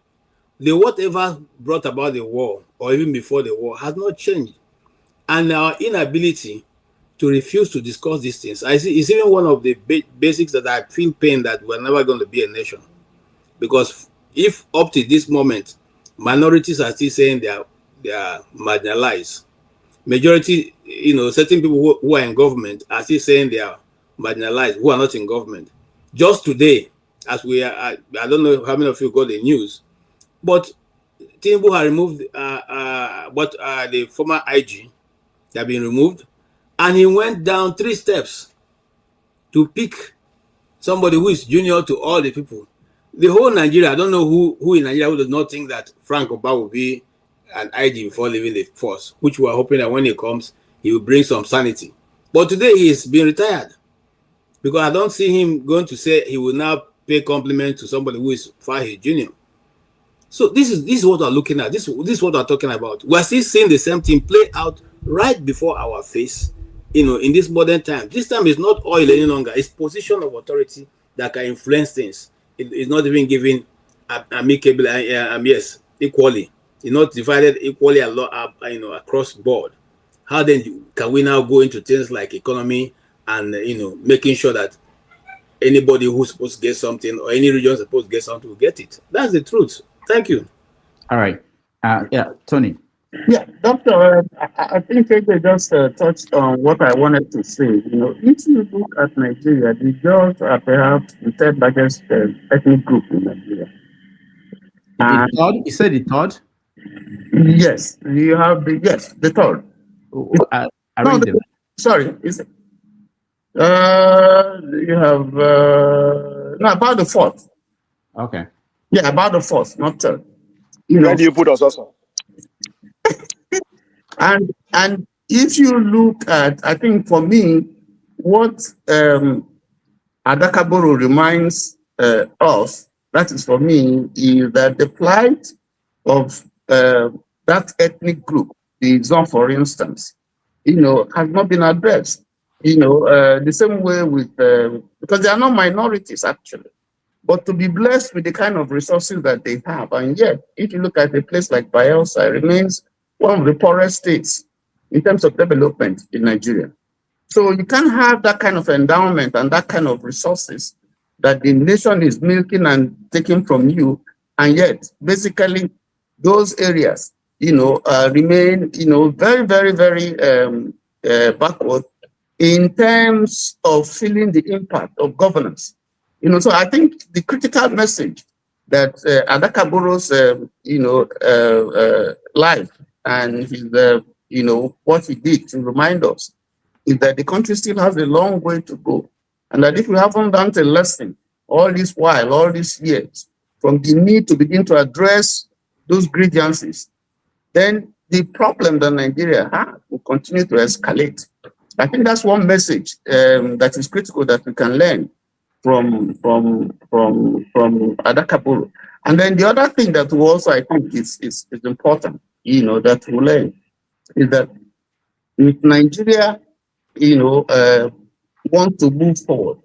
the whatever brought about the war, or even before the war, has not changed. And our inability to refuse to discuss these things, I see, is even one of the basics that I feel pain that we're never going to be a nation. Because if up to this moment, minorities are still saying they are marginalized, majority, certain people who are in government are still saying they are marginalized, who are not in government. Just today, as we are, I don't know how many of you got the news, but Tinubu has removed the former IG. They have been removed, and he went down 3 steps to pick somebody who is junior to all the people. The whole Nigeria, I don't know who in Nigeria who does not think that Frank Oba will be an IG before leaving the force, which we are hoping that when he comes, he will bring some sanity. But today he is being retired, because I don't see him going to say he will now pay compliment to somebody who is far his junior. So this is what we're looking at. This is what we're talking about. We're still seeing the same thing play out right before our face, in this modern time. This time is not oil any longer. It's position of authority that can influence things. It's not even given amicably, yes, equally. It's not divided equally a lot, across board. How then can we now go into things like economy and, making sure that anybody who's supposed to get something or any region supposed to get something will get it? That's the truth. Thank you. All right. Tony. Yeah, Doctor, I think they just touched on what I wanted to say. If you look at Nigeria, the Jaws are perhaps the 3rd largest ethnic group in Nigeria. The third? You said the third? Yes, you have the 3rd. Sorry, is it? You have no, about the 4th. Okay. Yeah, about the 4th, not 3rd. Where do you put us also? And if you look at, I think for me, what Adaka Boro reminds us, that is for me, is that the plight of that ethnic group, the Zon, for instance, has not been addressed. The same way with, because they are not minorities actually, but to be blessed with the kind of resources that they have. And yet, if you look at a place like Bayelsa, it remains one of the poorest states in terms of development in Nigeria. So you can't have that kind of endowment and that kind of resources that the nation is milking and taking from you, and yet basically those areas, remain, very, very, very backward in terms of feeling the impact of governance. So I think the critical message that Adaka Boro's, life and his, what he did to remind us is that the country still has a long way to go. And that if we haven't done a lesson all this while, all these years, from the need to begin to address those grievances, then the problem that Nigeria has will continue to escalate. I think that's one message that is critical that we can learn from Adaka Boro. And then the other thing that we also, I think, is important, that we learn is that if Nigeria, want to move forward,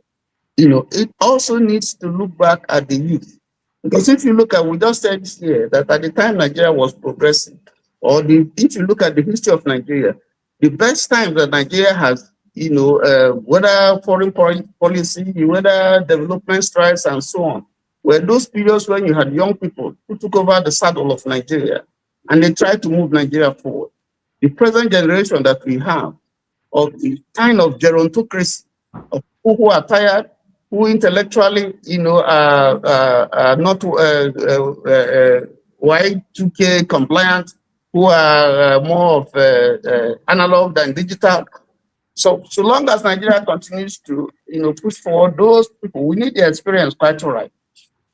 it also needs to look back at the youth. Because if you look at, we just said here that at the time Nigeria was progressing, or if you look at the history of Nigeria, the best time that Nigeria has, whether foreign policy, whether development strides and so on, were those periods when you had young people who took over the saddle of Nigeria and they tried to move Nigeria forward. The present generation that we have of the kind of gerontocracy of people who are tired, who intellectually, are not Y2K compliant, who are more of analog than digital. So long as Nigeria continues to, push forward those people, we need their experience quite all right.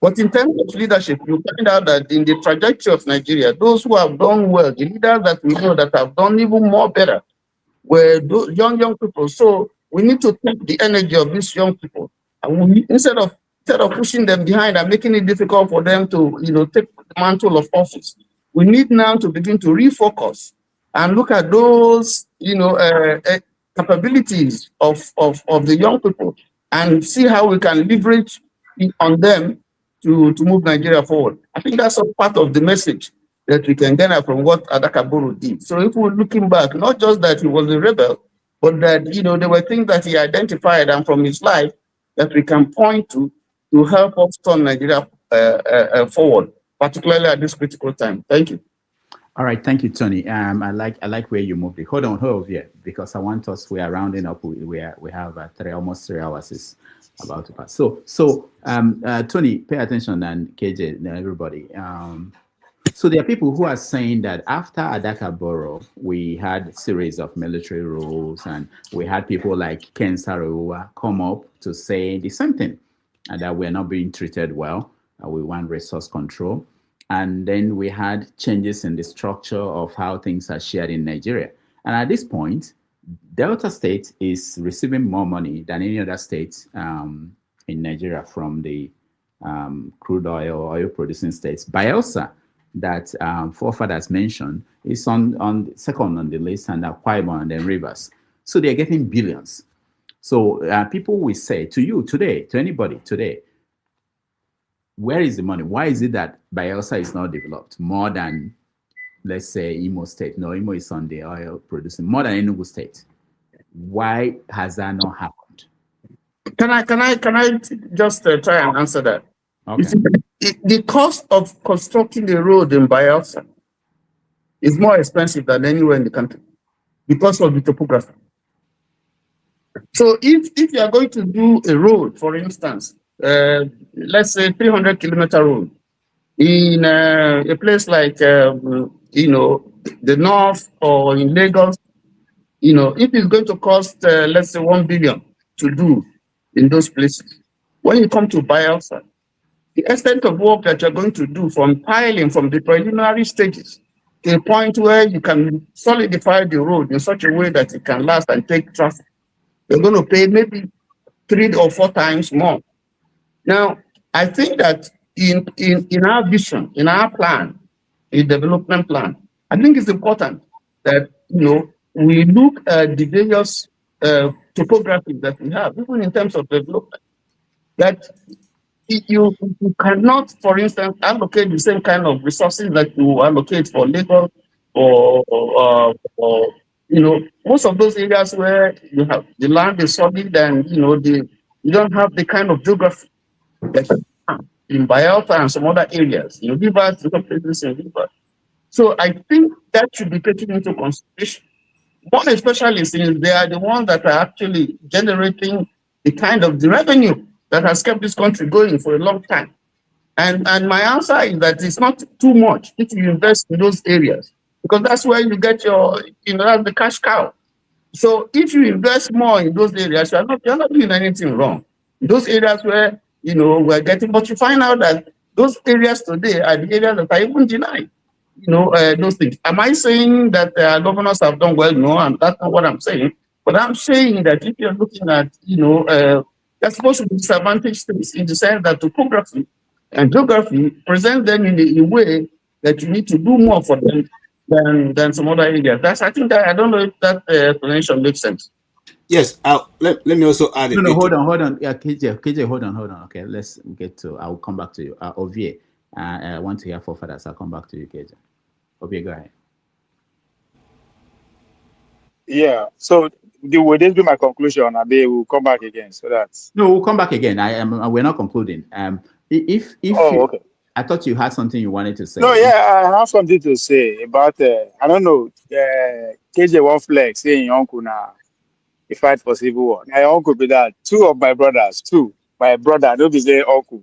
But in terms of leadership, you find out that in the trajectory of Nigeria, those who have done well, the leaders that we know that have done even more better, were those young people. So we need to take the energy of these young people, and instead of pushing them behind and making it difficult for them to, take the mantle of office, we need now to begin to refocus and look at those, capabilities of the young people and see how we can leverage on them to move Nigeria forward. I think that's a part of the message that we can get from what Adaka Boro did. So if we're looking back, not just that he was a rebel, but that, there were things that he identified and from his life that we can point to help us turn Nigeria forward, particularly at this critical time. Thank you. All right, thank you, Tony. I like where you moved it. Hold on here, because I want us. We are rounding up. We have almost 3 hours is about to pass. So Tony, pay attention, and KJ, and everybody. So there are people who are saying that after Adaka Boro, we had a series of military rules, and we had people like Ken Saro-Wiwa come up to say the same thing, and that we're not being treated well. We want resource control. And then we had changes in the structure of how things are shared in Nigeria. And at this point, Delta State is receiving more money than any other state in Nigeria from the crude oil producing states. Bayelsa, that forefathers mentioned, is on second on the list, and Akwa Ibom and then Rivers. So they're getting billions. So people will say to you today, to anybody today, where is the money? Why is it that Bayelsa is not developed more than, let's say, Imo State? No, Imo is on the oil producing, more than Enugu State. Why has that not happened? Can I just try and answer that? Okay. The cost of constructing the road in Bayelsa is more expensive than anywhere in the country because of the topography. So if you are going to do a road, for instance, let's say 300-kilometer road in a place like the north or in Lagos, if it's going to cost let's say 1 billion to do in those places, when you come to Bayelsa, the extent of work that you're going to do from piling from the preliminary stages to a point where you can solidify the road in such a way that it can last and take traffic, you're going to pay maybe 3 or 4 times more. Now, I think that in our vision, in our plan, a development plan. I think it's important that, you know, we look at the various topographies that we have, even in terms of development, that you cannot, for instance, allocate the same kind of resources that you allocate for Lagos or you know, most of those areas where you have the land is solid and, you know, you don't have the kind of geography that in Biafra and some other areas, in rivers, places in rivers. So I think that should be taken into consideration. One especially since they are the ones that are actually generating the kind of the revenue that has kept this country going for a long time. And my answer is that it's not too much if you invest in those areas, because that's where you get your, you know, that's the cash cow. So if you invest more in those areas, you're not doing anything wrong. Those areas where, you know, we're getting, but you find out that those areas today are the areas that are even denied, you know, those things. Am I saying that governors have done well? No, and that's not what I'm saying. But I'm saying that if you're looking at, you know, they're supposed to be disadvantaged things in the sense that topography and geography present them in a way that you need to do more for them than some other areas. I think that I don't know if that explanation makes sense. Yes, let me also add No, hold on. Yeah, KJ, hold on. Okay, let's get to. I'll come back to you. Ovie, I want to hear forefathers. I'll come back to you, KJ. Ovie, go ahead. Yeah. So will this be my conclusion, and they will come back again? So that's no, we'll come back again. We're not concluding. If okay. I thought you had something you wanted to say. No, yeah, I have something to say about. I don't know. KJ one flex saying uncle now. He fight for civil war. My uncle be that. Two of my brothers, my brother, don't be say uncle,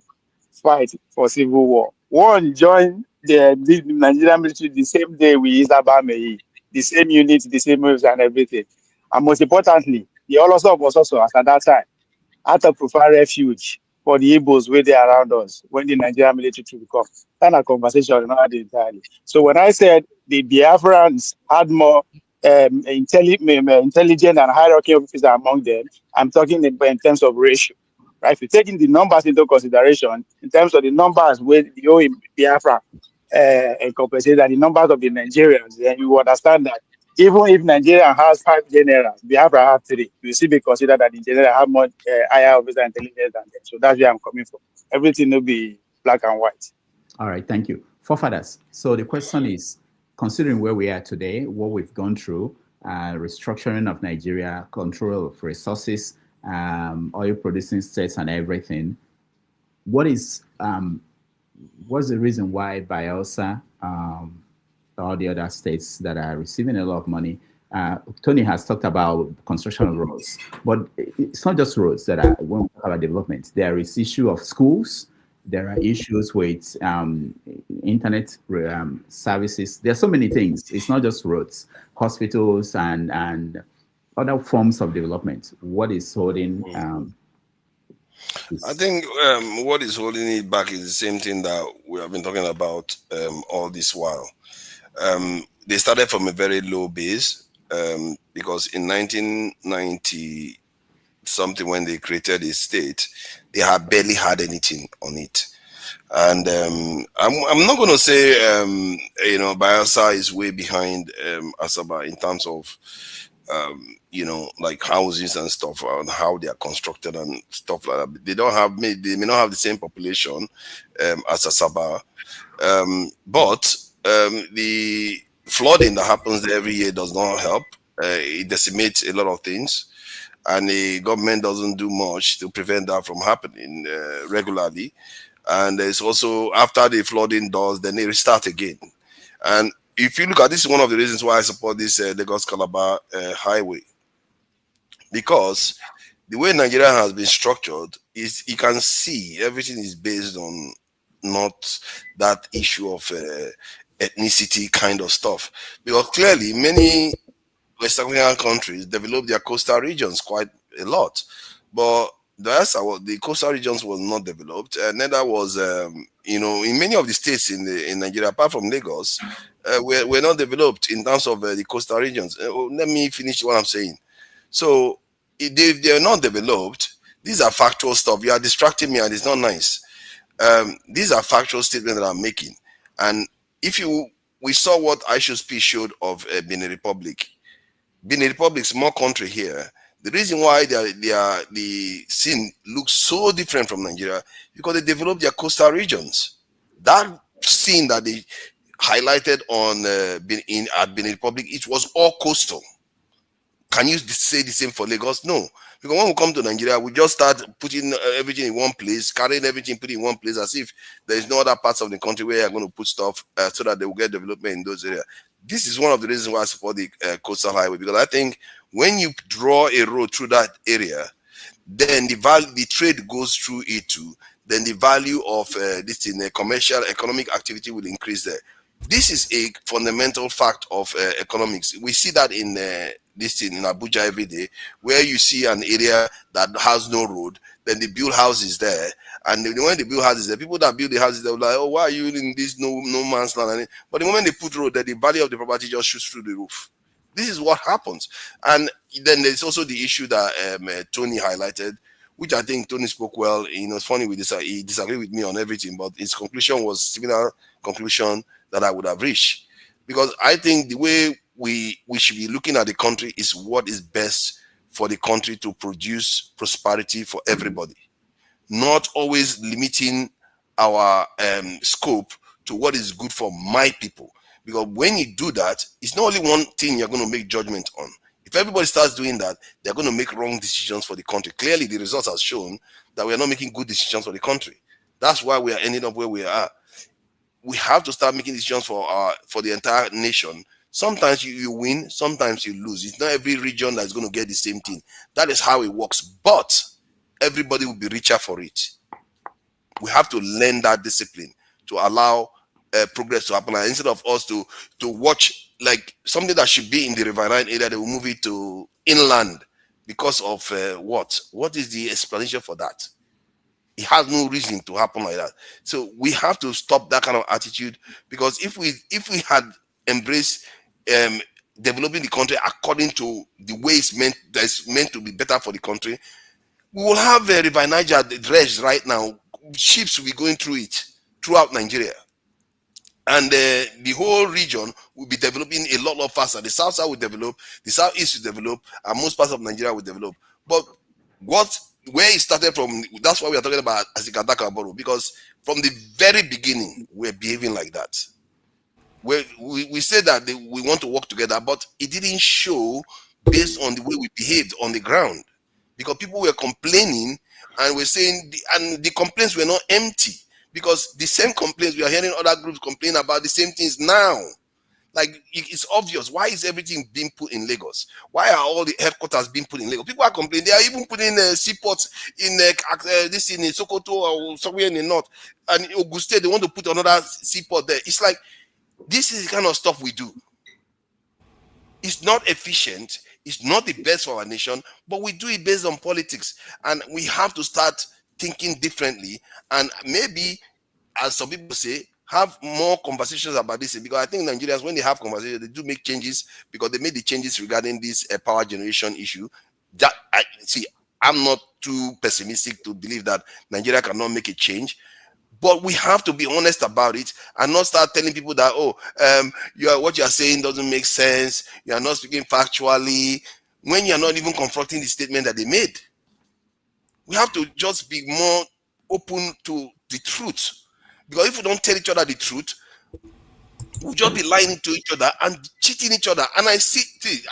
fight for civil war. One joined the Nigerian military the same day with Isabame, the same unit, the same moves and everything. And most importantly, the also was also at that time had to provide refuge for the Igbos where they are around us when the Nigerian military to become. Kind of conversation not entirely. So when I said the Biafrans had more intelligent and hierarchy officers among them, I'm talking in terms of ratio. Right? If you're taking the numbers into consideration, in terms of the numbers with the Biafra and compensate that the numbers of the Nigerians, then you understand that even if Nigeria has 5 generals, Biafra have 3. You still be considered that the general have more higher officer intelligence than them. So that's where I'm coming from. Everything will be black and white. All right, thank you. Forefathers. So the question is, considering where we are today, what we've gone through, restructuring of Nigeria, control of resources, oil producing states and everything, what's the reason why Bielsa, all the other states that are receiving a lot of money, Tony has talked about construction of roads, but it's not just roads that are, when we talk about development, there is issue of schools, there are issues with internet services. There are so many things. It's not just roads, hospitals, and other forms of development. What is holding? I think what is holding it back is the same thing that we have been talking about all this while. They started from a very low base because in 1990 something, when they created a state, they had barely had anything on it. And I'm not going to say Bielsa is way behind Asaba in terms of like houses and stuff and how they are constructed and stuff like that. They may not have the same population as Asaba, but the flooding that happens every year does not help. It decimates a lot of things, and the government doesn't do much to prevent that from happening regularly. And there's also, after the flooding does, then they restart again. And if you look at this, is one of the reasons why I support this Lagos-Calabar highway, because the way Nigeria has been structured is, you can see everything is based on not that issue of ethnicity kind of stuff. Because clearly many West African countries developed their coastal regions quite a lot, but the coastal regions was not developed, and neither was in many of the states in Nigeria, apart from Lagos, were not developed in terms of the coastal regions. Let me finish what I'm saying. So if they are not developed, these are factual stuff. You are distracting me, and it's not nice. These are factual statements that I'm making, and if you we saw what Aisha's speech showed of Benin Republic. Benin Republic, small country here. The reason why the scene looks so different from Nigeria because they developed their coastal regions. That scene that they highlighted on at Benin Republic, it was all coastal. Can you say the same for Lagos? No, because when we come to Nigeria, we just start putting everything in one place, carrying everything, putting in one place, as if there is no other parts of the country where you're going to put stuff so that they will get development in those areas. This is one of the reasons why I support the coastal highway, because I think when you draw a road through that area, then the trade goes through it too. Then the value of this in commercial economic activity will increase there. This is a fundamental fact of economics. We see that in this thing in Abuja every day, where you see an area that has no road, then they build houses there. And when they build houses there, people that build the houses, they're like, oh, why are you in this no man's land? But the moment they put road there, the value of the property just shoots through the roof. This is what happens. And then there's also the issue that Tony highlighted, which I think Tony spoke well. You know, it's funny, he disagreed with me on everything, but his conclusion was similar conclusion that I would have reached. Because I think the way we should be looking at the country is what is best for the country to produce prosperity for everybody, not always limiting our scope to what is good for my people. Because when you do that, it's not only one thing you're going to make judgment on. If everybody starts doing that, they're going to make wrong decisions for the country. Clearly, the results have shown that we are not making good decisions for the country. That's why we are ending up where we are. We have to start making decisions for the entire nation. Sometimes you win, sometimes you lose. It's not every region that's going to get the same thing. That is how it works. But everybody will be richer for it. We have to learn that discipline to allow progress to happen. And instead of us to watch like something that should be in the riverine area, they will move it to inland because of what? What is the explanation for that? It has no reason to happen like that. So we have to stop that kind of attitude, because if we had embraced developing the country according to the way that's meant to be better for the country, we will have a River Niger dredged right now. Ships will be going through it throughout Nigeria. And the whole region will be developing a lot faster. The south side will develop, the southeast will develop, and most parts of Nigeria will develop. But where it started from, that's why we are talking about Isaac Adaka Boro, because from the very beginning, we're behaving like that. We said that we want to work together, but it didn't show based on the way we behaved on the ground, because people were complaining and we're saying, and the complaints were not empty, because the same complaints we are hearing other groups complain about the same things now. Like, it's obvious. Why is everything being put in Lagos? Why are all the headquarters being put in Lagos? People are complaining. They are even putting seaports in this in Sokoto or somewhere in the north. And in Ogun State, they want to put another seaport there. It's like, this is the kind of stuff we do. It's not efficient. It's not the best for our nation, but we do it based on politics. And we have to start thinking differently. And maybe, as some people say, have more conversations about this, because I think Nigerians, when they have conversations, they do make changes, because they made the changes regarding this power generation issue. That I'm not too pessimistic to believe that Nigeria cannot make a change, but we have to be honest about it and not start telling people that, what you are saying doesn't make sense. You are not speaking factually, when you are not even confronting the statement that they made. We have to just be more open to the truth. Because if we don't tell each other the truth, we'll just be lying to each other and cheating each other. And I see,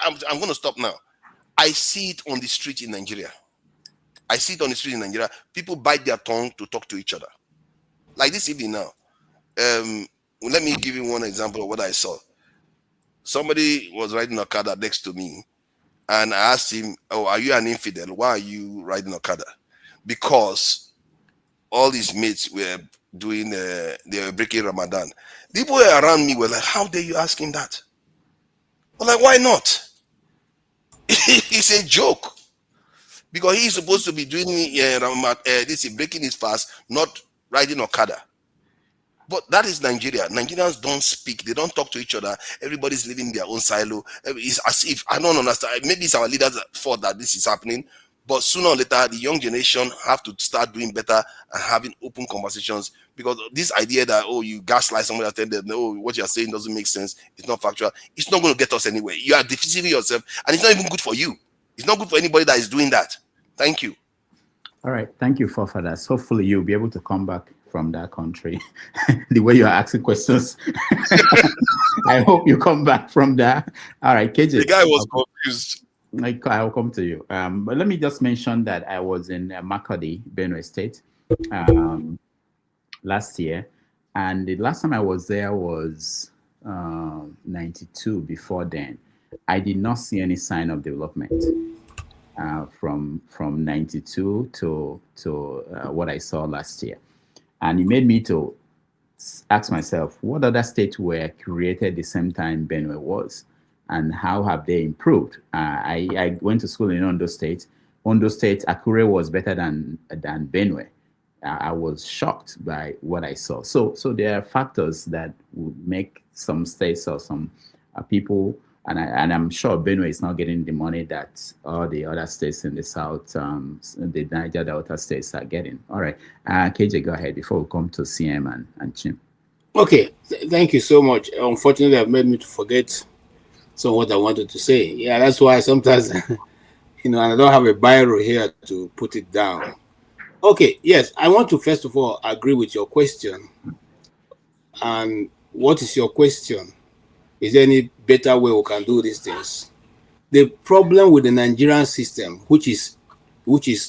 I'm going to stop now. I see it on the street in Nigeria. People bite their tongue to talk to each other. Like this evening now. Let me give you one example of what I saw. Somebody was riding Okada next to me, and I asked him, "Oh, are you an infidel? Why are you riding Okada?" Because all his mates were doing, they were breaking Ramadan. People around me were like, "How dare you ask him that?" I'm like, "Why not?" It's a joke, because he's supposed to be doing this, breaking his fast, not riding Okada. But that is Nigeria. Nigerians don't speak. They don't talk to each other. Everybody's living in their own silo. It's as if, I don't understand. Maybe it's our leaders' fault that this is happening. But sooner or later, the young generation have to start doing better and having open conversations, because this idea that, oh, you gaslight somebody, attended, no, what you're saying doesn't make sense, it's not factual, it's not going to get us anywhere. You are defeating yourself, and it's not even good for you. It's not good for anybody that is doing that. Thank you. All right. Thank you, forefathers. Hopefully you'll be able to come back from that country. The way you're asking questions. I hope you come back from that. All right, KJ. The guy was confused. I'll come to you. But let me just mention that I was in Makodi, Benue State, last year. And the last time I was there was 92. Before then, I did not see any sign of development from 92 to what I saw last year. And it made me to ask myself, what other states were created the same time Benue was? And how have they improved? I went to school in Ondo State. Ondo State, Akure was better than Benue. I was shocked by what I saw. So there are factors that would make some states or some people, and I'm sure Benue is not getting the money that all the other states in the south, the Niger Delta states are getting. All right, KJ, go ahead before we come to CM and Chim. Okay, thank you so much. Unfortunately, I've made me to forget some of what I wanted to say. Yeah, that's why sometimes, and I don't have a biro here to put it down. Okay, yes, I want to first of all agree with your question. And what is your question? Is there any better way we can do these things? The problem with the Nigerian system, which is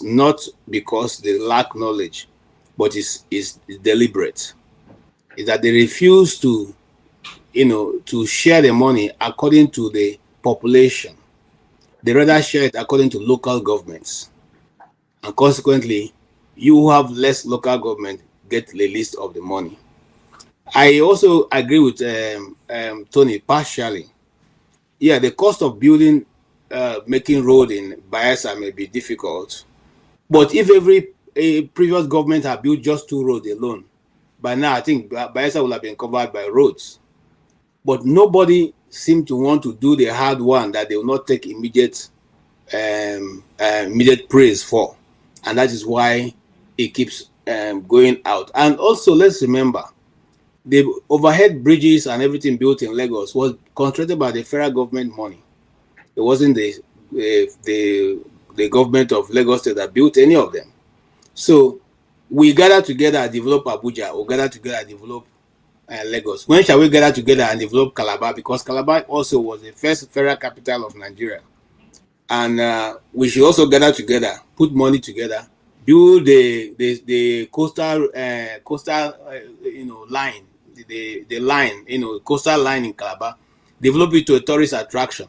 not because they lack knowledge, but is deliberate, is that they refuse to share the money according to the population. They rather share it according to local governments. And consequently, you who have less local government get the least of the money. I also agree with Tony partially. Yeah, the cost of building, making road in Bayelsa may be difficult. But if a previous government had built just 2 roads alone, by now I think Bayelsa will have been covered by roads. But nobody seemed to want to do the hard one that they will not take immediate praise for. And that is why it keeps going out. And also, let's remember, the overhead bridges and everything built in Lagos was constructed by the federal government money. It wasn't the government of Lagos State that built any of them. So we gather together and develop Abuja, or gather together and develop Lagos. When shall we gather together and develop Calabar? Because Calabar also was the first federal capital of Nigeria. And we should also gather together, put money together, build the coastal line, the line, coastal line in Calabar, develop it to a tourist attraction.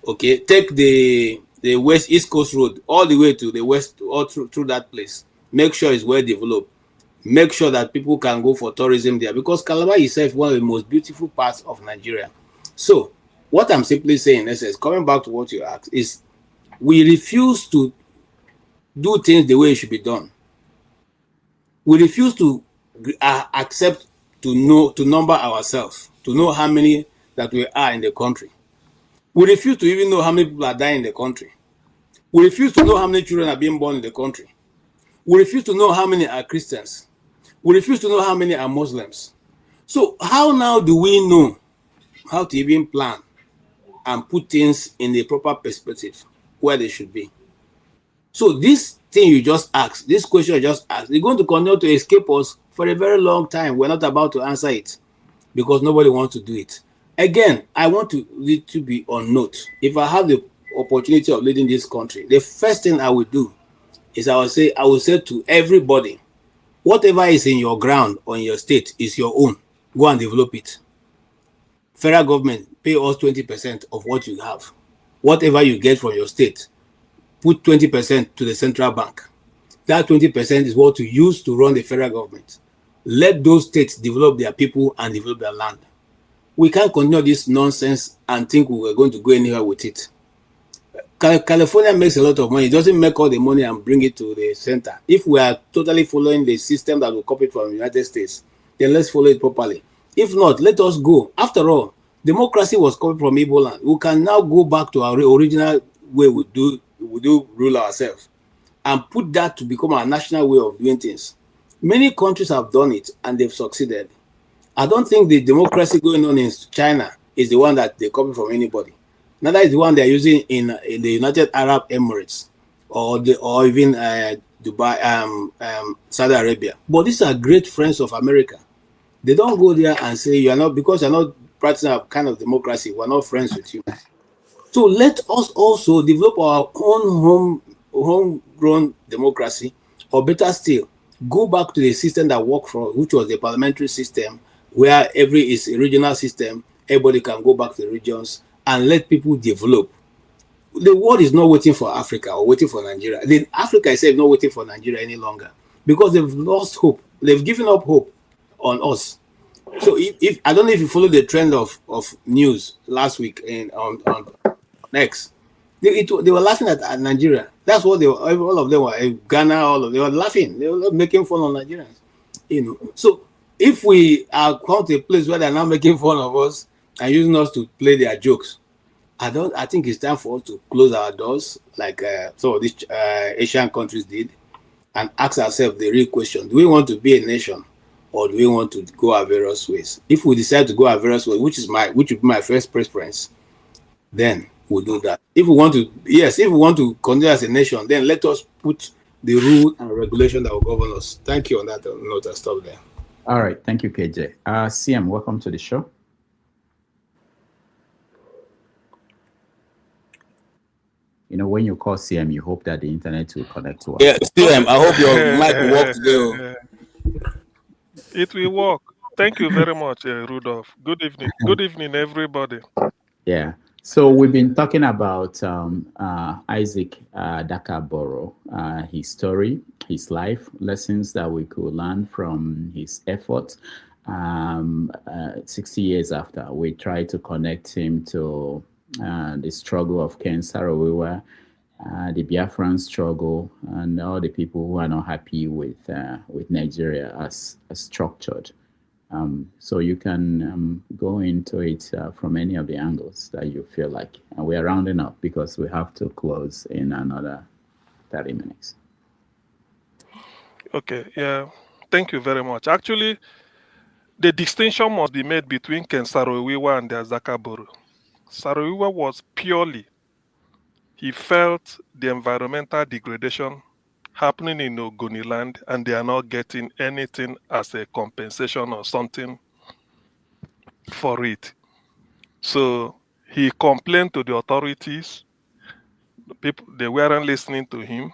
Okay, take the East Coast Road all the way to the west, all through that place. Make sure it's well developed. Make sure that people can go for tourism there, because Calabar itself is one of the most beautiful parts of Nigeria. So what I'm simply saying is, coming back to what you asked, is we refuse to do things the way it should be done. We refuse to accept to number ourselves, to know how many that we are in the country. We refuse to even know how many people are dying in the country. We refuse to know how many children are being born in the country. We refuse to know how many are Christians. We refuse to know how many are Muslims. So how now do we know how to even plan and put things in the proper perspective where they should be? So this thing you just asked, this question you just asked, they're going to continue to escape us for a very long time. We're not about to answer it because nobody wants to do it. Again, I want to be on note. If I have the opportunity of leading this country, the first thing I will do is I will say to everybody, whatever is in your ground or in your state is your own. Go and develop it. Federal government, pay us 20% of what you have. Whatever you get from your state, put 20% to the central bank. That 20% is what you use to run the federal government. Let those states develop their people and develop their land. We can't continue this nonsense and think we are going to go anywhere with it. California makes a lot of money. It doesn't make all the money and bring it to the center. If we are totally following the system that we copied from the United States, then let's follow it properly. If not, let us go. After all, democracy was copied from Igbo land. We can now go back to our original way we do rule ourselves. and put that to become our national way of doing things. Many countries have done it and they've succeeded. I don't think the democracy going on in China is the one that they copy from anybody. Neither is the one they're using in the United Arab Emirates or even Dubai, Saudi Arabia. But these are great friends of America. They don't go there and say, you are not, because you're not practicing a kind of democracy, we're not friends with you. So let us also develop our own homegrown democracy, or better still, go back to the system that worked for, which was the parliamentary system, where every is a regional system, everybody can go back to the regions and let people develop. The world is not waiting for Africa or waiting for Nigeria. Africa itself is not waiting for Nigeria any longer because they've lost hope. They've given up hope on us. So if I don't know if you follow the trend of news last week on X, they were laughing at Nigeria. That's what they were. All of them were Ghana. All of them were laughing. They were making fun of Nigerians. So if we are come to a place where they're now making fun of us and using us to play their jokes, I think it's time for us to close our doors, like some of these Asian countries did, and ask ourselves the real question: do we want to be a nation, or do we want to go our various ways? If we decide to go our various ways, which would be my first preference, then we'll do that. If we want to continue as a nation, then let us put the rule and regulation that will govern us. Thank you on that note. I'll stop there. All right. Thank you, KJ. CM, welcome to the show. When you call CM, you hope that the internet will connect to us. Yeah, CM, I hope your mic will work today. It will work. Thank you very much, Rudolph. Good evening. Good evening, everybody. Yeah. So we've been talking about Isaac Adaka Boro, his story, his life, lessons that we could learn from his efforts. 60 years after, we tried to connect him to the struggle of Ken Saro-Wiwa, the Biafran struggle, and all the people who are not happy with Nigeria as structured. So you can go into it from any of the angles that you feel like. And we are rounding up because we have to close in another 30 minutes. Okay, yeah. Thank you very much. Actually, the distinction must be made between Ken Saro-Wiwa and the Adaka Boro. Saro-Wiwa was he felt the environmental degradation happening in Ogoni land, and they are not getting anything as a compensation or something for it. So he complained to the authorities. The people, they weren't listening to him.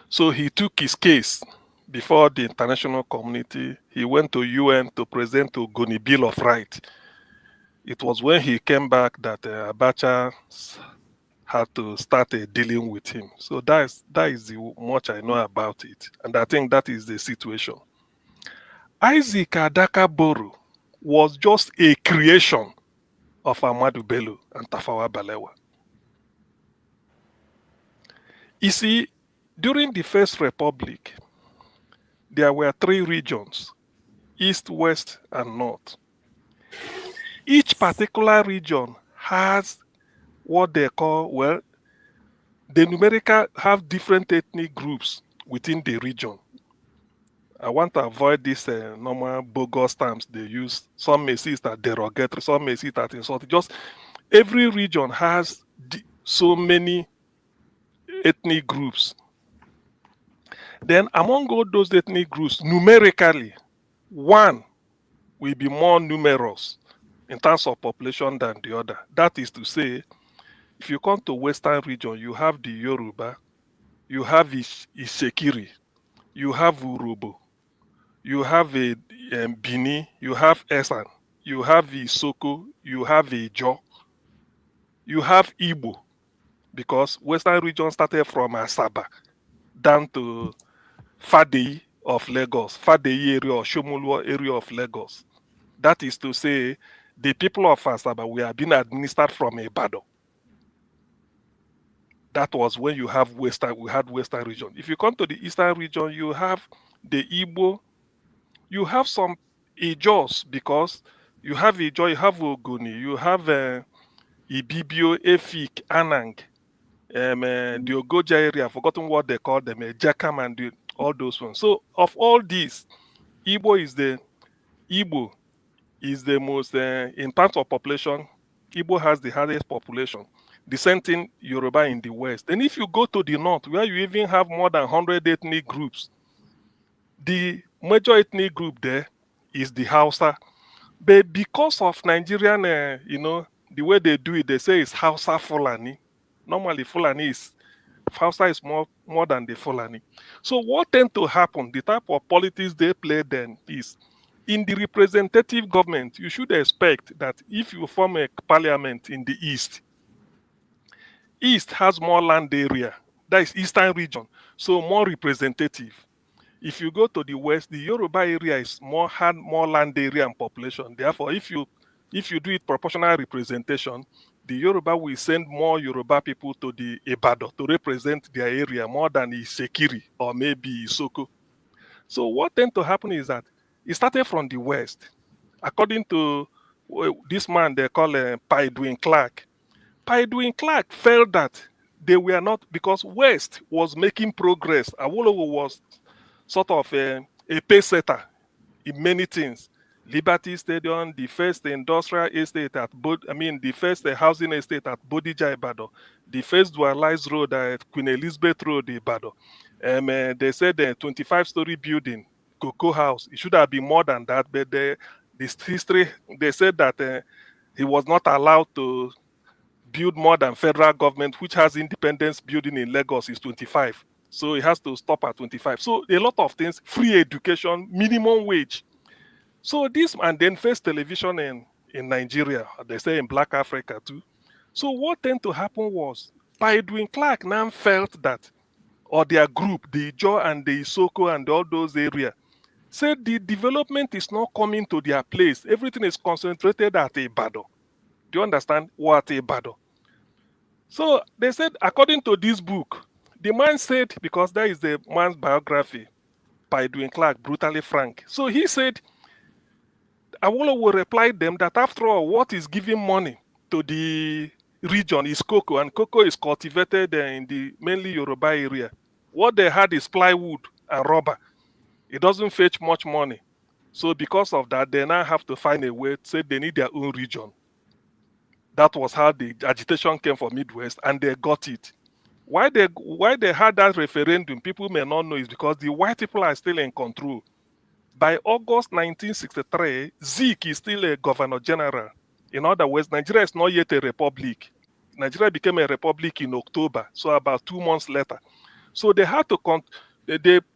So he took his case before the international community. He went to UN to present the Ogoni Bill of Rights. It was when he came back that Abacha had to start dealing with him. So that is the much I know about it. And I think that is the situation. Isaac Adaka Boro was just a creation of Ahmadu Bello and Tafawa Balewa. You see, during the First Republic, there were 3 regions, East, West, and North. Each particular region has what they call, the numerical have different ethnic groups within the region. I want to avoid this normal bogus terms they use. Some may see it as derogatory, some may see it as insulting. Just every region has so many ethnic groups. Then among all those ethnic groups, numerically, one will be more numerous in terms of population than the other. That is to say, if you come to Western region, you have the Yoruba, you have Ishekiri, you have Urobo, you have Bini, you have Esan, you have Isoko, you have Ijo, you have Igbo, because Western region started from Asaba down to Fadei of Lagos, Fadei area or Shomolu area of Lagos. That is to say, the people of Asaba were being administered from Ibadan. That was when we had Western region. If you come to the Eastern region, you have the Igbo, you have some Ijos, because you have Ijo, you have Ogoni, you have Ibibio, Efik, Anang, the Ogoja area, I've forgotten what they call them, Jakam and all those ones. So of all these, Igbo is the most, in terms of population, Igbo has the highest population. The same thing Yoruba in the west. And if you go to the north, where you even have more than 100 ethnic groups, the major ethnic group there is the Hausa. But because of Nigerian, the way they do it, they say it's Hausa Fulani. Normally, Hausa is more than the Fulani. So what tends to happen, the type of politics they play then is, in the representative government, you should expect that if you form a parliament in the east has more land area, that is eastern region, so more representative. If you go to the west, the Yoruba area had more land area and population. Therefore, if you do it proportional representation, the Yoruba will send more Yoruba people to the Ibadan to represent their area more than Isekiri or maybe Isoko. So what tends to happen is that it started from the west. According to this man they call Edwin Clark. Edwin Clark felt that they were not, because West was making progress. Awolowo was sort of a pace setter in many things. Liberty Stadium, the first industrial estate the first housing estate at Bodija, Ibadan, the first dualized road at Queen Elizabeth Road, Ibadan. They said the 25-story building, Cocoa House, it should have been more than that, but this history, they said that he was not allowed to build more than federal government, which has independence building in Lagos, is 25. So it has to stop at 25. So a lot of things, free education, minimum wage. So this, and then first television in Nigeria, they say in Black Africa too. So what tended to happen was, Edwin Clark now felt that, or their group, the Ijaw and the Isoko and all those areas, said the development is not coming to their place. Everything is concentrated at Ibadan. Do you understand what Ibadan? So they said, according to this book, the man said, because that is the man's biography, by Edwin Clark, brutally frank. So he said, Awolowo replied them that after all, what is giving money to the region is cocoa, and cocoa is cultivated in the mainly Yoruba area. What they had is plywood and rubber. It doesn't fetch much money. So because of that, they now have to find a way to say they need their own region. That was how the agitation came for Midwest, and they got it. Why they had that referendum, people may not know, is because the white people are still in control. By August 1963, Zeke is still a governor general. In other words, Nigeria is not yet a republic. Nigeria became a republic in October, so about 2 months later. So they had to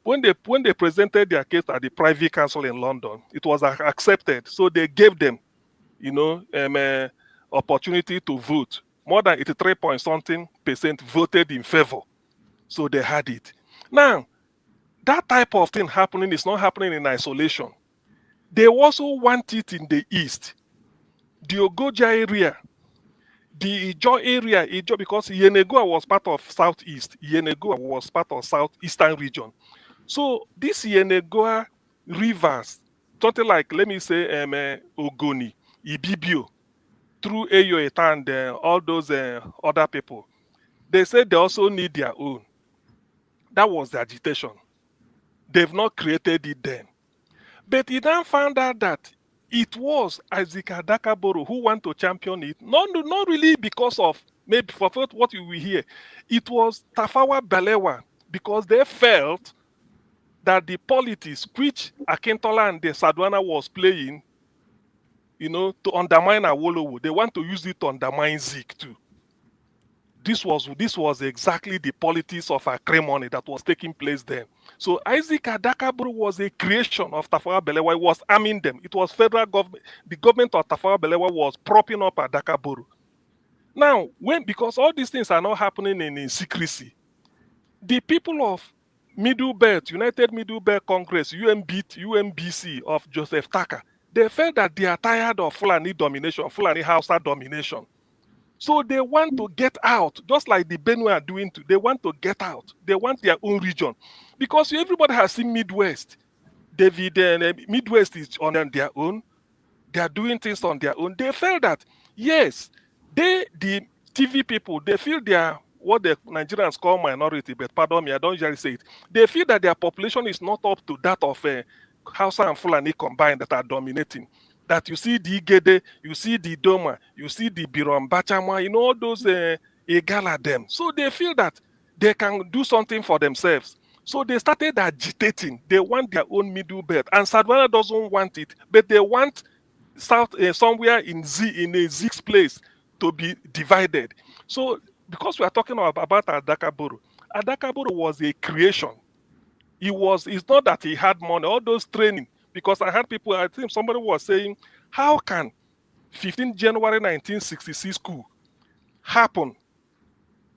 when they presented their case at the Privy Council in London, it was accepted. So they gave them, opportunity to vote. More than 83% voted in favor. So they had it. Now, that type of thing happening is not happening in isolation. They also want it in the east. The Ogoja area, the Ijaw area, because Yenegoa was part of southeast. Yenegoa was part of southeastern region. So this Yenegoa rivers, something like, let me say, Ogoni, Ibibio, through Eyo Eta and all those other people, they said they also need their own. That was the agitation. They've not created it then. But he then found out that it was Isaac Adaka Boro who wanted to champion it, not really because of, maybe for what you will hear. It was Tafawa Balewa, because they felt that the politics which Akintola and the Sadwana was playing, to undermine Awolowo, they want to use it to undermine Zeke too. This was exactly the politics of acrimony that was taking place then. So Isaac Adaka Boro was a creation of Tafawa Balewa. It was arming them. It was federal government. The government of Tafawa Balewa was propping up Adaka Boro. Now, because all these things are not happening in secrecy, the people of Middle Belt, United Middle Belt Congress, UMBC of Joseph Taka, they felt that they are tired of Fulani domination, Fulani Hausa domination. So they want to get out, just like the Benue are doing too. They want to get out. They want their own region. Because everybody has seen Midwest. Midwest is on their own. They are doing things on their own. They felt that, yes, the TV people, they feel their what the Nigerians call minority, but pardon me, I don't usually say it. They feel that their population is not up to that of Hausa and Fulani combined that are dominating. That you see the Igede, you see the Doma, you see the Birom Bachama, you know, all those Igala them. So they feel that they can do something for themselves. So they started agitating. They want their own middle belt. And Sadwana doesn't want it, but they want South somewhere in a Zig's place to be divided. So because we are talking about Adaka Boro, Adaka Boro was a creation. It's not that he had money, all those training, because I had people, I think somebody was saying, how can 15 January 1966 coup happen?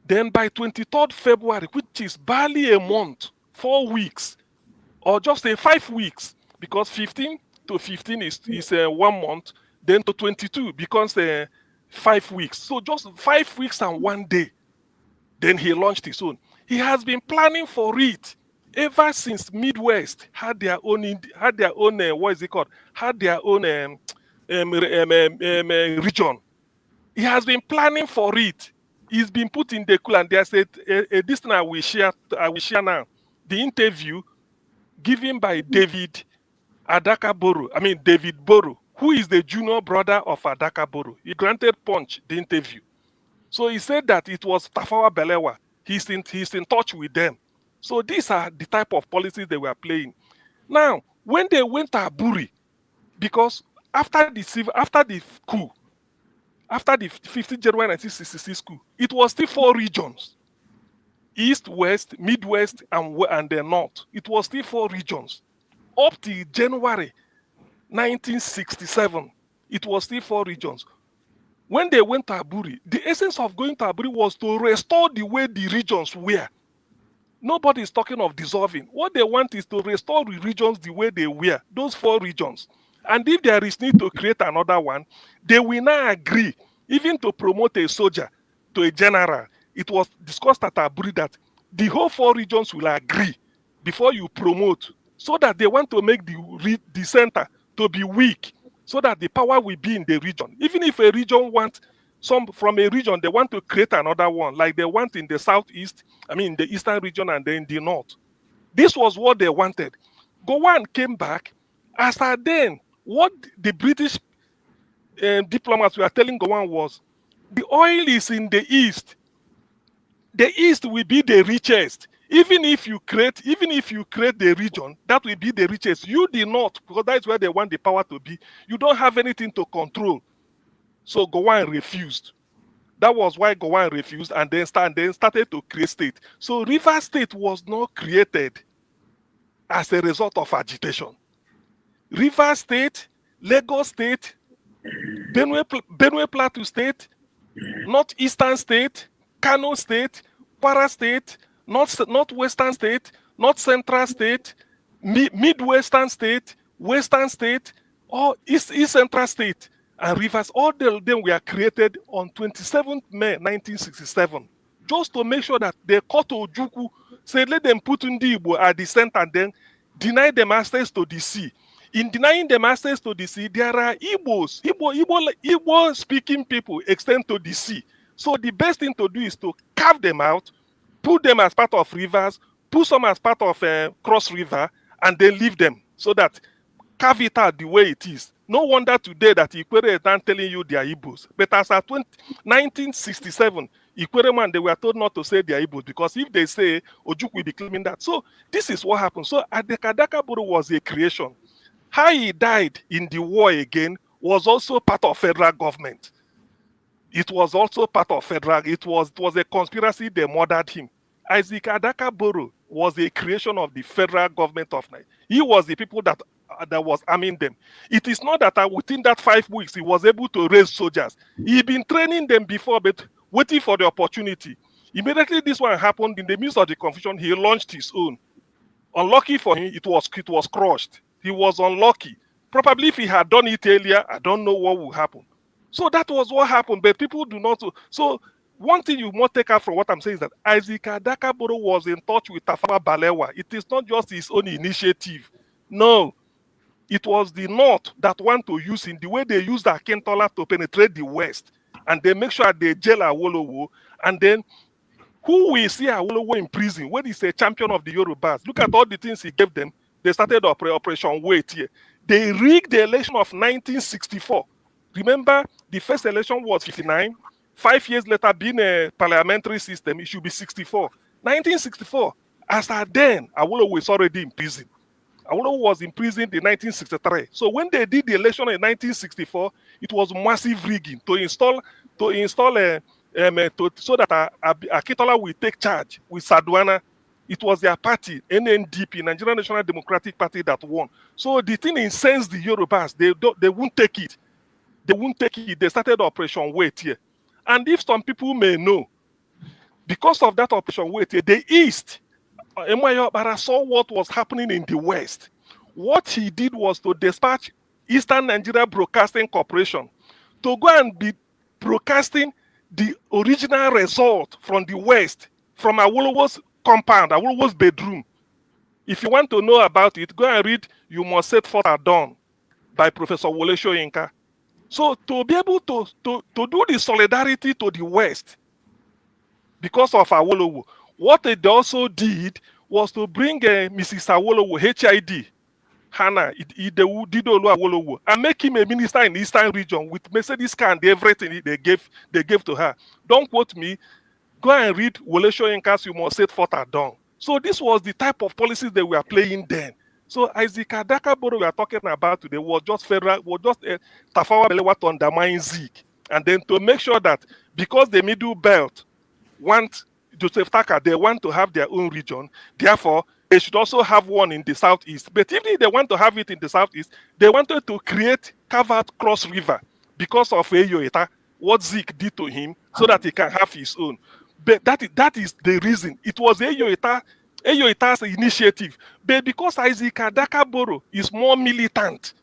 Then by 23rd February, which is barely a month, 4 weeks, or just say 5 weeks, because 15 to 15 is 1 month, then to 22 becomes 5 weeks. So just 5 weeks and 1 day, then he launched his own. He has been planning for it ever since Midwest had their own what is it called? Had their own region. He has been planning for it. He's been put in the cool, and there's this thing I will share now. The interview given by David Boro, who is the junior brother of Adaka Boro. He granted Punch the interview. So he said that it was Tafawa Balewa. He's in touch with them. So these are the type of policies they were playing. Now, when they went to Aburi, because after the coup, after the 15th January 1966 coup, it was still 4 regions: East, West, Midwest, and the North. It was still 4 regions. Up to January 1967, it was still 4 regions. When they went to Aburi, the essence of going to Aburi was to restore the way the regions were. Nobody is talking of dissolving. What they want is to restore the regions the way they were, those 4 regions. And if there is need to create another one, they will now agree, even to promote a soldier to a general. It was discussed at Aburi that the whole 4 regions will agree before you promote, so that they want to make the center to be weak, so that the power will be in the region. Even if a region wants from a region, they want to create another one, like they want in the southeast, in the eastern region, and then the north. This was what they wanted. Gowon came back. After then, what the British diplomats were telling Gowon was, the oil is in the east. The east will be the richest. Even if you create the region, that will be the richest. You the north, because that's where they want the power to be. You don't have anything to control. So Gowon refused. That was why Gowon refused, and then started to create state. So Rivers State was not created as a result of agitation. Rivers State, Lagos State, Benue Plateau State, Northeastern State, Kano State, Kwara State, Northwestern State, North Central State, Midwestern State, Western State, or East Central State, and Rivers, all of them were created on 27th May 1967, just to make sure that the court Ojukwu said, let them put Ndi Igbo at the center and then deny them access to the sea. In denying them access to the sea, there are Igbo-speaking people extend to the sea. So the best thing to do is to carve them out, put them as part of rivers, put some as part of Cross River, and then leave them, so that carve it out the way it is. No wonder today that Ikwere is not telling you they are Igbos. But as at 1967, Ikwere man, they were told not to say they are Igbos, because if they say, Ojukwu will be claiming that. So this is what happened. So Adaka Boro was a creation. How he died in the war again was also part of federal government. It was also part of federal. It was a conspiracy. They murdered him. Isaac Adaka Boro was a creation of the federal government of Nigeria. He was the people that was arming them. It is not that within that 5 weeks he was able to raise soldiers. He'd been training them before, but waiting for the opportunity. Immediately this one happened, in the midst of the confusion, he launched his own. Unlucky for him, it was crushed. He was unlucky. Probably if he had done it earlier, I don't know what would happen. So that was what happened, but people do not. So one thing you must take out from what I'm saying is that Isaac Adaka Boro was in touch with Tafawa Balewa. It is not just his own initiative. No. It was the North that want to use him the way they used Akintola to penetrate the West. And they make sure they jail Awolowo. And then Who will see Awolowo in prison when he's a champion of the Yorubas? Look at all the things he gave them. They started Operation Wait here. They rigged the election of 1964. Remember, the first election was 59. 5 years later, being a parliamentary system, it should be 64. 1964, as at then, Awolowo was already in prison. Awolowo was imprisoned in 1963. So when they did the election in 1964, it was massive rigging so that Akintola will take charge with Saduana. It was their party, NNDP, Nigerian National Democratic Party, that won. So the thing incensed the Yorubas. They won't take it. They won't take it. They started Operation Wait here. And if some people may know, because of that Operation Wait here, the East, Emeagwali Okpara saw what was happening in the West. What he did was to dispatch Eastern Nigeria Broadcasting Corporation to go and be broadcasting the original result from the West, from Awolowo's compound, Awolowo's bedroom. If you want to know about it, go and read You Must Set Forth at Dawn by Professor Wole Soyinka. So to be able to do the solidarity to the West because of Awolowo, what they also did was to bring Mrs. Awolowo, HID, Hannah Didolu Awolowo, and make him a minister in the Eastern region with Mercedes car and everything they gave to her. Don't quote me. Go and read Wole Soyinka's You Must Set Forth at Dawn. So this was the type of policies they were playing then. So Isaac Adaka Boro we are talking about today was just Tafawa Balewa to undermine Zeke, and then to make sure that because the Middle Belt want Joseph Taka, they want to have their own region, therefore they should also have one in the southeast. But if they want to have it in the southeast, they wanted to carve out Cross River because of Eyoeta, what Zeke did to him, so that he can have his own. But that is the reason. It was Eyoeta's initiative. But because Isaac Adaka Boro is more militant,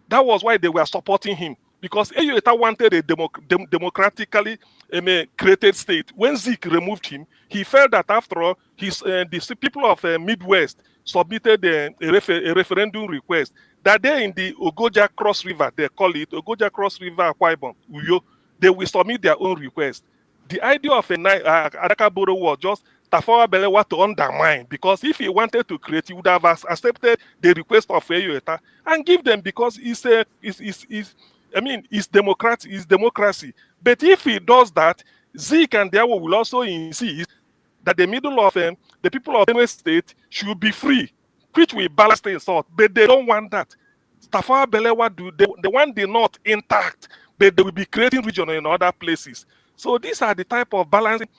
that was why they were supporting him. Because Eyoeta wanted a democratically created state. When Zeke removed him, he felt that after all, the people of Midwest submitted a referendum request that day in the Ogoja Cross River, they call it Ogoja Cross River Akwa Ibom, Uyo, they will submit their own request. The idea of Adaka Boro was just Tafawa Balewa to undermine, because if he wanted to create, he would have accepted the request of Eyoeta and give them, because it's democracy. But if he does that, Zeke and Diawo will also insist that the middle of the people of Benue State should be free, which will balance things out. But they don't want that. Tafawa Balewa they want the north intact, but they will be creating region in other places. So these are the type of balancing,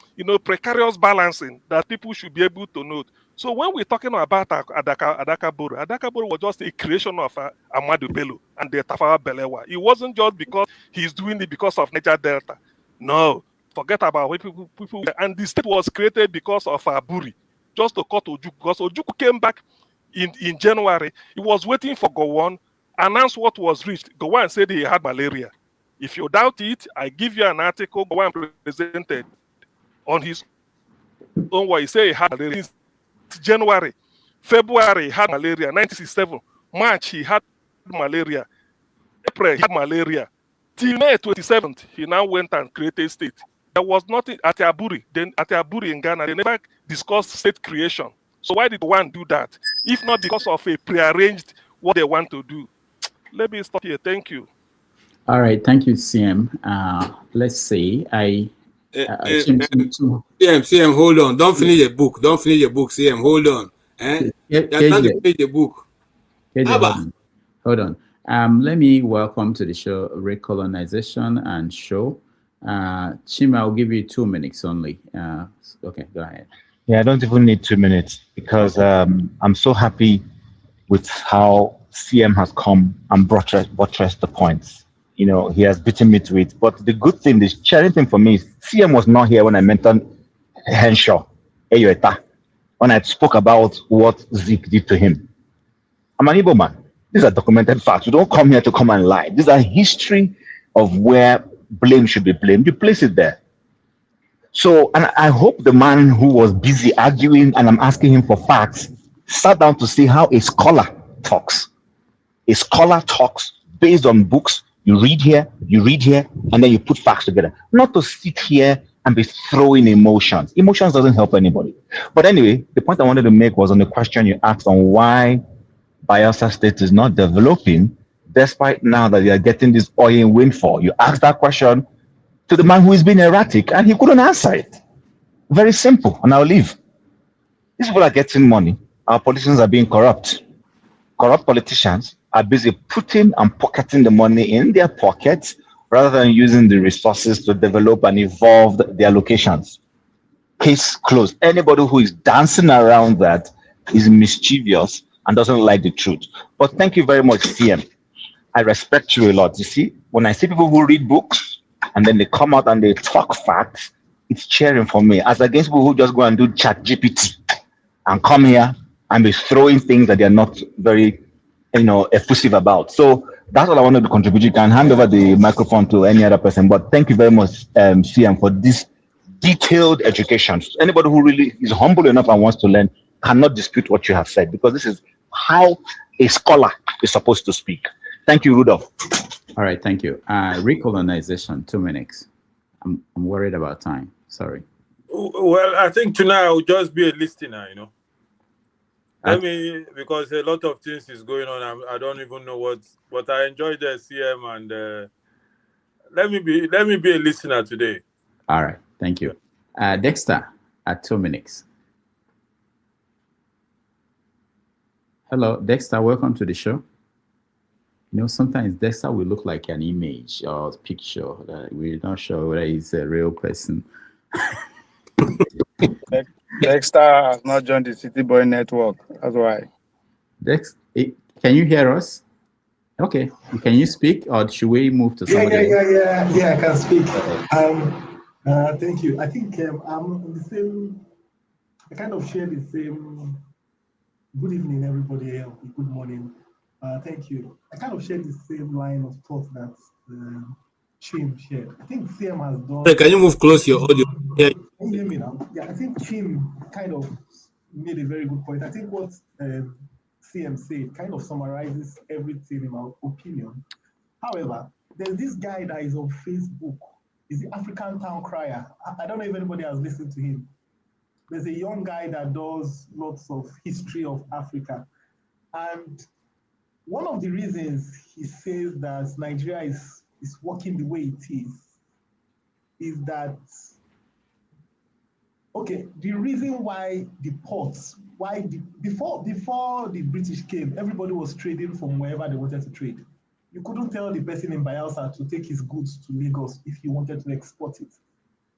precarious balancing that people should be able to note. So when we're talking about Adaka Boro was just a creation of Ahmadu Bello and the Tafawa Balewa. It wasn't just because he's doing it because of Niger Delta. No, forget about what people. And the state was created because of Buri, just to cut Ojukwu. Because Ojukwu came back in January. He was waiting for Gowon, announced what was reached. Gowon said he had malaria. If you doubt it, I give you an article Gowon presented on his own way. He said he had malaria. January, February, he had malaria. 1967, March, he had malaria. April, he had malaria. Till May 27th, he now went and created state. There was nothing at Aburi. Then at Aburi in Ghana, they never discussed state creation. So why did one do that? If not because of a prearranged what they want to do. Let me stop here. Thank you. All right, thank you, CM. Let's see. CM, hold on. Don't finish your book. CM, hold on. You're trying to finish the book. Hold on. Let me welcome to the show Recolonization and Show. Chima, I'll give you 2 minutes only. Okay, go ahead. Yeah, I don't even need 2 minutes because I'm so happy with how CM has come and buttressed the points. He has beaten me to it. But the good thing, the sharing thing for me is CM was not here when I mentioned Henshaw, Eyoeta, when I spoke about what Zeke did to him. I'm an Igbo man. These are documented facts. You don't come here to come and lie. These are history of where blame should be blamed. You place it there. So, and I hope the man who was busy arguing and I'm asking him for facts sat down to see how a scholar talks. A scholar talks based on books. You read here, and then you put facts together. Not to sit here and be throwing emotions. Emotions doesn't help anybody. But anyway, the point I wanted to make was on the question you asked on why Bielsa State is not developing, despite now that they are getting this oil windfall. You asked that question to the man who is being erratic, and he couldn't answer it. Very simple, and I'll leave. These people are getting money. Our politicians are being corrupt. Corrupt politicians are busy putting and pocketing the money in their pockets rather than using the resources to develop and evolve their locations. Case closed. Anybody who is dancing around that is mischievous and doesn't like the truth. But thank you very much, CM. I respect you a lot. You see, when I see people who read books and then they come out and they talk facts, it's cheering for me, as against people who just go and do chat GPT and come here and be throwing things that they're not very, effusive about. So that's what I wanted to contribute. You can hand over the microphone to any other person, but thank you very much, CM, for this detailed education. Anybody who really is humble enough and wants to learn cannot dispute what you have said, because this is how a scholar is supposed to speak. Thank you, Rudolph. All right, thank you. Recolonization, 2 minutes. I'm worried about time. Sorry. Well, I think tonight I'll just be a listener, because a lot of things is going on. I don't even know what, but I enjoyed the CM, and let me be a listener today. All right, thank you. Dexter, at 2 minutes. Hello, Dexter, welcome to the show. Sometimes Dexter will look like an image or picture that we're not sure whether he's a real person. Dexter has not joined the City Boy network. That's why. Dex, can you hear us? Okay. Can you speak, or should we move to somebody else? Yeah, I can speak. Thank you. I think I'm the same. I kind of share the same. Good evening, everybody. Good morning. Thank you. I kind of share the same line of thought that Chim shared. I think CM has done. Hey, can you move close your audio? Yeah. Can you hear me now? Yeah, I think Chim kind of made a very good point. I think what CM said kind of summarizes everything in my opinion. However, there's this guy that is on Facebook. He's the African Town Crier. I don't know if anybody has listened to him. There's a young guy that does lots of history of Africa. And one of the reasons he says that Nigeria is working the way it is that, okay, the reason why the ports, before the British came, everybody was trading from wherever they wanted to trade. You couldn't tell the person in Bielsa to take his goods to Lagos if he wanted to export it.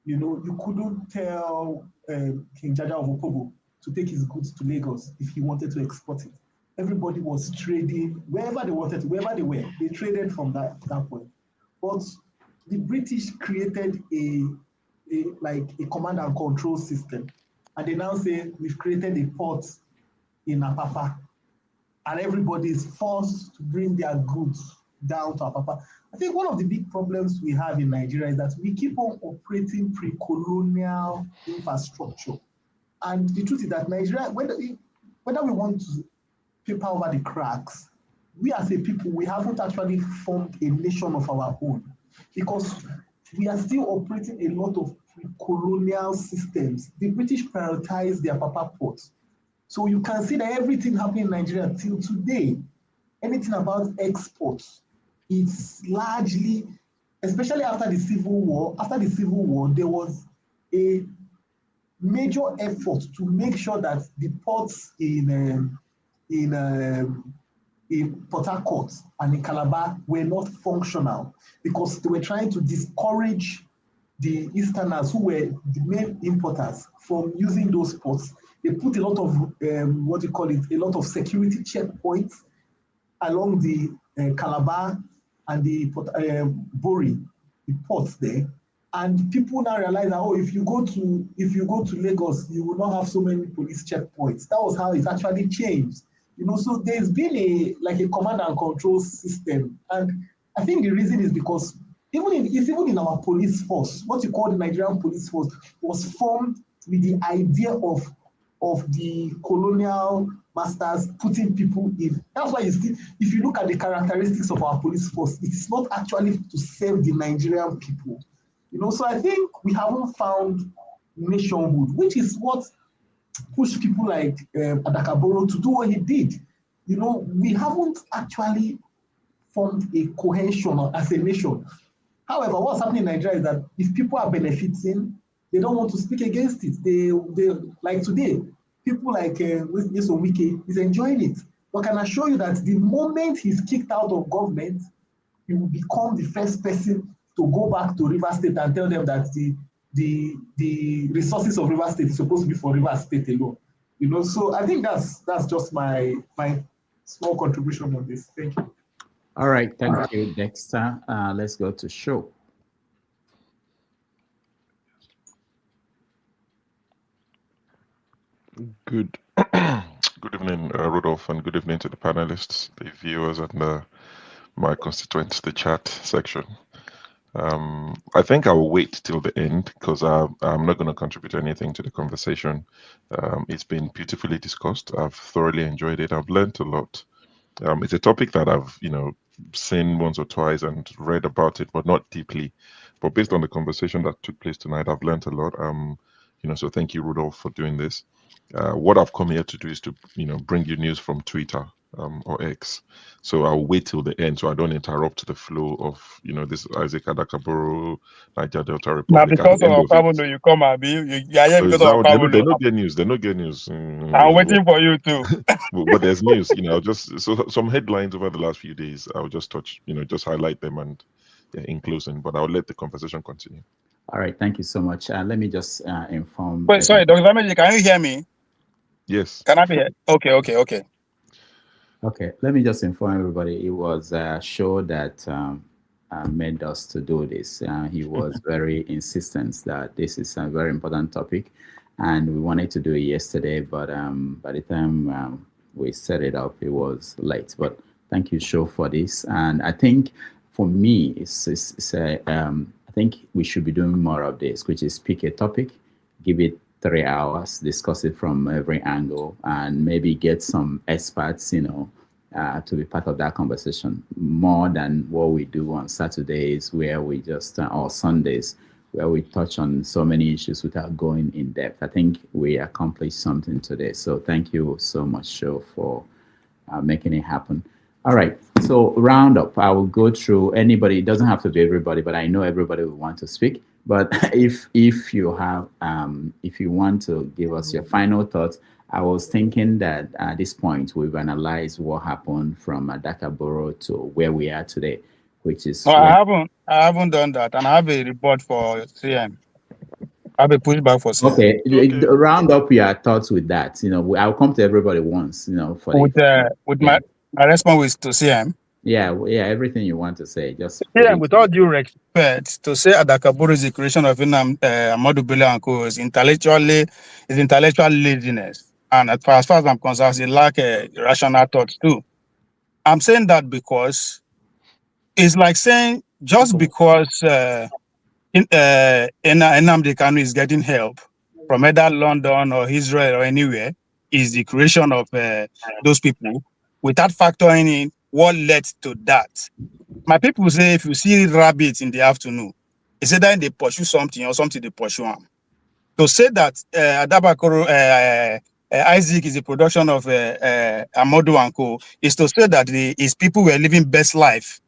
You couldn't tell King Jaja of Opobo to take his goods to Lagos if he wanted to export it. Everybody was trading wherever they wanted to, wherever they were. They traded from that point. But the British created a command and control system. And they now say, we've created a port in Apapa. And everybody is forced to bring their goods down to Apapa. I think one of the big problems we have in Nigeria is that we keep on operating pre-colonial infrastructure. And the truth is that Nigeria, whether we want to paper over the cracks, we as a people, we haven't actually formed a nation of our own, because we are still operating a lot of pre-colonial systems. The British prioritized their Papa ports. So you can see that everything happening in Nigeria till today, anything about exports, it's largely, especially after the Civil War, there was a major effort to make sure that the ports in Port Harcourt and in Calabar were not functional, because they were trying to discourage the Easterners, who were the main importers, from using those ports. They put a lot of a lot of security checkpoints along the Calabar and the Bori, the ports there. And people now realize that, if you go to Lagos, you will not have so many police checkpoints. That was how it actually changed. So there's been a command and control system. And I think the reason is because even in our police force, what you call the Nigerian police force was formed with the idea of the colonial masters putting people in. That's why if you look at the characteristics of our police force, it's not actually to serve the Nigerian people. You know, so I think we haven't found nationhood, which is what pushed people like Adaka Boro to do what he did. You know, we haven't actually formed a cohesion as a nation. However, what's happening in Nigeria is that if people are benefiting, they don't want to speak against it. They like today, people like Wike is enjoying it. But can I show you that the moment he's kicked out of government, he will become the first person to go back to Rivers State and tell them that the resources of Rivers State is supposed to be for Rivers State alone. You know, so I think that's just my small contribution on this. Thank you. All right, thank you, Dexter. Let's go to Show. Good evening, Rudolph, and good evening to the panelists, the viewers, and my constituents, the chat section. I think I will wait till the end because I'm not going to contribute anything to the conversation. It's been beautifully discussed. I've thoroughly enjoyed it. I've learned a lot. It's a topic that I've, seen once or twice and read about it, but not deeply. But based on the conversation that took place tonight, I've learned a lot. So thank you, Rudolph, for doing this. What I've come here to do is to, bring you news from Twitter or X. So I'll wait till the end so I don't interrupt the flow of, this Isaac Adaka Boro, Niger Delta Republic. Now, because of our Pablo, you come, Abi. Yeah, because of our Pablo. They don't get news. They don't get news. I'm waiting for you too. but there's news. I'll just some headlines over the last few days. I'll just touch, just highlight them and in closing. But I'll let the conversation continue. All right, thank you so much. Let me just inform. Wait, sorry, Dr. Dameji, can you hear me? Yes. Can I be here? Okay. Okay, let me just inform everybody. It was a show that made us to do this. He was very insistent that this is a very important topic, and we wanted to do it yesterday, but by the time we set it up, it was late. But thank you, Show, for this. And I think for me, I think we should be doing more of this, which is pick a topic, give it 3 hours, discuss it from every angle, and maybe get some experts, to be part of that conversation, more than what we do on Saturdays, where we just, or Sundays, where we touch on so many issues without going in depth. I think we accomplished something today. So thank you so much, Show, for making it happen. All right, so round up. I will go through anybody. It doesn't have to be everybody, but I know everybody will want to speak. But if you have, if you want to give us your final thoughts, I was thinking that at this point we've analyzed what happened from Adaka Boro to where we are today, which is. No, I haven't done that, and I have a report for CM. I have a pushback for CM. Okay. Round up your thoughts with that. I'll come to everybody once. With my response to CM. Yeah, everything you want to say. Just with all due respect, to say Adaka Boro is the creation of Amadou Bello and Co. is intellectual laziness. And as far as I'm concerned, it lacks rational thoughts too. I'm saying that because it's like saying just because Nnamdi Kanu is getting help from either London or Israel or anywhere is the creation of those people without factoring in what led to that. My people say if you see rabbits in the afternoon, it's either they pursue something or something they pursue them. To say that Isaac is a production of Amadou and Co. is to say that his people were living best life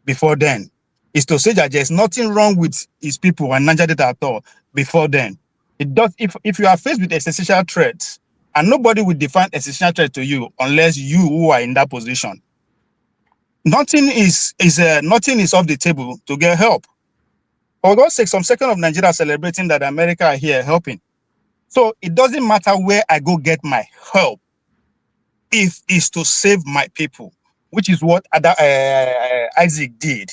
before then. Is to say that there's nothing wrong with his people and Niger Delta at all before then. It does. If you are faced with existential threats, and nobody will define existential threat to you unless you who are in that position. Nothing is off the table to get help. For God's sake, some second of Nigeria celebrating that America are here helping. So it doesn't matter where I go get my help, if it's to save my people, which is what Isaac did.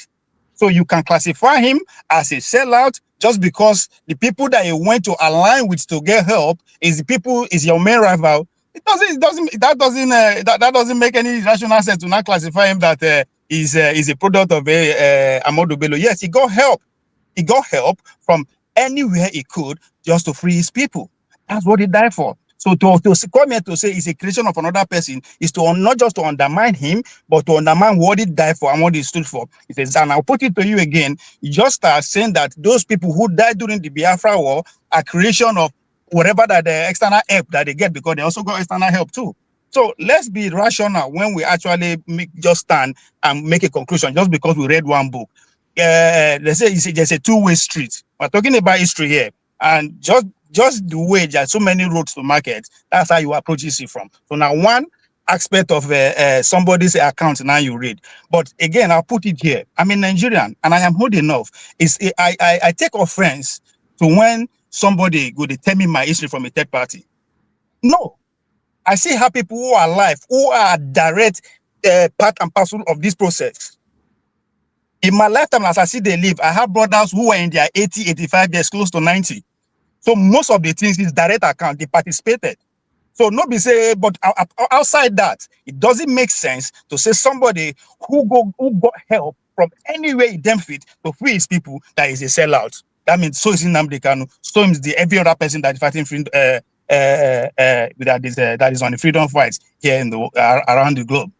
So you can classify him as a sellout just because the people that he went to align with to get help is your main rival. That doesn't make any rational sense to not classify him that is a product of Amadou Bello. Yes, he got help. He got help from anywhere he could just to free his people. That's what he died for. So So to come here to say it's a creation of another person is to not just to undermine him, but to undermine what he died for and what he stood for. It says, and I'll put it to you again, just saying that those people who died during the Biafra war are creation of whatever that the external help that they get, because they also got external help too. So let's be rational when we actually just stand and make a conclusion just because we read one book. Let's say there's a two-way street. We're talking about history here, and just the way there's so many roads to market, that's how you approach history from. So now one aspect of somebody's account now you read. But again, I'll put it here. I'm a Nigerian and I am old enough. I take offense to when somebody go to tell me my history from a third party. No. I see how people who are alive, who are direct part and parcel of this process. In my lifetime, as I see they live, I have brothers who are in their 80, 85 years, close to 90. So most of the things is direct account, they participated. So nobody say, but outside that, it doesn't make sense to say somebody who got help from anywhere he damn fit to free his people that is a sellout. That means so is Nnamdi Kanu, so is every other person that is fighting that is on the freedom fights here in around the globe.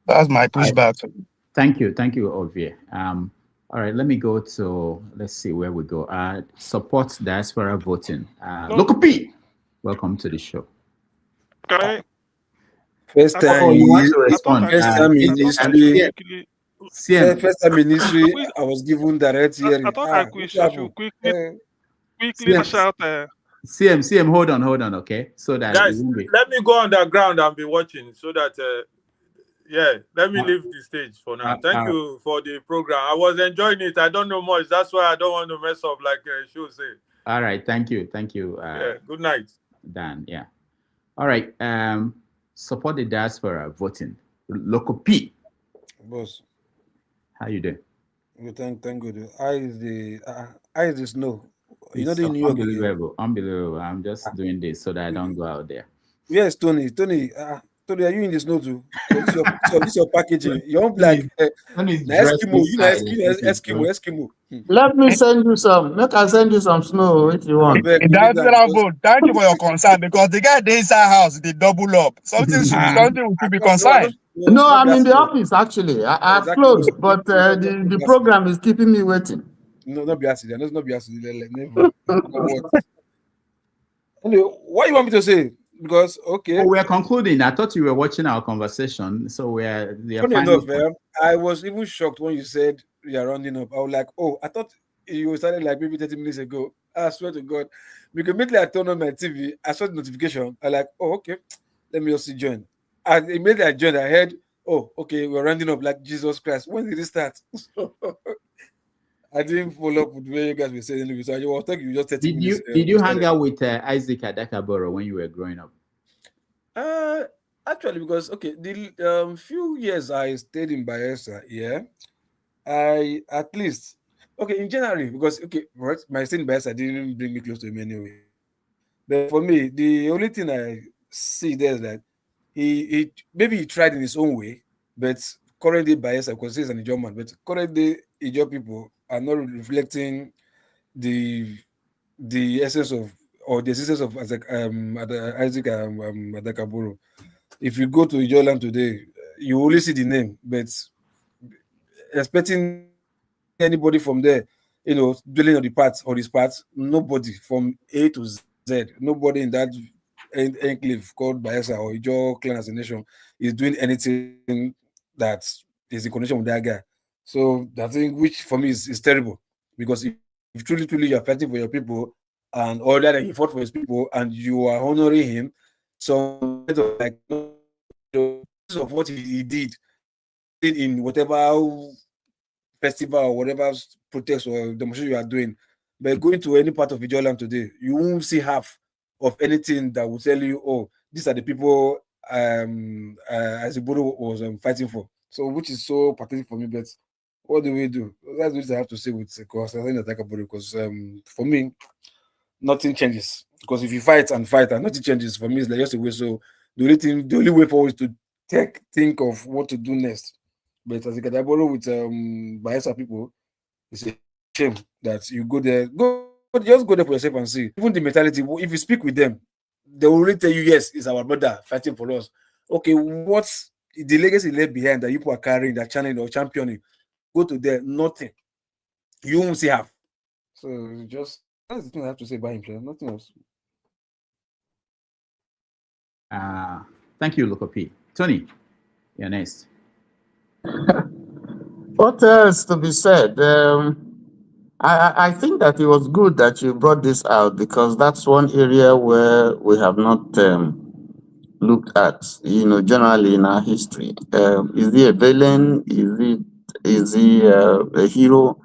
That's my pushback. Thank you, Ovie. All right, let me go to, let's see where we go. Support diaspora voting. Local P, welcome to the show. First time in history, I was given direct hearing. I thought I should quickly shout. CM, hold on, okay? So that guys, let me go underground and be watching so that let me leave the stage for now. Thank you for the program. I was enjoying it. I don't know much. That's why I don't want to mess up like Shu said. All right, thank you. Good night. Dan, yeah. All right, support the diaspora voting. Local P. Boss. How you doing? Good, thank good. I is the snow. You know the New York. Unbelievable. I'm just doing this so that I don't go out there. Yes, Tony, are you in the snow too? It's your packaging. You don't like Eskimo. Let me send you some. Make I send you some snow if you want. Thank you for your concern, because the guy the inside house they double up. Something should be concerned. No, I'm in the office actually. I've closed, but the program is keeping me waiting. No, not be accident. Let's not be accident. Anyway, what you want me to say? Because we're concluding. I thought you were watching our conversation, so we're funny enough. I was even shocked when you said we are rounding up. I was like, I thought you started like maybe 30 minutes ago. I swear to God, because immediately I turned on my TV, I saw the notification. I like, okay, let me also join. And immediately I joined, I heard, we're rounding up like Jesus Christ. When did it start? I didn't follow up with where you guys were saying. So I was talking just 30 minutes. Did you hang out with Isaac Adaka Boro when you were growing up? Actually, because the few years I stayed in Bayelsa, I at least in January, because my stay in Bayelsa didn't bring me close to him anyway. But for me, the only thing I see there is that he maybe he tried in his own way, but currently Bayelsa, because he's an Ijaw man, but currently Ijaw people are not reflecting the essence of or the existence of Isaac Adaka Boro. If you go to Ijaw land today, you only see the name, but expecting anybody from there, dwelling on the parts or his parts, nobody from A to Z, nobody in that enclave called Bayelsa or Ijaw clan as a nation is doing anything that is in connection with that guy. So that thing, which for me is terrible, because if truly you are fighting for your people and all that, he fought for his people and you are honoring him, so like of what he did in whatever festival or whatever protest or demonstration you are doing, but going to any part of Ijaw land today, you won't see half of anything that will tell you, these are the people as Boro was fighting for. So which is so pathetic for me, but what do we do? That's what I have to say with Constantine Adaka Boro, because for me, nothing changes. Because if you fight and nothing changes, for me, it's like just a way. So the only way forward is to think of what to do next. But as Adaka Boro with Bayelsa people, it's a shame that you go there. Go just go there for yourself and see. Even the mentality, if you speak with them, they will really tell you, yes, it's our brother fighting for us. Okay, what's the legacy left behind that you people are carrying, that channeling or championing? Go to there, nothing. You won't see half. So just that's the thing I have to say about him. Nothing else. Thank you, Lokopi. Tony, you're next. What else to be said? I think that it was good that you brought this out, because that's one area where we have not looked at, generally in our history. Is he a villain? Is he a hero?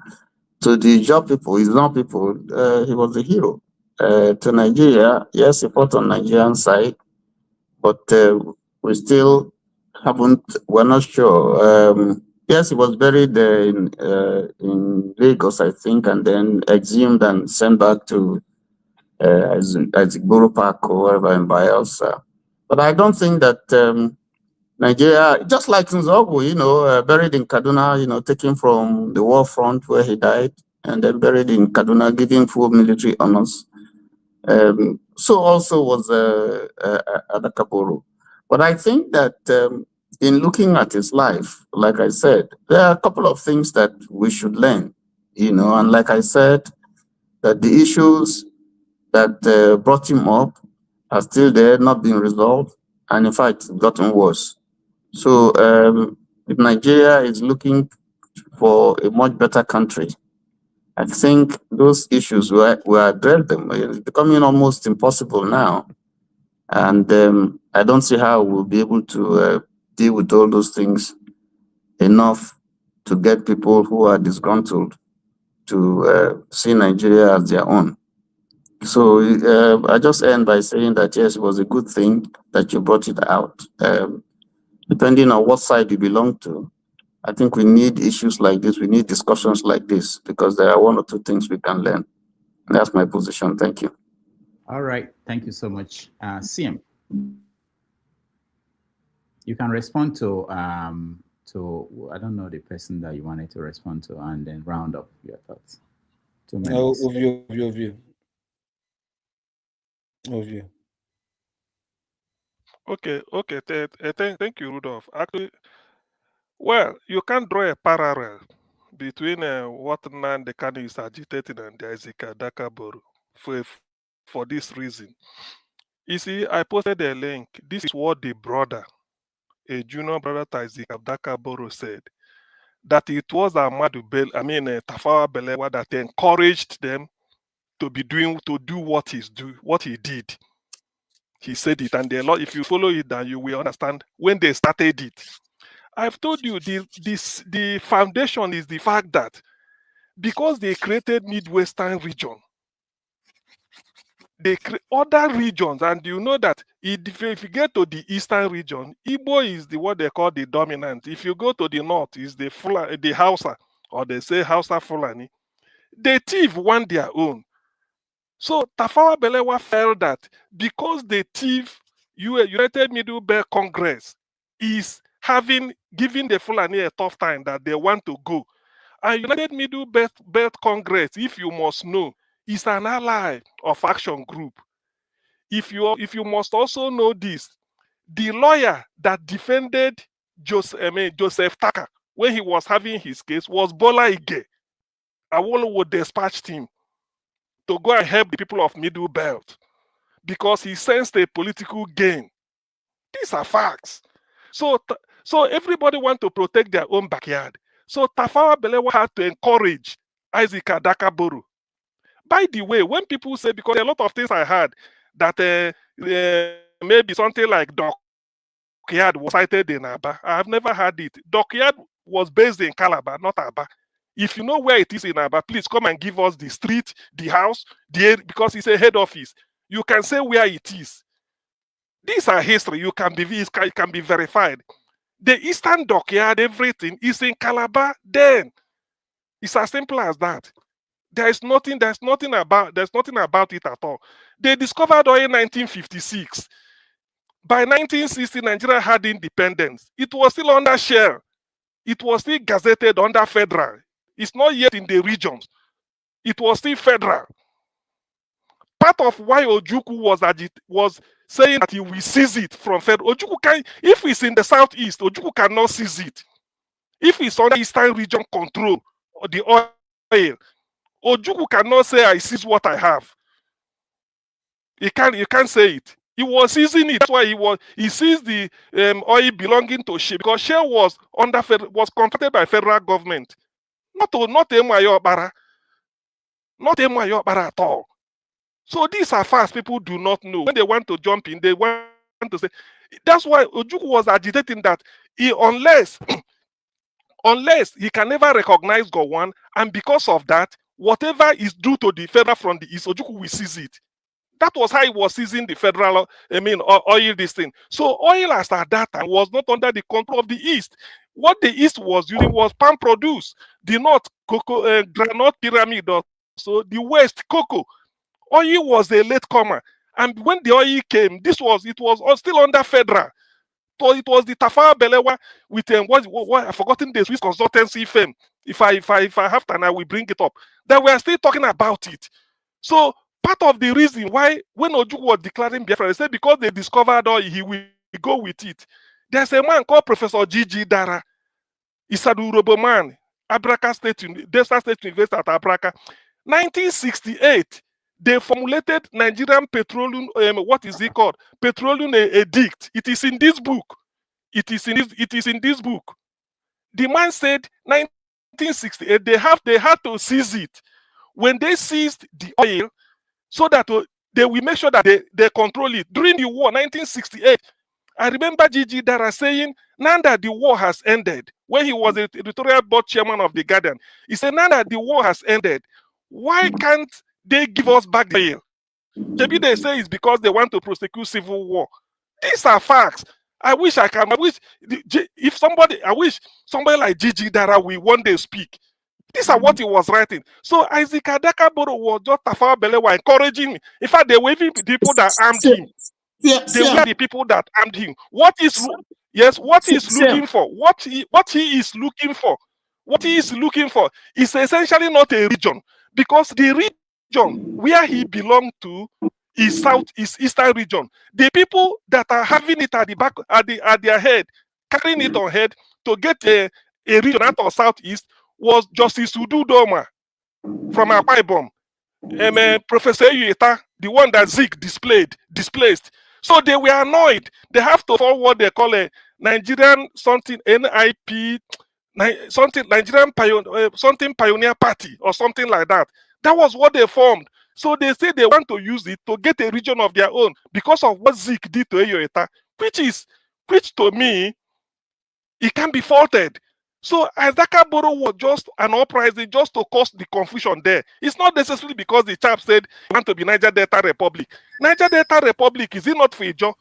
To the job people, his non people, he was a hero. To Nigeria, yes, he fought on Nigerian side, but we still we're not sure. Yes, he was buried in Lagos, I think, and then exhumed and sent back to Isaac Boro Park or wherever in Bayelsa. But I don't think that Nigeria, just like Nzogu, buried in Kaduna, taken from the war front where he died, and then buried in Kaduna, giving full military honors. So also was Adaka Boro. But I think that in looking at his life, like I said, there are a couple of things that we should learn, and like I said, that the issues that brought him up are still there, not being resolved, and in fact, gotten worse. So if Nigeria is looking for a much better country, I think those issues we address them. It's becoming almost impossible now. And I don't see how we'll be able to deal with all those things enough to get people who are disgruntled to see Nigeria as their own. So I just end by saying that, yes, it was a good thing that you brought it out. Depending on what side you belong to, I think we need issues like this. We need discussions like this, because there are one or two things we can learn. And that's my position. Thank you. All right. Thank you so much. CM, you can respond to I don't know the person that you wanted to respond to, and then round up your thoughts. 2 minutes. Overview. Okay. Thank you, Rudolph. Actually, well, you can draw a parallel between what Nnamdi Kanu is agitating and Isaac Adaka Boro for this reason. You see, I posted a link. This is what the brother, a junior brother to Isaac Adaka Boro, said. That it was Tafawa Balewa that encouraged them to do what he did. He said it, and if you follow it, then you will understand when they started it. I've told you the foundation is the fact that because they created Midwestern region, they create other regions, and you know that if you get to the Eastern region, Igbo is what they call the dominant. If you go to the North, is the Hausa, or they say Hausa Fulani. They thief want their own. So Tafawa Balewa felt that because the thief, United Middle Belt Congress is giving the Fulani a tough time, that they want to go. And United Middle Belt Congress, if you must know, is an ally of Action Group. If you must also know this, the lawyer that defended Joseph Taka when he was having his case was Bola Ige. Awolowo dispatched him to go and help the people of Middle Belt because he sensed a political gain. These are facts. So everybody wants to protect their own backyard. So Tafawa Balewa had to encourage Isaac Adaka Boro. By the way, when people say, because a lot of things I heard, that maybe something like Dockyard was cited in Aba. I have never heard it. Dockyard was based in Calabar, not Aba. If you know where it is in Aba, please come and give us the street, the house, because it's a head office. You can say where it is. These are history. It can be verified. The Eastern Dockyard, everything is in Calabar. Then it's as simple as that. There's nothing about it at all. They discovered oil in 1956. By 1960, Nigeria had independence. It was still under share. It was still gazetted under federal. It's not yet in the regions. It was still federal. part of why Ojukwu was saying that he will seize it from federal. Ojukwu can, if he's in the southeast, Ojukwu cannot seize it. If it's under Eastern region control or the oil, Ojukwu cannot say I seize what I have. You can't say it. He was seizing it. That's why he seized the oil belonging to Shell, because Shell was contracted by federal government. Not Emayo Bara. Not Emayo Bara at all. So these are facts people do not know. When they want to jump in, they want to say. That's why Ojukwu was agitating that unless he can never recognize Gowon, and because of that, whatever is due to the federal from the East, Ojukwu will seize it. That was how he was seizing the federal, oil this thing. So oil as at that time was not under the control of the East. What the East was using was palm produce. The North, cocoa, granite pyramid. So the West, cocoa. Oil was a latecomer. And when the oil came, it was still under federal. So it was the Tafawa Balewa with what I've forgotten the Swiss consultancy firm. If I have time, I will bring it up. That we are still talking about it. So part of the reason why when Ojukwu was declaring Biafra, they said because they discovered oil, he will go with it. There's a man called Professor G.G. Dara. He's a Urobo man, Delta State University at Abraka. 1968, they formulated Nigerian petroleum, what is it called? Petroleum edict. It is in this book. It is in this book. The man said 1968, they had to seize it. When they seized the oil, so that they will make sure that they control it. During the war, 1968, I remember Gigi Dara saying, now that the war has ended, when he was the editorial board chairman of The Guardian, he said, now that the war has ended, why can't they give us back the oil? Maybe they say it's because they want to prosecute civil war. These are facts. I wish somebody like Gigi Dara will one day speak. These are what he was writing. So Isaac Adaka Boro was just Tafawa Balewa encouraging me. In fact, they were even the people that armed him. They were the people that armed him. What he is looking for? What he is looking for is essentially not a region, because the region where he belonged to is Eastern region. The people that are having it at the back, at their head, carrying it on head to get a region out of Southeast was Justice Udu Doma from Akwa Ibom, Professor Uyeta, the one that Zeke displaced. So they were annoyed. They have to form what they call a Nigerian something NIP, something Nigerian something Pioneer Party or something like that. That was what they formed. So they say they want to use it to get a region of their own because of what Zeke did to Uyeta, which to me, it can be faulted. So Adaka Boro was just an uprising just to cause the confusion there. It's not necessarily because the chap said he want to be Niger Delta Republic. Niger Delta Republic, is it not Fijo?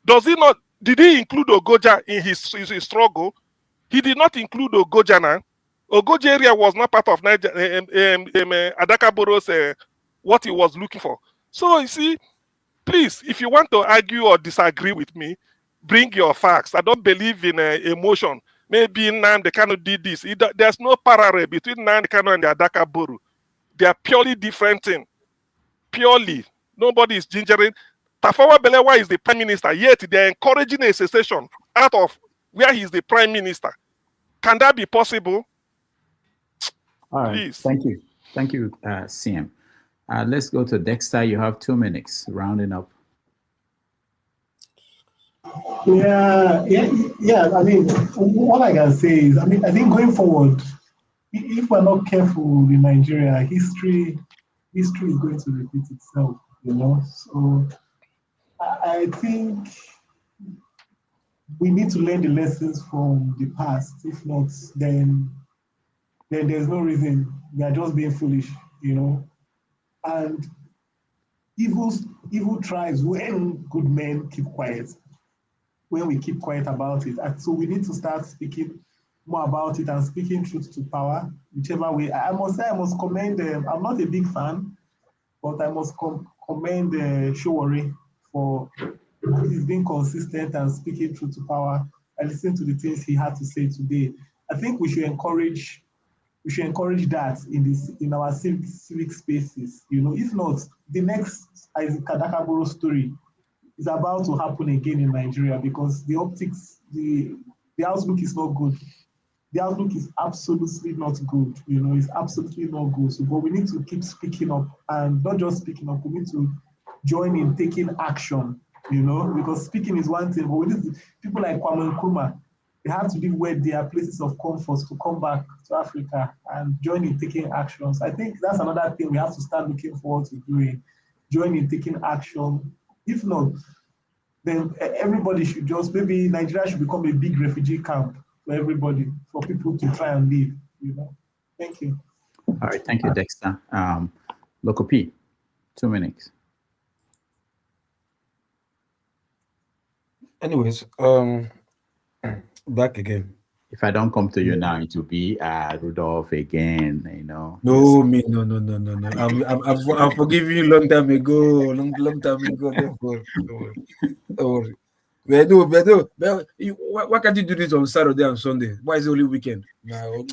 Does he not? Did he include Ogoja in his struggle? He did not include Ogoja now. Ogoja area was not part of Niger, Adaka Boro's what he was looking for. So you see, please, if you want to argue or disagree with me, bring your facts. I don't believe in emotion. Maybe Nnamdi Kanu did this. There's no parallel between Nnamdi Kanu and the Adaka Boro. They are purely different things. Purely. Nobody is gingering. Tafawa Balewa is the prime minister, yet they're encouraging a secession out of where he's the prime minister. Can that be possible? All right. Please. Thank you. Thank you, CM. Let's go to Dexter. You have 2 minutes, rounding up. Yeah. I mean, what I can say is, I think going forward, if we're not careful in Nigeria, history is going to repeat itself. So I think we need to learn the lessons from the past. If not, then there's no reason. We are just being foolish, And evil thrives when good men keep quiet. When we keep quiet about it. And so we need to start speaking more about it and speaking truth to power, whichever way. I must commend them. I'm not a big fan, but I must commend Showore for his being consistent and speaking truth to power. I listened to the things he had to say today. I think we should encourage we should encourage that in our civic spaces. If not, the next Isaac Adaka Boro story is about to happen again in Nigeria because the optics, the outlook is not good. The outlook is absolutely not good. It's absolutely not good. So, but we need to keep speaking up, and not just speaking up. We need to join in taking action. Because speaking is one thing, but we need people like Kwame Nkrumah. They have to be where they are places of comfort to come back to Africa and join in taking actions. I think that's another thing we have to start looking forward to doing. Join in taking action. If not, then everybody should maybe Nigeria should become a big refugee camp for everybody, for people to try and live. Thank you. All right, thank you, Dexter. Loco P, 2 minutes. Anyways, back again. If I don't come to you now, it will be Rudolph again. No. I'm forgiving you long time ago. Long time ago. Don't worry. Why can't you do this on Saturday and Sunday? Why is it only weekend?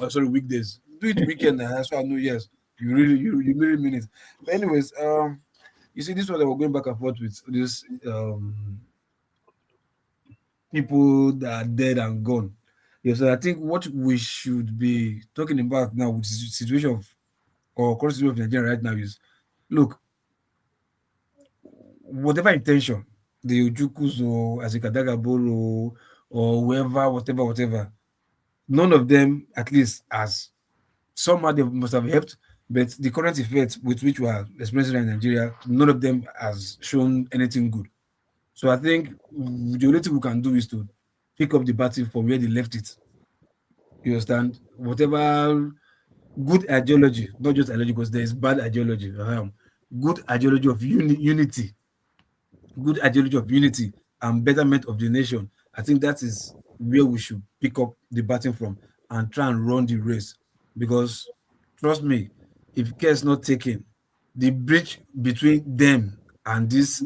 Sorry, weekdays. Do it weekend. That's why I know. Yes, you really mean it. But anyways, you see, this one that we're going back and forth with this people that are dead and gone. Yes, so I think what we should be talking about now with the situation of or current situation of Nigeria right now is, look, whatever intention the Ojukwus or Isaac Adaka Boro or whoever, whatever, none of them, at least as somehow they must have helped, but the current effect with which we are experiencing in Nigeria, none of them has shown anything good. So I think the only thing we can do is to pick up the battle from where they left it. You understand? Whatever good ideology, not just ideology, because there is bad ideology. Good ideology of unity, good ideology of unity and betterment of the nation. I think that is where we should pick up the battle from and try and run the race. Because trust me, if care is not taken, the bridge between them and this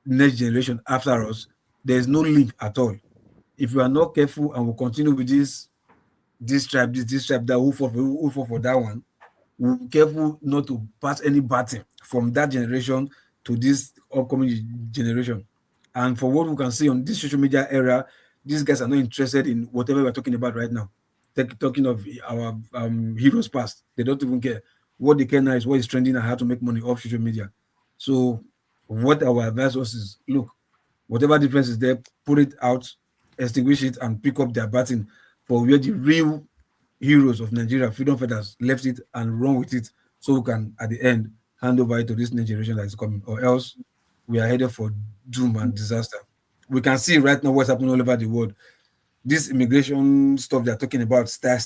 next generation after us, there is no link at all. If we are not careful and we continue with this tribe, that who fought for that one, we'll be careful not to pass any baton from that generation to this upcoming generation. And for what we can see on this social media era, these guys are not interested in whatever we're talking about right now. Talking of our heroes past, they don't even care. What they care now is what is trending and how to make money off social media. So what our advice was is, look, whatever difference is there, put it out, extinguish it, and pick up their baton for where the real heroes of Nigeria, freedom fighters, left it and run with it, so we can, at the end, hand over it to this next generation that is coming, or else we are headed for doom and disaster. We can see right now what's happening all over the world. This immigration stuff they're talking about, star.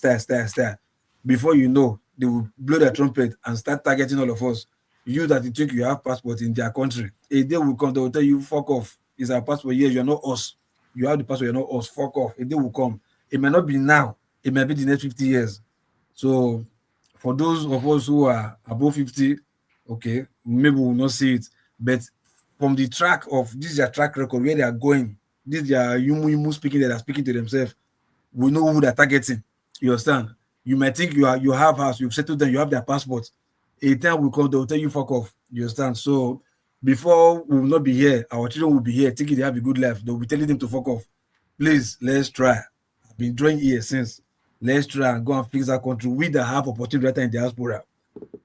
Before you know, they will blow their trumpet and start targeting all of us. You that you think you have passport in their country, a day will come, they will tell you, fuck off. It's our passport. Yes, you're not us. You have the passport, you're not us. Fuck off. A day will come. It may not be now. It may be the next 50 years. So for those of us who are above 50, okay, maybe we will not see it. But from the track of this is their track record, where they are going, this is their yumu speaking, that are speaking to themselves, we know who they're targeting. You understand? You might think you have house, you've settled them, you have their passport. A time will come, they'll tell you fuck off. You understand? So before we will not be here, our children will be here thinking they have a good life. They'll be telling them to fuck off. Please, let's try. I've been drawing here since. Let's try and go and fix that country. We that have opportunity right now in diaspora.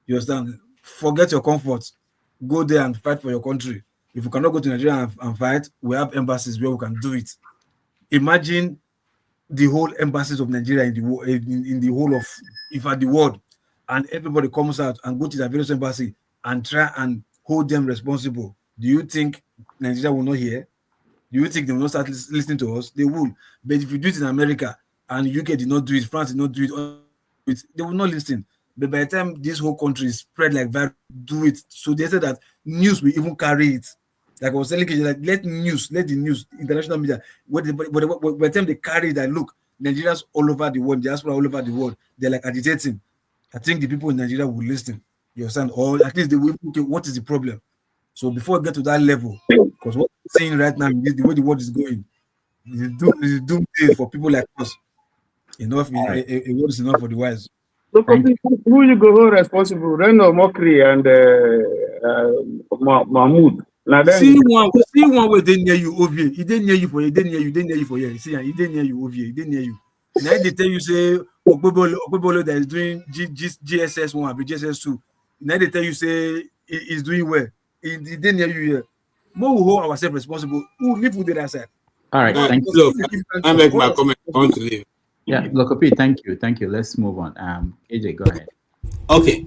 You understand? Forget your comfort. Go there and fight for your country. If you cannot go to Nigeria and fight, we have embassies where we can do it. Imagine the whole embassies of Nigeria in the whole of, if at the world, and everybody comes out and go to the various embassy and try and hold them responsible. Do you think Nigeria will not hear? Do you think they will not start listening to us? They will. But if you do it in America and UK did not do it, France did not do it, they will not listen. But by the time this whole country is spread like virus, do it. So they said that news will even carry it. Like I was telling you, like let the news, international media, by the time they carry that, look, Nigerians all over the world, diaspora all over the world, they're like agitating. I think the people in Nigeria will listen. You understand? Or at least they will look at what is the problem. So before we get to that level, because what we're seeing right now, the way the world is going, is doom day for people like us. Enough, a word is enough for the wise. Look, who you go hold responsible? Reno Mokri and Mahmoud. See one where they near you, Ovie. He didn't near you for you. He didn't near you. Didn't near you for you. See, he didn't near you, Ovie. He didn't near you. Now they tell you say Ogbebolo that is doing GSS 1, GSS 2. Now they tell you say he's doing well. He didn't near you here. More we hold ourselves responsible. Who live with that side? All right, thank you. Look, I make my comment. I want to leave. Yeah, Lokopi, thank you. Let's move on. AJ, go ahead. Okay.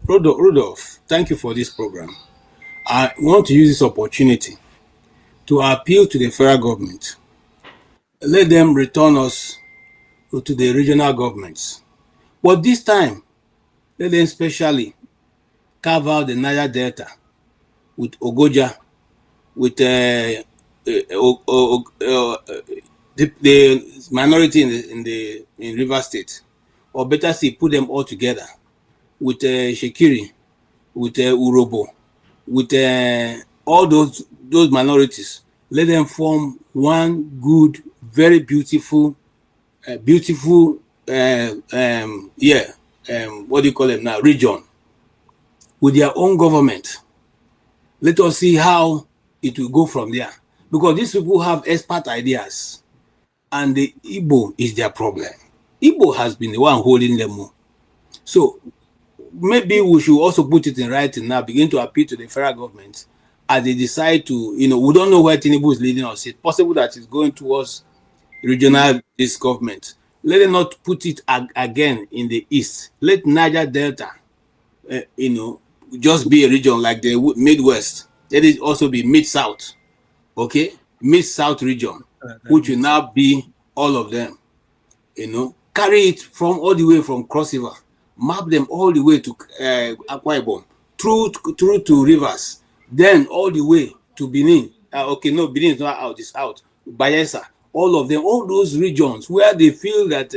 Rudolph, thank you for this program. I want to use this opportunity to appeal to the federal government. Let them return us to the regional governments. But this time, let them specially carve out the Niger Delta with Ogoja, with the minority in River State, or better say, put them all together with Shekiri, with Urobo, with all those minorities. Let them form one good, very beautiful, what do you call them now? Region with their own government. Let us see how it will go from there. Because these people have expert ideas, and the Igbo is their problem. Igbo has been the one holding them more. So maybe we should also put it in writing now, begin to appeal to the federal government as they decide to, we don't know where Tinubu is leading us. It's possible that it's going towards regional this government. Let them not put it again in the east. Let Niger Delta, just be a region like the Midwest. Let it also be Mid-South, okay? Mid-South region, which will now be all of them, Carry it from all the way from Cross River, map them all the way to Akwa Ibom, through to rivers, then all the way to Benin. Benin is not out, it's out. Bayelsa, all of them, all those regions where they feel that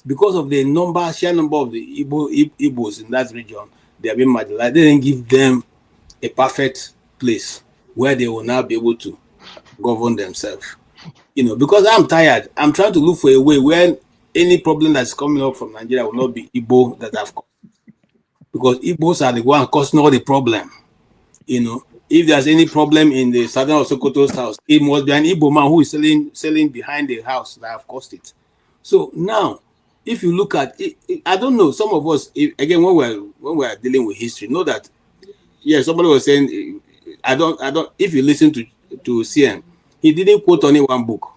because of the sheer number of the Igbos in that region, they have been marginalized. They didn't give them a perfect place where they will now be able to govern themselves. Because I'm tired, I'm trying to look for a way where any problem that's coming up from Nigeria will not be Igbo that have caused. Because Igbos are the one causing all the problem. If there's any problem in the southern of Sokoto's house, it must be an Igbo man who is selling behind the house that have caused it. So now, if you look at it, I don't know, some of us, again, when we're dealing with history, know that, somebody was saying, if you listen to CM, he didn't quote only one book.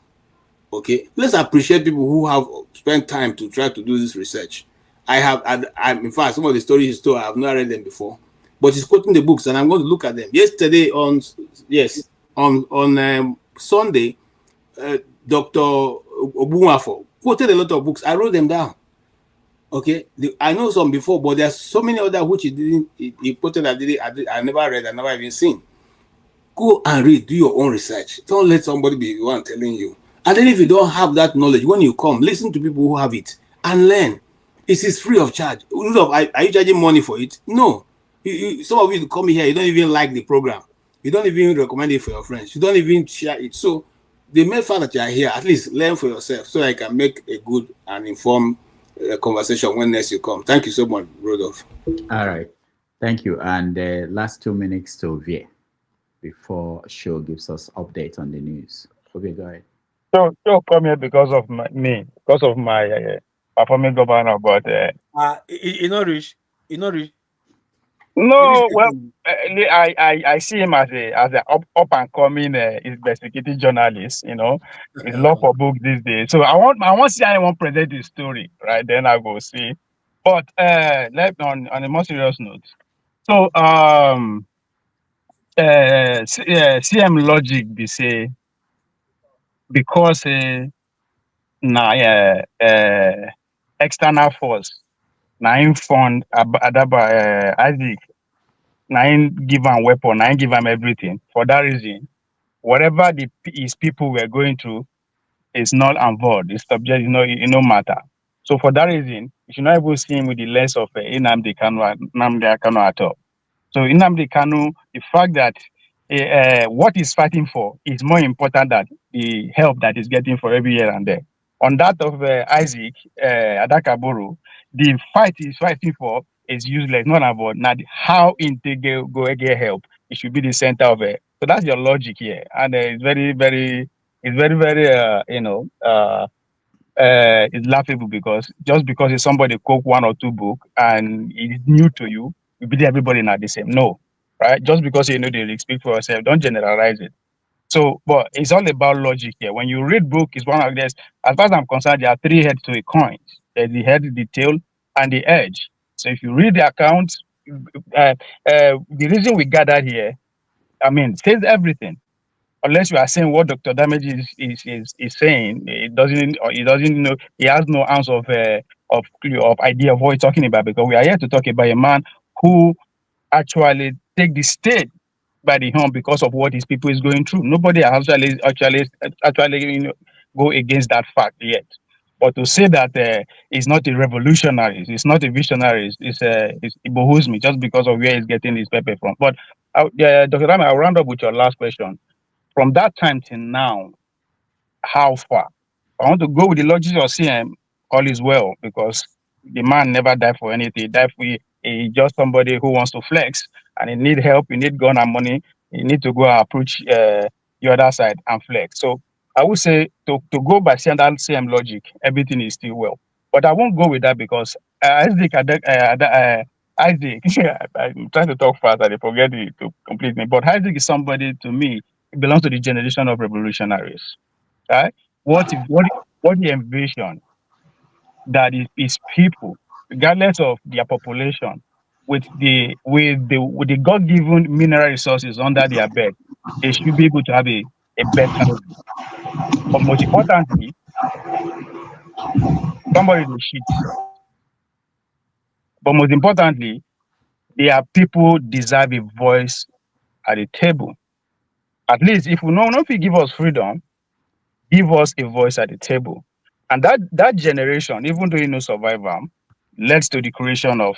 Okay, let's appreciate people who have spent time to try to do this research. In fact, some of the stories he's told, I have not read them before, but he's quoting the books, and I'm going to look at them. Yesterday on Sunday, Dr. Obuwafo quoted a lot of books. I wrote them down. Okay, I know some before, but there's so many other which he quoted I never read, I never even seen. Go and read, do your own research. Don't let somebody be the one telling you. And then if you don't have that knowledge, when you come, listen to people who have it and learn. It is free of charge. Are you charging money for it? No. Some of you come here, you don't even like the program. You don't even recommend it for your friends. You don't even share it. So the main fact that you are here, at least learn for yourself so I can make a good and informed conversation when next you come. Thank you so much, Rodolphe. All right. Thank you. And last 2 minutes to Vie before Show gives us update on the news. Okay, go ahead. So come here because of my performing governor, but not rich. No, well, I see him as a up and coming investigative journalist. He's law for book these days. So I want to see anyone present the story, right? Then I go see. But on a more serious note, so CM logic they say because external force na fund Adaba Isaac. Now give him weapon, now give him everything. For that reason, whatever his people were going through is null and void. It's subject, it no matter. So for that reason, you should not even see him with the lens of Nnamdi Kanu at all. So Nnamdi Kanu, the fact that what he's fighting for is more important than the help that he's getting for every year and there. On that of Isaac Adaka Boro, the fight is fighting for is useless, not about not how integrate go get help. It should be the center of it. So that's your logic here, and it's very it's laughable because just because it's somebody quote one or two book and it's new to you, you believe everybody not the same. No, right? Just because you know they speak for yourself, don't generalize it. So, but it's all about logic here. When you read book, it's one of this. As far as I'm concerned, there are three heads to a coin. There's the head, the tail, and the edge. So if you read the account, the reason we gathered here, I mean, says everything. Unless you are saying what Dr. Damage is saying, it doesn't know, he has no ounce of idea of what he's talking about, because we are here to talk about a man who actually take the state by the horn because of what his people is going through. Nobody actually go against that fact yet. But to say that he's not a revolutionary, he's not a visionary, it behooves me just because of where he's getting his paper from. But Dr. Rami, I'll round up with your last question. From that time till now, how far? I want to go with the logic of CM, all is well, because the man never died for anything. He died for he's just somebody who wants to flex and he need help, he need gun and money, he need to go and approach the other side and flex. So I would say to go by CM logic, everything is still well. But I won't go with that because Isaac, I'm trying to talk fast, I forget to complete me. But Isaac is somebody, to me, he belongs to the generation of revolutionaries. Right? What he envisioned that is people, regardless of their population, with the God-given mineral resources under their bed, they should be able to have a better life. But most importantly, somebody will shit. But most importantly, their people deserve a voice at the table. At least if we know if you give us freedom, give us a voice at the table. And that generation, even though you know survival, led to the creation of,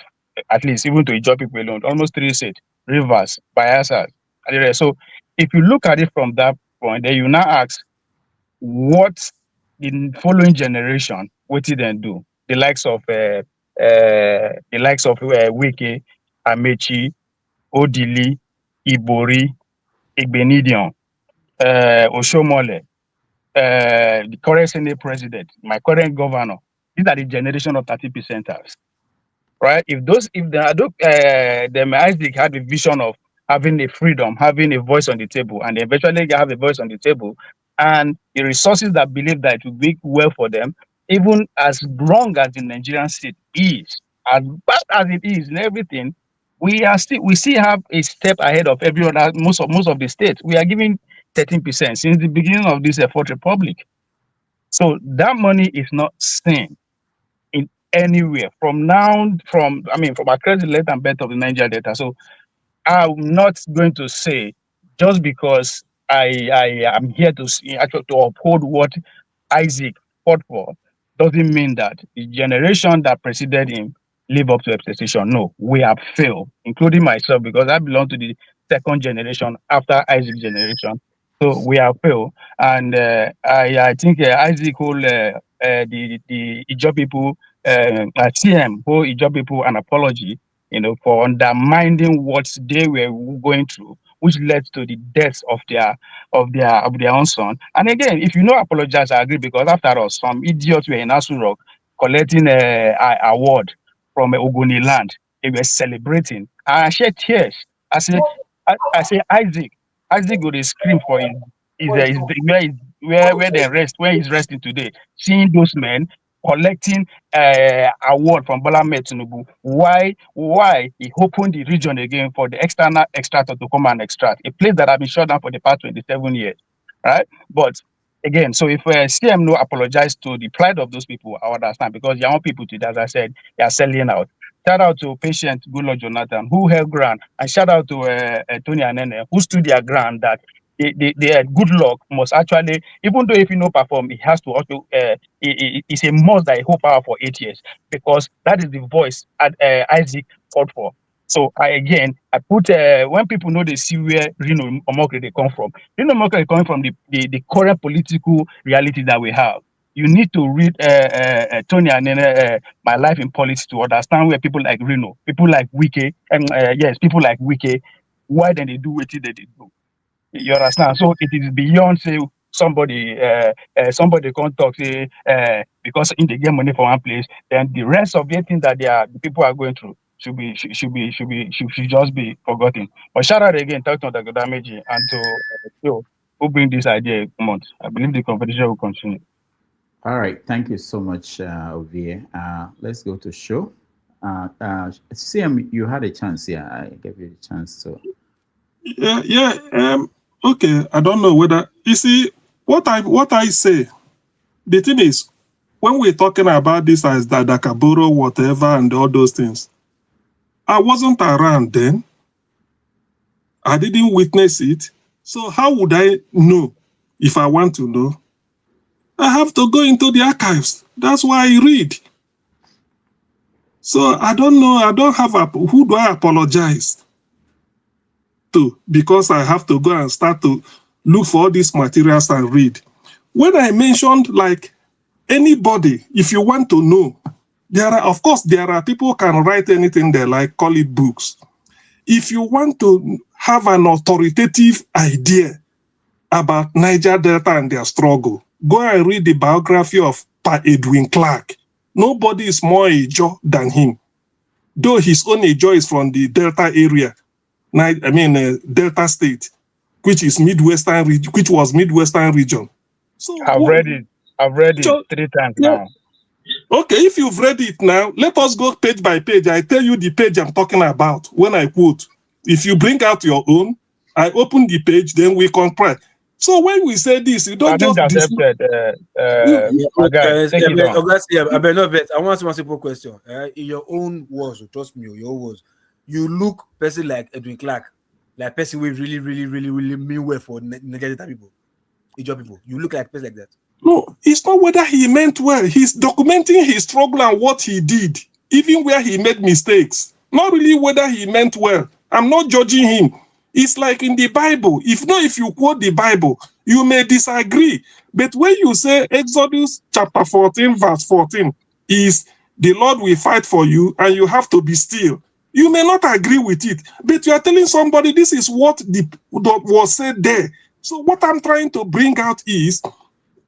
at least even to Ijaw people alone, almost 3 states, Rivers, Bayelsa, and the rest. So if you look at it from that point, then you now ask, what the following generation, what did they do? The likes of Wike, Amechi, Odili, Ibori, Igbenidion, Oshomole, the current Senate president, my current governor. These are the generation of 30 percenters, right? If Isaac had a vision of having a freedom, having a voice on the table, and eventually have a voice on the table, and the resources that believe that it will be well for them, even as long as the Nigerian state is, as bad as it is and everything, we still have a step ahead of every other, most of the states. We are giving 13% since the beginning of this Fourth Republic. So that money is not seen in anywhere from across the length and breadth of the Niger Delta. So I'm not going to say just because I am here to uphold what Isaac fought for doesn't mean that the generation that preceded him live up to expectation. No, we have failed, including myself, because I belong to the second generation after Isaac's generation. So we have failed, and I think Isaac hold the Ijaw people, CM hold Ijaw people an apology, for undermining what they were going through, which led to the deaths of their own son. And again, if you know apologize, I agree, because after all, some idiots were in Asu Rock collecting an award from Ogoni land. They were celebrating. And I shed tears. I say Isaac would scream for where they rest, where he's resting today. Seeing those men collecting award from Bola Ahmed Tinubu. Why he opened the region again for the external extractor to come and extract, a place that has been shut down for the past 27 years, right? But again, so if CM no apologize to the plight of those people, I understand, because your own people today, as I said, they are selling out. Shout out to Patient Goodluck Jonathan, who held ground, and shout out to Tony Anene, who stood their ground that they good luck must actually, even though if you know perform, it has to also it's a must that he hold power for 8 years, because that is the voice Isaac fought for. So I put when people know they see where Rino Omokri they come from. Rino Omokri coming from the current political reality that we have. You need to read Tony and My Life in Politics to understand where people like Reno, people like Wike, and people like Wike, why then they do what they do. You understand? So it is beyond say somebody can't talk say because in they get money from one place, then the rest of the things that the people are going through should just be forgotten. But shout out again, talk to Dr. Dameji and to who bring this idea a month. I believe the competition will continue. All right, thank you so much, Ovie. Let's go to show. CM, you had a chance here. I gave you a chance to. Okay, I don't know whether you see what I say. The thing is, when we're talking about this as Adaka Boro, whatever, and all those things, I wasn't around then. I didn't witness it. So how would I know if I want to know? I have to go into the archives. That's why I read. So I don't know. I don't have who do I apologize to, because I have to go and start to look for all these materials and read. When I mentioned like anybody, if you want to know, there are people who can write anything they like, call it books. If you want to have an authoritative idea about Niger Delta and their struggle, go and read the biography of Pa Edwin Clark. Nobody is more Ijo than him. Though his own Ijo is from the Delta area, Delta State, which was Midwestern region. So I've read it 3 times now. Okay, if you've read it now, let us go page by page. I tell you the page I'm talking about when I quote. If you bring out your own, I open the page, then we compare. So when we say this, you don't just accepted. I want to ask a simple question. In your own words, trust me, your words, you look person like Edwin Clark, like person who really mean well for Niger Delta people, Ijaw people. You look like a person like that. No, it's not whether he meant well. He's documenting his struggle and what he did, even where he made mistakes. Not really whether he meant well. I'm not judging him. It's like in the Bible. If you quote the Bible, you may disagree. But when you say Exodus chapter 14, verse 14, is the Lord will fight for you and you have to be still. You may not agree with it, but you are telling somebody this is what was said there. So what I'm trying to bring out is,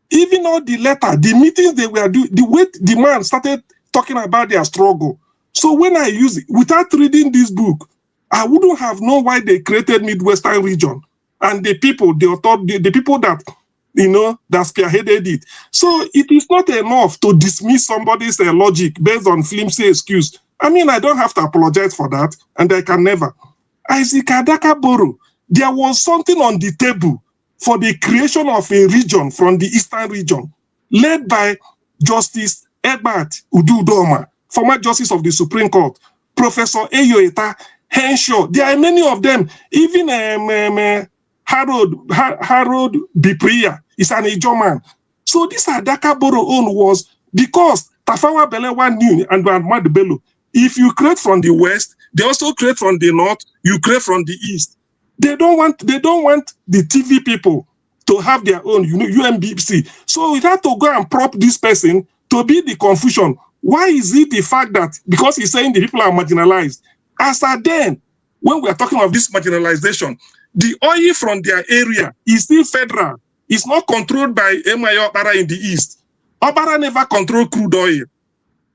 even all the letter, the meetings they were doing, the way the man started talking about their struggle. So when I use it, without reading this book, I wouldn't have known why they created Midwestern region and the people, the people that, that spearheaded it. So it is not enough to dismiss somebody's logic based on flimsy excuse. I mean, I don't have to apologize for that, and I can never. Isaac Adaka Boro, there was something on the table for the creation of a region from the Eastern region, led by Justice Edbert Ududoma, former Justice of the Supreme Court, Professor Eyoeta Henshaw. There are many of them. Even Harold Bipria is an Ijaw man. So this Adaka Boro own was because Tafawa Balewa knew and Ahmad Bello. If you create from the West, they also create from the North, you create from the East. They don't want the TV people to have their own, UMBC. So we have to go and prop this person to be the confusion. Why is it the fact that because he's saying the people are marginalized? As at then, when we are talking of this marginalization, the oil from their area is still federal. It's not controlled by Emaya Obara in the East. Obara never controlled crude oil.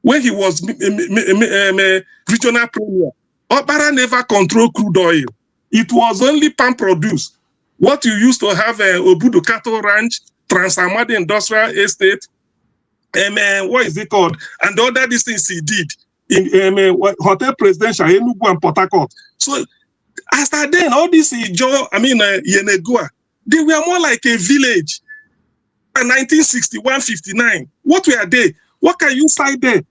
When he was regional premier, Obara never controlled crude oil. It was only palm produce. What you used to have Obudu Cattle Ranch, Transamadi Industrial Estate, what is it called? And all that these things he did in Hotel Presidential, Enugu and Port Harcourt. So after then, all this Yenegua, they were more like a village. In 1961-59, what were they? What can you cite there?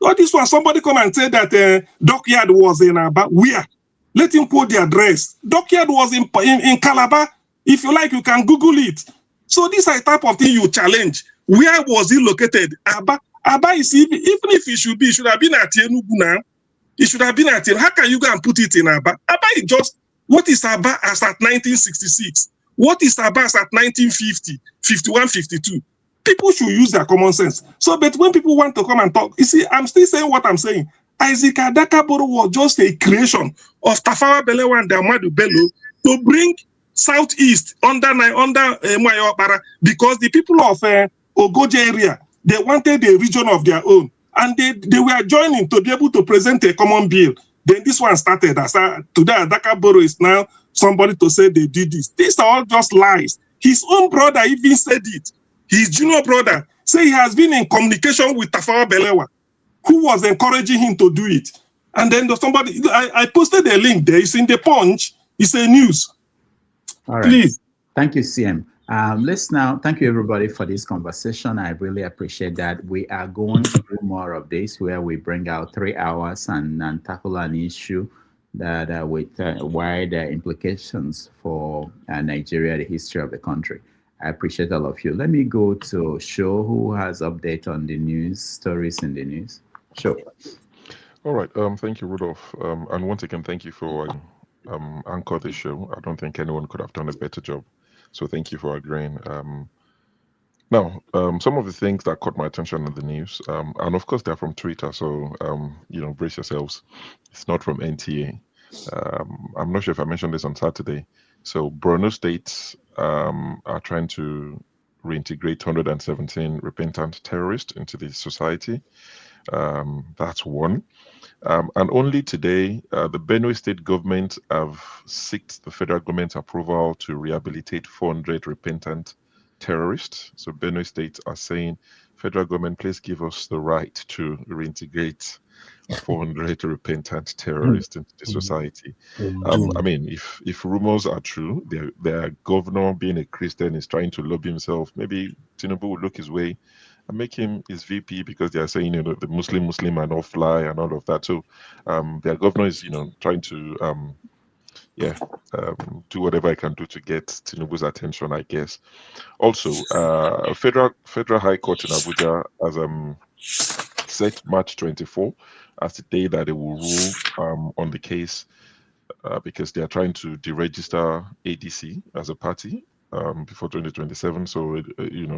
All this one, somebody come and say that Dockyard was in Aba. Where? Let him quote the address. Dockyard was in Calabar. If you like, you can Google it. So this is the type of thing you challenge. Where was he located? Aba. Aba is even if it should have been at Enugu now. It should have been at Enugu. How can you go and put it in Aba? Aba is just, what is Aba as at 1966? What is Aba as at 1950, 51, 52? People should use their common sense. So, but when people want to come and talk, you see, I'm still saying what I'm saying. Isaac Adaka Boro was just a creation of Tafawa Balewa and Ahmadu Bello to bring Southeast under Mayopara, because the people of Ogoja area, they wanted a region of their own, and they were joining to be able to present a common bill. Then this one started. Today, Adaka Boro is now somebody to say they did this. These are all just lies. His own brother even said it. His junior brother say he has been in communication with Tafawa Balewa, who was encouraging him to do it. And then somebody, I posted a link there. It's in the Punch. It's a news. All right. Please. Thank you, CM. Let's now, thank you everybody for this conversation. I really appreciate that. We are going to do more of this, where we bring out 3 hours and tackle an issue that with wide implications for Nigeria, the history of the country. I appreciate all of you. Let me go to Show, who has update on the news, stories in the news. Show. All right. Thank you, Rudolph. And once again, thank you for anchor this show. I don't think anyone could have done a better job. So thank you for agreeing. Now, some of the things that caught my attention in the news, and of course they're from Twitter, so brace yourselves. It's not from NTA. I'm not sure if I mentioned this on Saturday. So Borno State are trying to reintegrate 117 repentant terrorists into the society. That's one. And only today, the Benue State government have sought the federal government's approval to rehabilitate 400 repentant terrorists. So Benue State are saying, federal government, please give us the right to reintegrate 400 repentant terrorists into the society. I mean, if rumors are true, their governor, being a Christian, is trying to lobby himself. Maybe Tinubu will look his way and make him his VP, because they are saying, the Muslim are not fly and all of that. So their governor is, trying to, do whatever I can do to get Tinubu's attention, I guess. Also, Federal High Court in Abuja has set March 24 as the day that they will rule on the case, because they are trying to deregister ADC as a party before 2027. So,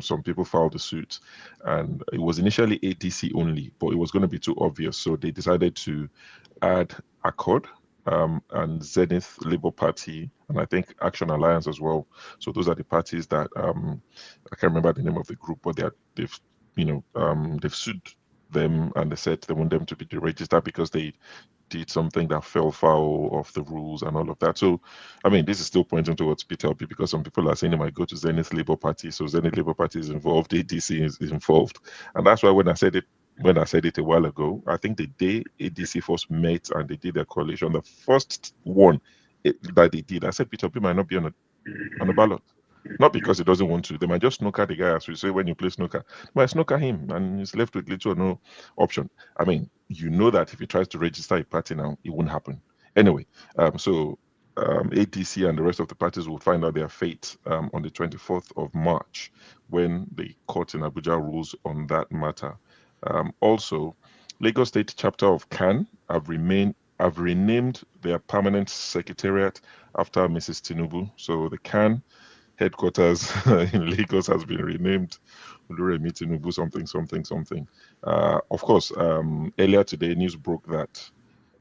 some people filed the suit, and it was initially ADC only, but it was going to be too obvious. So they decided to add Accord and Zenith Labour Party, and I think Action Alliance as well. So those are the parties that I can't remember the name of the group, but they've sued them, and they said they want them to be deregistered because they did something that fell foul of the rules and all of that. So, I mean, this is still pointing towards Peter Obi, because some people are saying they might go to Zenith Labour Party. So Zenith Labour Party is involved, ADC is involved, and that's why when I said it a while ago, I think the day ADC first met and they did their coalition, the first one that they did, I said Peter Obi might not be on the ballot. Not because he doesn't want to. They might just snooker the guy, as we say when you play snooker. They might snooker him, and he's left with little or no option. I mean, that if he tries to register a party now, it won't happen. Anyway, so ADC and the rest of the parties will find out their fate on the 24th of March, when the court in Abuja rules on that matter. Also, Lagos State chapter of CAN have renamed their permanent secretariat after Mrs. Tinubu. So the CAN headquarters in Lagos has been renamed Oluremi Tinubu something. Of course, earlier today, news broke that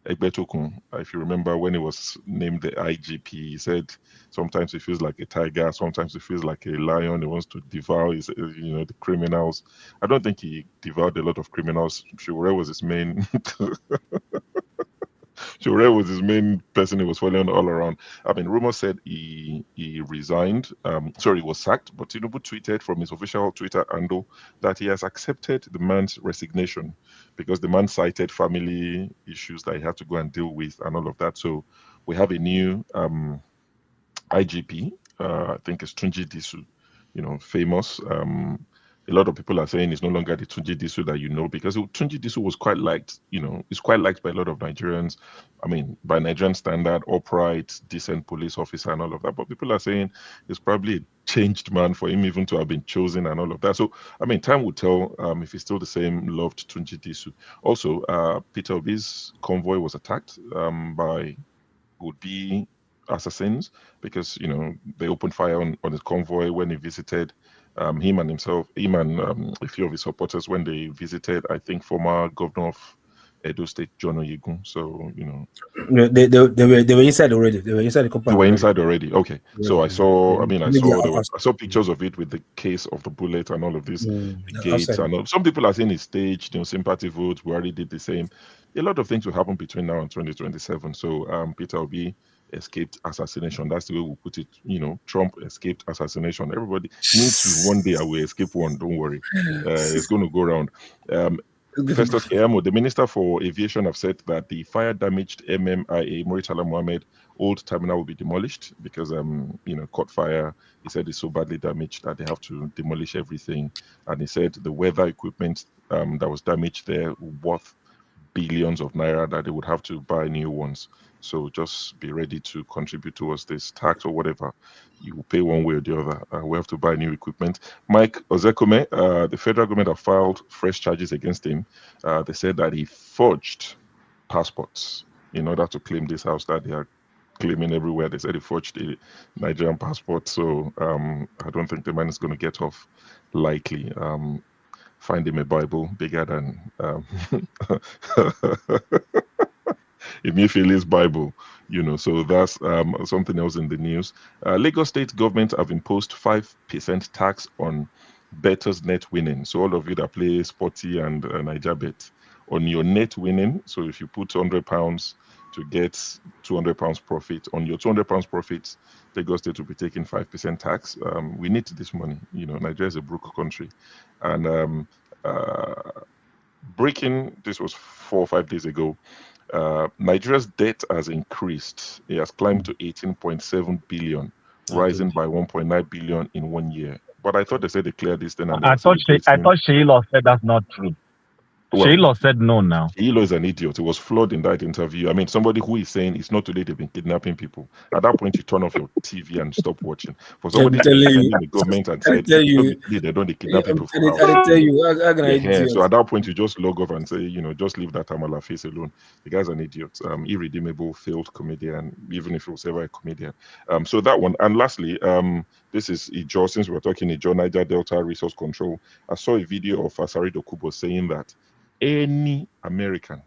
Egbetokun, if you remember, when he was named the IGP, he said sometimes he feels like a tiger, sometimes he feels like a lion. He wants to devour the criminals. I don't think he devoured a lot of criminals. Shiwore was his main Shiwore was his main person he was following all around. I mean, rumor said he resigned. He was sacked, but Tinubu tweeted from his official Twitter handle that he has accepted the man's resignation because the man cited family issues that he had to go and deal with and all of that. So we have a new IGP. I think it's Tunji Disu, famous. A lot of people are saying it's no longer the Tunji Disu that because Tunji Disu was quite liked, is quite liked by a lot of Nigerians. I mean, by Nigerian standard, upright, decent police officer and all of that. But people are saying it's probably a changed man for him even to have been chosen and all of that. So, I mean, time will tell if he's still the same loved Tunji Disu. Also, Peter Obi's convoy was attacked by would-be assassins because, they opened fire on his convoy when he visited him and a few of his supporters when they visited, I think, former governor of Edo State, John Oyegun. So, you know, they were inside already. They were inside the compound. They were inside already. Okay. Yeah. So I saw I saw pictures of it with the case of the bullet and all of this, the gates outside. and all. Some people are saying it's staged, you know, sympathy votes. We already did the same. A lot of things will happen between now and 2027. So Peter Obi escaped assassination. That's the way we put it. You know, Trump escaped assassination. Everybody needs to one day I will escape one. Don't worry. It's going to go around. Festus Keyamo, the Minister for Aviation, have said that the fire-damaged MMIA Muritala Mohammed old terminal will be demolished because, you know, caught fire. He said it's so badly damaged that they have to demolish everything. And he said the weather equipment that was damaged there worth billions of naira that they would have to buy new ones. So just be ready to contribute towards this tax or whatever. You will pay one way or the other. We have to buy new equipment. Mike Ozekome, the federal government have filed fresh charges against him. They said that he forged passports in order to claim this house that they are claiming everywhere. They said he forged a Nigerian passport. So I don't think the man is going to get off lightly. Find him a Bible bigger than Emefiele's Bible, you know. So that's something else in the news. Lagos State government have imposed 5% tax on bettors' net winning. So all of you that play Sporty and Niger Bet, on your net winning. So if you put £100 to get £200 profit, on your £200 profit, Lagos State will be taking 5% tax. We need this money. You know, Nigeria is a broke country, and breaking. This was 4 or 5 days ago. Nigeria's debt has increased. It has climbed to 18.7 billion, rising by 1.9 billion in 1 year. But I thought they said they cleared this thing. I thought Sheila said that's not true. Well, Sheila said no now. Sheila is an idiot. It was flawed in that interview. I mean, somebody who is saying it's not today they've been kidnapping people. At that point, you turn off your TV and stop watching. For somebody to defend the government and say they don't kidnap people. I tell you, so at that point, you just log off and say, you know, just leave that Amala face alone. The guy's an idiot. Irredeemable, failed comedian, even if he was ever a comedian. So that one. And lastly, this is Ijo. Since we're talking Ijo, Niger Delta Resource Control. I saw a video of Asari Dokubo saying that any American,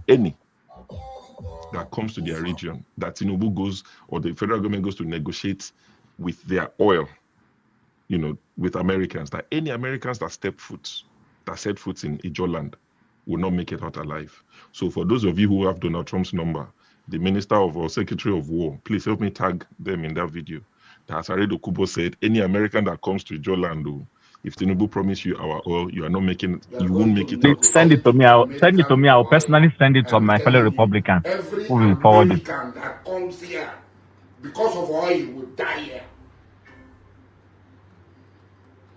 that comes to their region, that Tinubu goes or the federal government goes to negotiate with their oil, you know, with Americans, that any Americans that set foot in Ijo land will not make it out alive. So for those of you who have Donald Trump's number, the Minister of or Secretary of War, please help me tag them in that video. That Asari Dokubo said, any American that comes to Ijo land, if Tinubu promise you our oil, you are not making it, you won't make it out. Send it to me. I'll personally send it to my fellow Republican who will forward it. Every American that comes here because of oil will die here.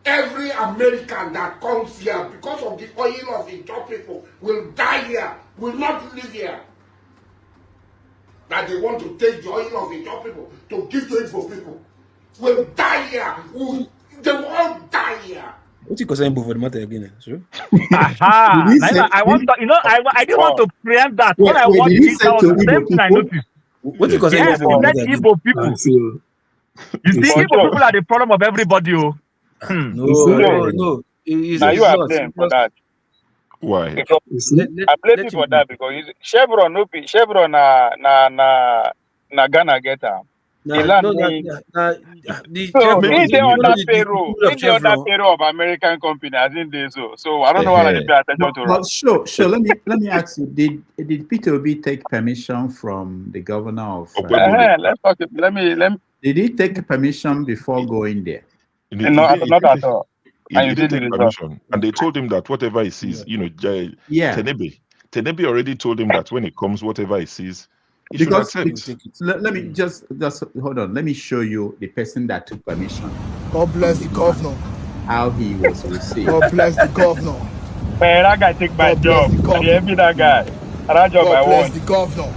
Every American that comes here because of the oil of the Igbo people will die here, will not live here. That they want to take the oil of the Igbo people to give to Igbo people will die here. They will all die here. What you consider for the matter again? Sure. I want to, you know, I didn't want to preempt that. When I watched it, that was the same thing I noticed. What you consider for Igbo people? You see, Igbo people are the problem of everybody. No. Now you are blamed for that. Why? I blame you for that because Chevron na Ghana get am. So in the other payroll of American company, I think they so I don't know why they pay attention to. But sure. Let me ask you: Did Peter Obi take permission from the governor of? Let's talk. Let me. Did he take permission before going there? Not at all. He didn't take permission, and they told him that whatever he sees, you know, Tenebe already told him that when it comes, whatever he sees. Because let me just hold on. Let me show you the person that took permission. God bless the governor. How he was received. God bless the governor. Man, that guy take my job. Be that guy. That job I want. The governor.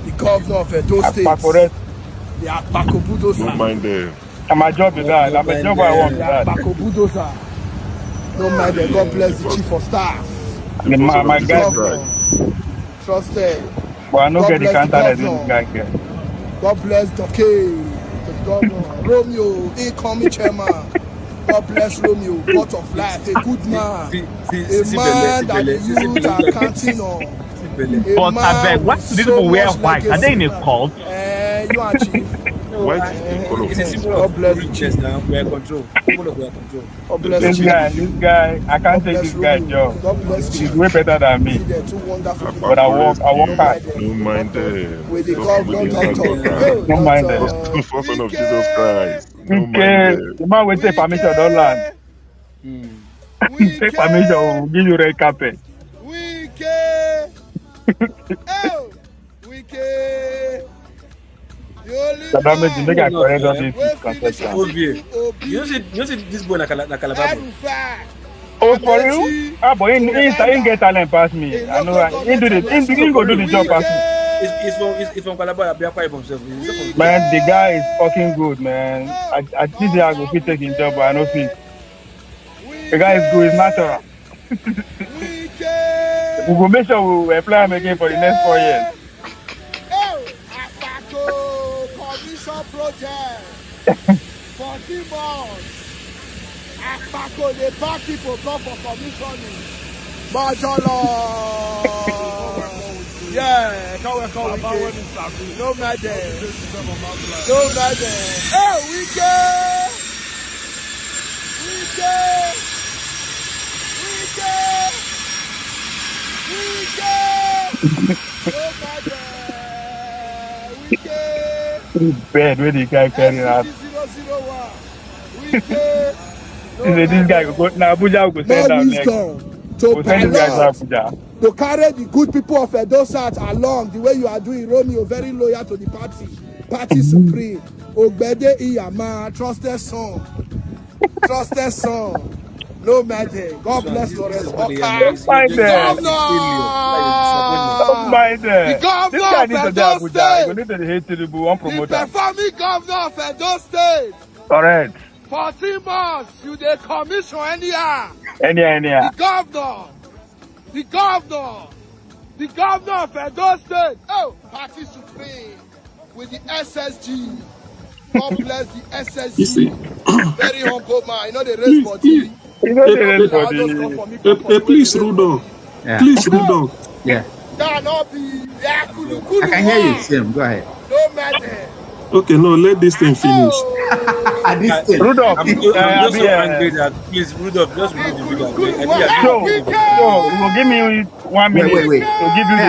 The governor of Edo State. The Akpako Budosa. Don't mind them. And my job is that. I'm a job I want. Akpako Budosa. Don't mind them. God bless the chief of staff. My guy. Trusted. But I don't get the counter that this guy get. God bless the governor. Romeo, incoming chairman. God bless Romeo, God of life, a good man, a man that the youth are counting on. But I beg, why do these people wear white? Are they in a cult? You are chief. White is the color It's a of symbol God of bless you, richness now. We are control. Symbol of we are control. God bless This you. guy, I can't take this guy job. God bless He's you. way better than me. They're two wonderful people. But I work hard. No mind them. With the Just God, enter doctor. No mind them. the first son of Jesus Christ. No mind Okay, them. the man will take permission, don't land. Take permission, we'll give you red carpet. The damage, you make a correct all these misconceptions. You know see this boy na Calabar. Oh, for you? Ah, but he get talent past me. I know. He go do the job past me. He's from Calabar. Be quiet himself. Man, the guy is fucking good, man. I think I go fit take his job, but I know fit. The guy is good. He's natural. We will make sure we will employ him again for the next 4 years. Commission project. 14 months. Apako, they back people come for commissioning. Majolo. Yeah, come with no matter. No matter. Hey, Wike. Bad when the guy carry out. This guy go now Abuja will send down next. To carry the good people of Edo South along the way you are doing, Romeo, very loyal to the party supreme. Ogbede Iyama, trusted son. No matter. God bless Lawrence. Don't mind them. Don't mind them. The governor of Edo State. You need to hate to the one promoter. The performing governor of Edo State. Correct. 14 months, you dey commission anyhow. Anyhow. The governor of Edo State. Oh, party supreme with the SSG. God bless the SSG. Very humble man. You know the race body. Please, Rudolph. Yeah. Please, Rudolph. Yeah. Cannot be. I can hear you, Sam. Go ahead. No matter. Okay, no, let this thing finish. Rudolph, I'm so angry that please, Rudolph, just remove the video. So, you will give me 1 minute wait. to give you the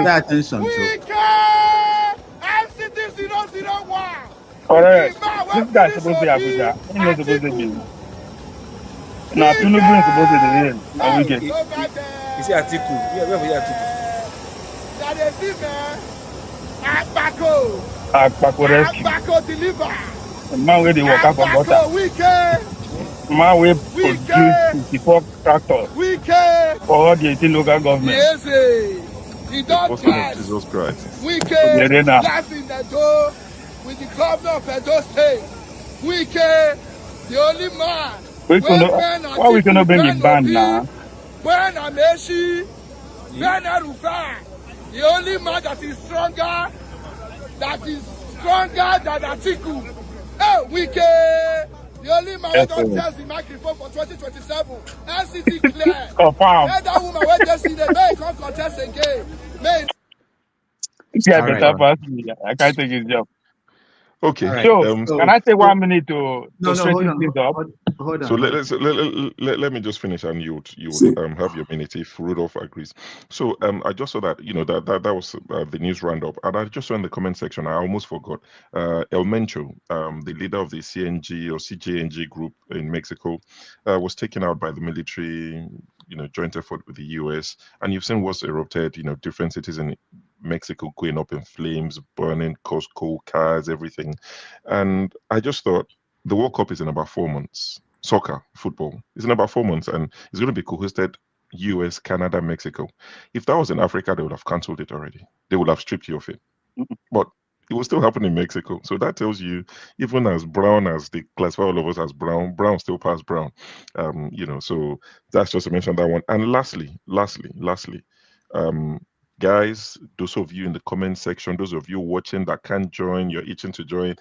Pay attention, Joe. MCT 001. Correct. This guy is supposed to be Abuja. He's not supposed to be. Now, Tinubu is supposed to be here. And we get. You see Atiku. Where were you Atiku? That is it, man. Akpako. Akpako rescue. Akpako deliver. The man where they walk up on water. Man where produce 54 tractors for all the 18 local governments. Yes, he don't try. Jesus Christ. Wike life in the door with the governor of Edo State. Wike, the only man. Why we cannot bring it back now? When Ameshi, Ben Arufai, the only man that is stronger than Atiku. Hey, Wike, the only man that don't test the microphone for 2027. NCT clear. Confirm. Let that woman wait just see the may come contest again. May. Yeah, better pass me. I can't take his job. Okay. Right. So, can I take 1 minute to straighten things up? Hold on. So let me just finish, and you have your minute if Rudolph agrees. So I just saw that that was the news roundup, and I just saw in the comment section. I almost forgot. El Mencho, the leader of the CNG or CJNG group in Mexico, was taken out by the military. Joint effort with the US, and you've seen what's erupted. Different cities in Mexico going up in flames, burning Costco, cars, everything. And I just thought the World Cup is in about 4 months. Soccer, football, is in about 4 months, and it's going to be co-hosted US, Canada, Mexico. If that was in Africa, they would have cancelled it already. They would have stripped you of it. But it will still happen in Mexico. So that tells you, even as brown as they classify all of us as brown still pass brown. So that's just to mention that one. And lastly, guys, those of you in the comment section, those of you watching that can't join, you're itching to join,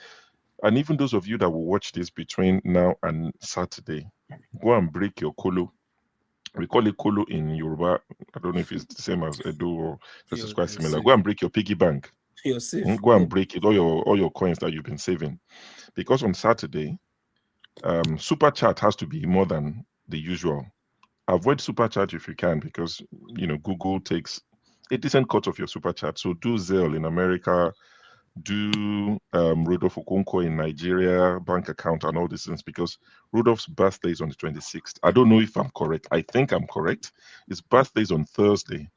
And even those of you that will watch this between now and Saturday, go and break your kolo. We call it kolo in Yoruba. I don't know if it's the same as Edo or this is quite similar. Go and break your piggy bank. You're safe. Go and break it, all your coins that you've been saving. Because on Saturday, super chat has to be more than the usual. Avoid super chat if you can, because Google takes a decent cut of your super chat. So do Zelle in America, do Rudolph Okonkwo in Nigeria, bank account and all these things, because Rudolph's birthday is on the 26th. I don't know if I'm correct. I think I'm correct. His birthday is on Thursday.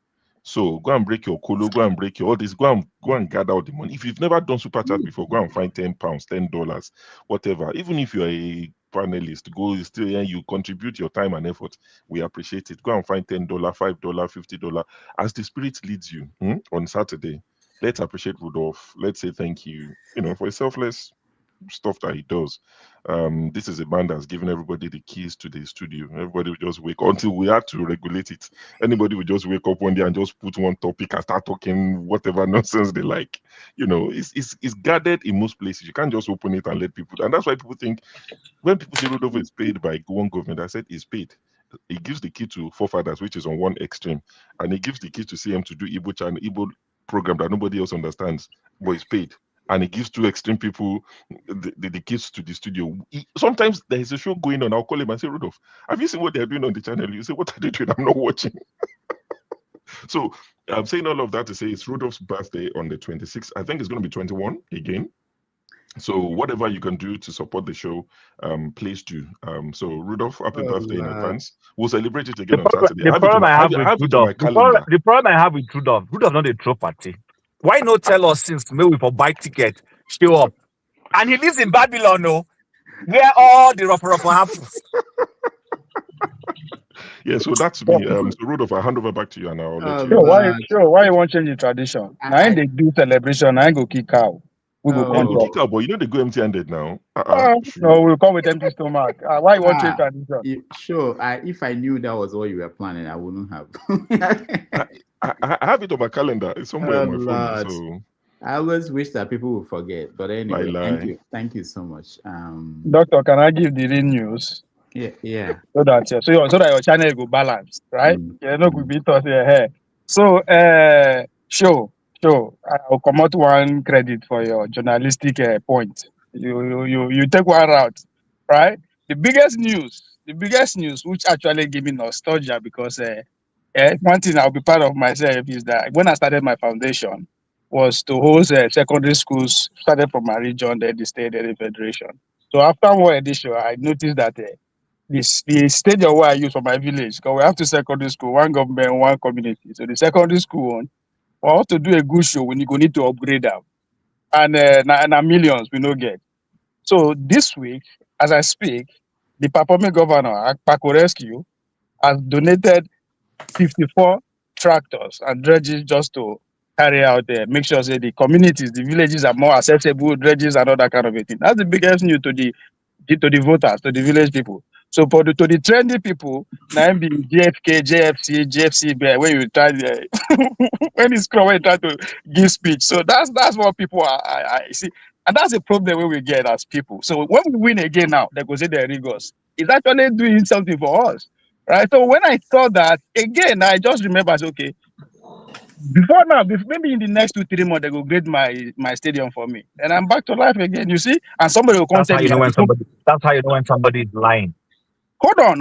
So go and break your kolo, go and break your all this, go and gather all the money. If you've never done super chat before, go and find £10, $10, whatever. Even if you're a panelist, go still and you contribute your time and effort. We appreciate it. Go and find $10, $5, $50 as the spirit leads you on Saturday. Let's appreciate Rudolph. Let's say thank you, for his selfless stuff that he does. This is a man that's given everybody the keys to the studio. Everybody will just wake until we have to regulate it. Anybody will just wake up one day and just put one topic and start talking whatever nonsense they like. It's guarded in most places. You can't just open it and let people. And that's why people think when people say Rudolph is paid by one government, I said he's paid. He gives the key to forefathers, which is on one extreme, and he gives the key to CM to do Igbo channel, Igbo program that nobody else understands, but he's paid. And he gives two extreme people the keys to the studio. Sometimes there is a show going on. I'll call him and say, Rudolph, have you seen what they're doing on the channel? You say, what are they doing? I'm not watching. So I'm saying all of that to say it's Rudolph's birthday on the 26th. I think it's going to be 21 again. So whatever you can do to support the show, please do. So Rudolph, happy birthday in advance. We'll celebrate it again on Saturday. The problem I have with Rudolph not a throw party. Why not tell us since maybe for buy ticket, show up? And he lives in Babylon, no? Where all the rough happens. Yeah, so that's me. So Rudolph, I'll hand over back to you and I'll let you. Why you want to change the tradition? I ain't they do celebration, I ain't go kick out. We go kick out, but they go empty-handed now. No, we'll come with empty stomach. Why you want to change tradition? Sure. If I knew that was what you were planning, I wouldn't have. I have it on my calendar. It's somewhere on my phone. So I always wish that people would forget. But anyway, thank you so much. Doctor, can I give the real news? Yeah. So that your channel go balance, right? Could be tossed here. So sure. I'll come out one credit for your journalistic point. You take one route, right? The biggest news, which actually gave me nostalgia because one thing I'll be proud of myself is that when I started my foundation was to host secondary schools, started from my region, then the state, then the federation. So after one edition, I noticed that the stadium where I use for my village, because we have two secondary schools, one government, one community. So the secondary school one, we want to do a good show when you go need to upgrade them. And millions we no get. So this week, as I speak, the performing governor, Akpako Rescue, has donated 54 tractors and dredges just to carry out make sure that the communities, the villages are more accessible, dredges and all that kind of a thing. That's the biggest news to the voters, to the village people. So to the trendy people, now be JFK, GFC, where you try when it's when you try to give speech. So that's what people are I see. And that's the problem where we get as people. So when we win again now, they go say they're rigors. It's actually doing something for us. Right. So when I saw that again, I just remember, okay, before now, maybe in the next 2-3 months, they will grade my stadium for me, and I'm back to life again. You see, and somebody will come. That's how you know when somebody is lying. Hold on.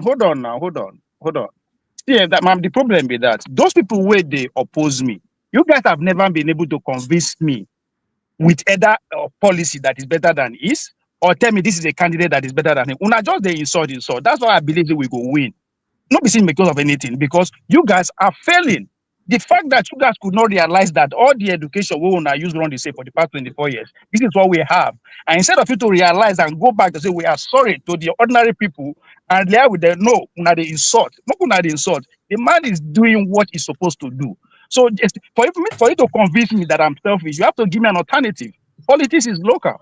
Yeah, the problem with that, those people where they oppose me, you guys have never been able to convince me with either policy that is better than his, or tell me this is a candidate that is better than him. Una just they insult. That's why I believe that we go win. Not be seen because of anything, because you guys are failing. The fact that you guys could not realize that all the education we want to use run the same for the past 24 years, this is what we have. And instead of you to realize and go back to say we are sorry to the ordinary people, and there with them, no, not the insult. Not the insult. The man is doing what he's supposed to do. So for you to convince me that I'm selfish, you have to give me an alternative. Politics is local.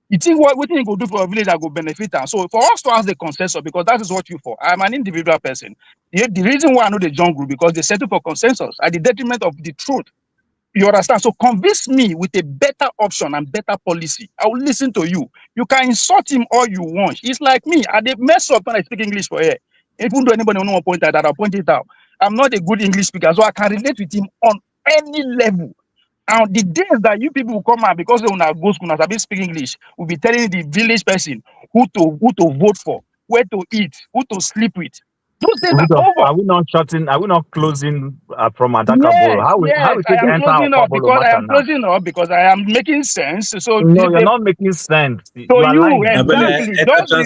You think what you go do for a village that will benefit them. So for us to ask the consensus, because that is what you for. I'm an individual person. The reason why I know the jungle, because they settle for consensus at the detriment of the truth. You understand? So convince me with a better option and better policy. I will listen to you. You can insult him all you want. It's like me. I did mess up when I speak English for here. Even though anybody will point at that, I'll point it out. I'm not a good English speaker, so I can relate with him on any level. And the days that you people will come out because they will not go school and be speak English, will be telling the village person who to vote for, where to eat, who to sleep with. Those days are over. Are we not shutting? Are we not closing from Adaka Boro? How we take I am closing up because I am closing up because I am making sense. So no, you're not making sense. So you exactly.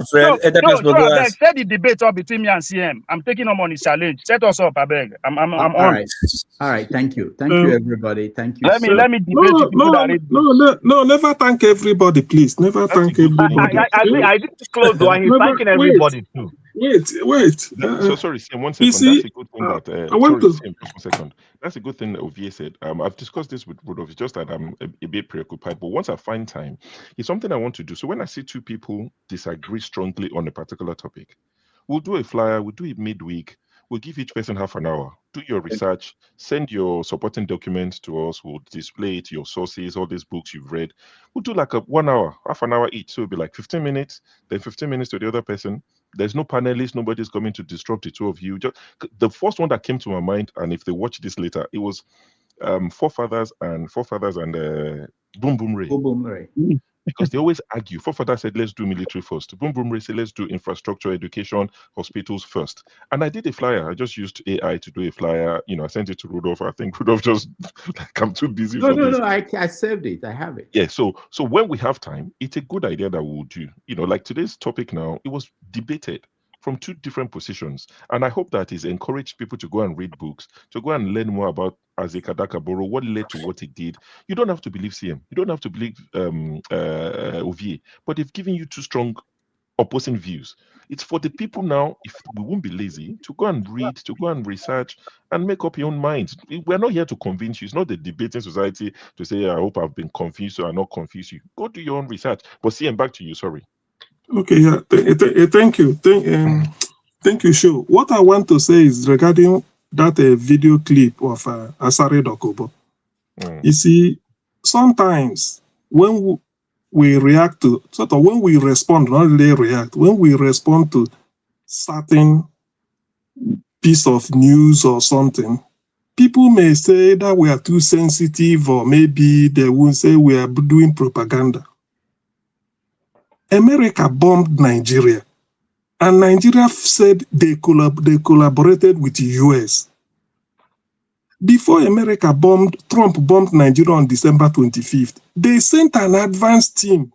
Set the debate up between me and CM. I'm taking him on his challenge. Set us up, I beg. I'm on. All right. Thank you, everybody. Thank you. Let me debate No, never thank everybody, please. Never thank everybody. I didn't close the one. He's thanking everybody too. Wait. So sorry, Sam, 1 second. That's a good thing that I want to. Sam, 1 second. That's a good thing that Ovie said. I've discussed this with Rudolph. It's just that I'm a bit preoccupied. But once I find time, it's something I want to do. So when I see two people disagree strongly on a particular topic, we'll do a flyer. We'll do it midweek. We'll give each person half an hour. Do your research. Send your supporting documents to us. We'll display it, your sources, all these books you've read. We'll do like 1 hour, half an hour each. So it'll be like 15 minutes, then 15 minutes to the other person. There's no panelists. Nobody's coming to disrupt the two of you. Just the first one that came to my mind, and if they watch this later, it was forefathers and Boom Boom Ray. Boom Boom Ray. Because they always argue. Forefathers said, let's do military first. Boom Boom Ray said, let's do infrastructure, education, hospitals first. And I did a flyer. I just used AI to do a flyer. I sent it to Rudolph. I think Rudolph just, I'm too busy for this. No, I saved it. I have it. Yeah, so when we have time, it's a good idea that we'll do. Like today's topic now, it was debated from two different positions. And I hope that is encouraged people to go and read books, to go and learn more about Isaac Adaka Boro, what led to what he did. You don't have to believe CM. You don't have to believe Ovie. But they've given you two strong opposing views. It's for the people now, if we won't be lazy, to go and read, to go and research, and make up your own minds. We're not here to convince you. It's not the debating society to say, I hope I've been confused or I not confuse you. Go do your own research. But CM, back to you. Sorry. Okay, yeah. Thank you. Thank you, Sho. What I want to say is regarding that video clip of Asare Dokubo. You see, sometimes when we react to, when we respond, not really react, when we respond to certain piece of news or something, people may say that we are too sensitive, or maybe they will say we are doing propaganda. America bombed Nigeria, and Nigeria said they collaborated with the US. Before Trump bombed Nigeria on December 25th, they sent an advance team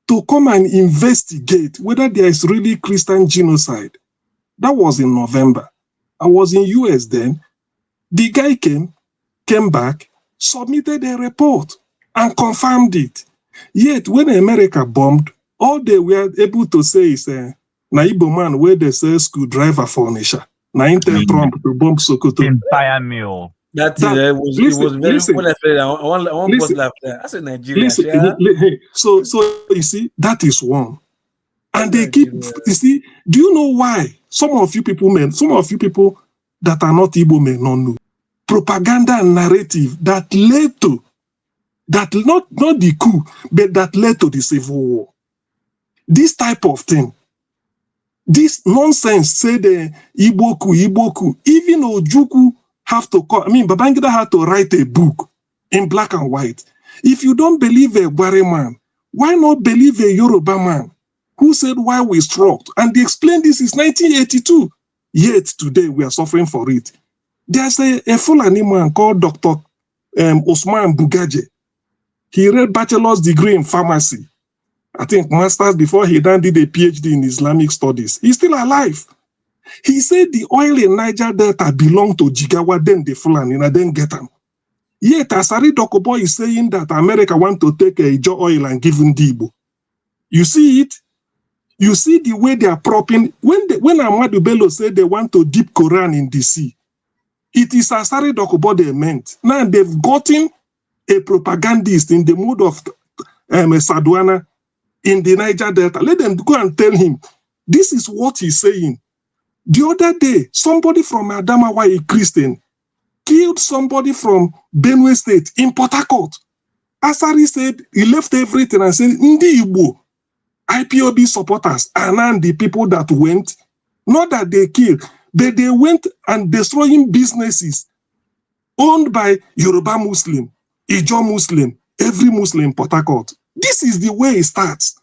to come and investigate whether there is really Christian genocide. That was in November. I was in US then. The guy came back, submitted a report, and confirmed it. Yet when America bombed, all they were able to say is, na Igbo man where they say screwdriver for Nisha. Na intel Trump to bomb Sokoto. Entire meal. It was very one was left there. I said Nigeria. So you see, that is one. And they keep, you see, do you know why? Some of you people that are not Igbo may not know. Propaganda and narrative that led to, not the coup, but that led to the Civil War. This type of thing, this nonsense, say the Igbo coup, even Ojukwu have to call, Babangida had to write a book in black and white. If you don't believe a Gwari man, why not believe a Yoruba man who said why we struck? And they explained this is 1982. Yet today we are suffering for it. There's a Fulani man called Dr. Osman Bugaje. He read bachelor's degree in pharmacy. I think master's before he then did a PhD in Islamic studies. He's still alive. He said the oil in Niger Delta belonged to Jigawa, then the Fulani, and then get them. Yet Asari Dokubo is saying that America want to take a Ijo oil and give him Dibo. You see it? You see the way they are propping. When Ahmadu Bello said they want to dip Quran in the sea, it is Asari Dokubo they meant. Now they've gotten a propagandist in the mood of Sadwana in the Niger Delta. Let them go and tell him, this is what he's saying. The other day, somebody from Adamawa, a Christian, killed somebody from Benue State in Port Harcourt. Asari said he left everything and said, Ndi Igbo, IPOB supporters are now the people that went, not that they killed, but they went and destroying businesses owned by Yoruba Muslim, Ijaw Muslim, every Muslim in Port Harcourt. This is the way it starts.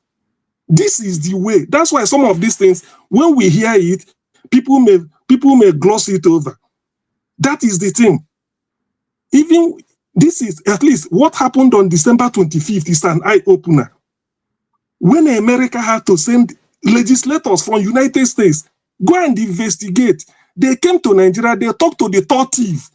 This is the way. That's why some of these things, when we hear it, people may gloss it over. That is the thing. Even this is at least what happened on December 25th is an eye-opener. When America had to send legislators from United States, go and investigate. They came to Nigeria, they talked to the third thief.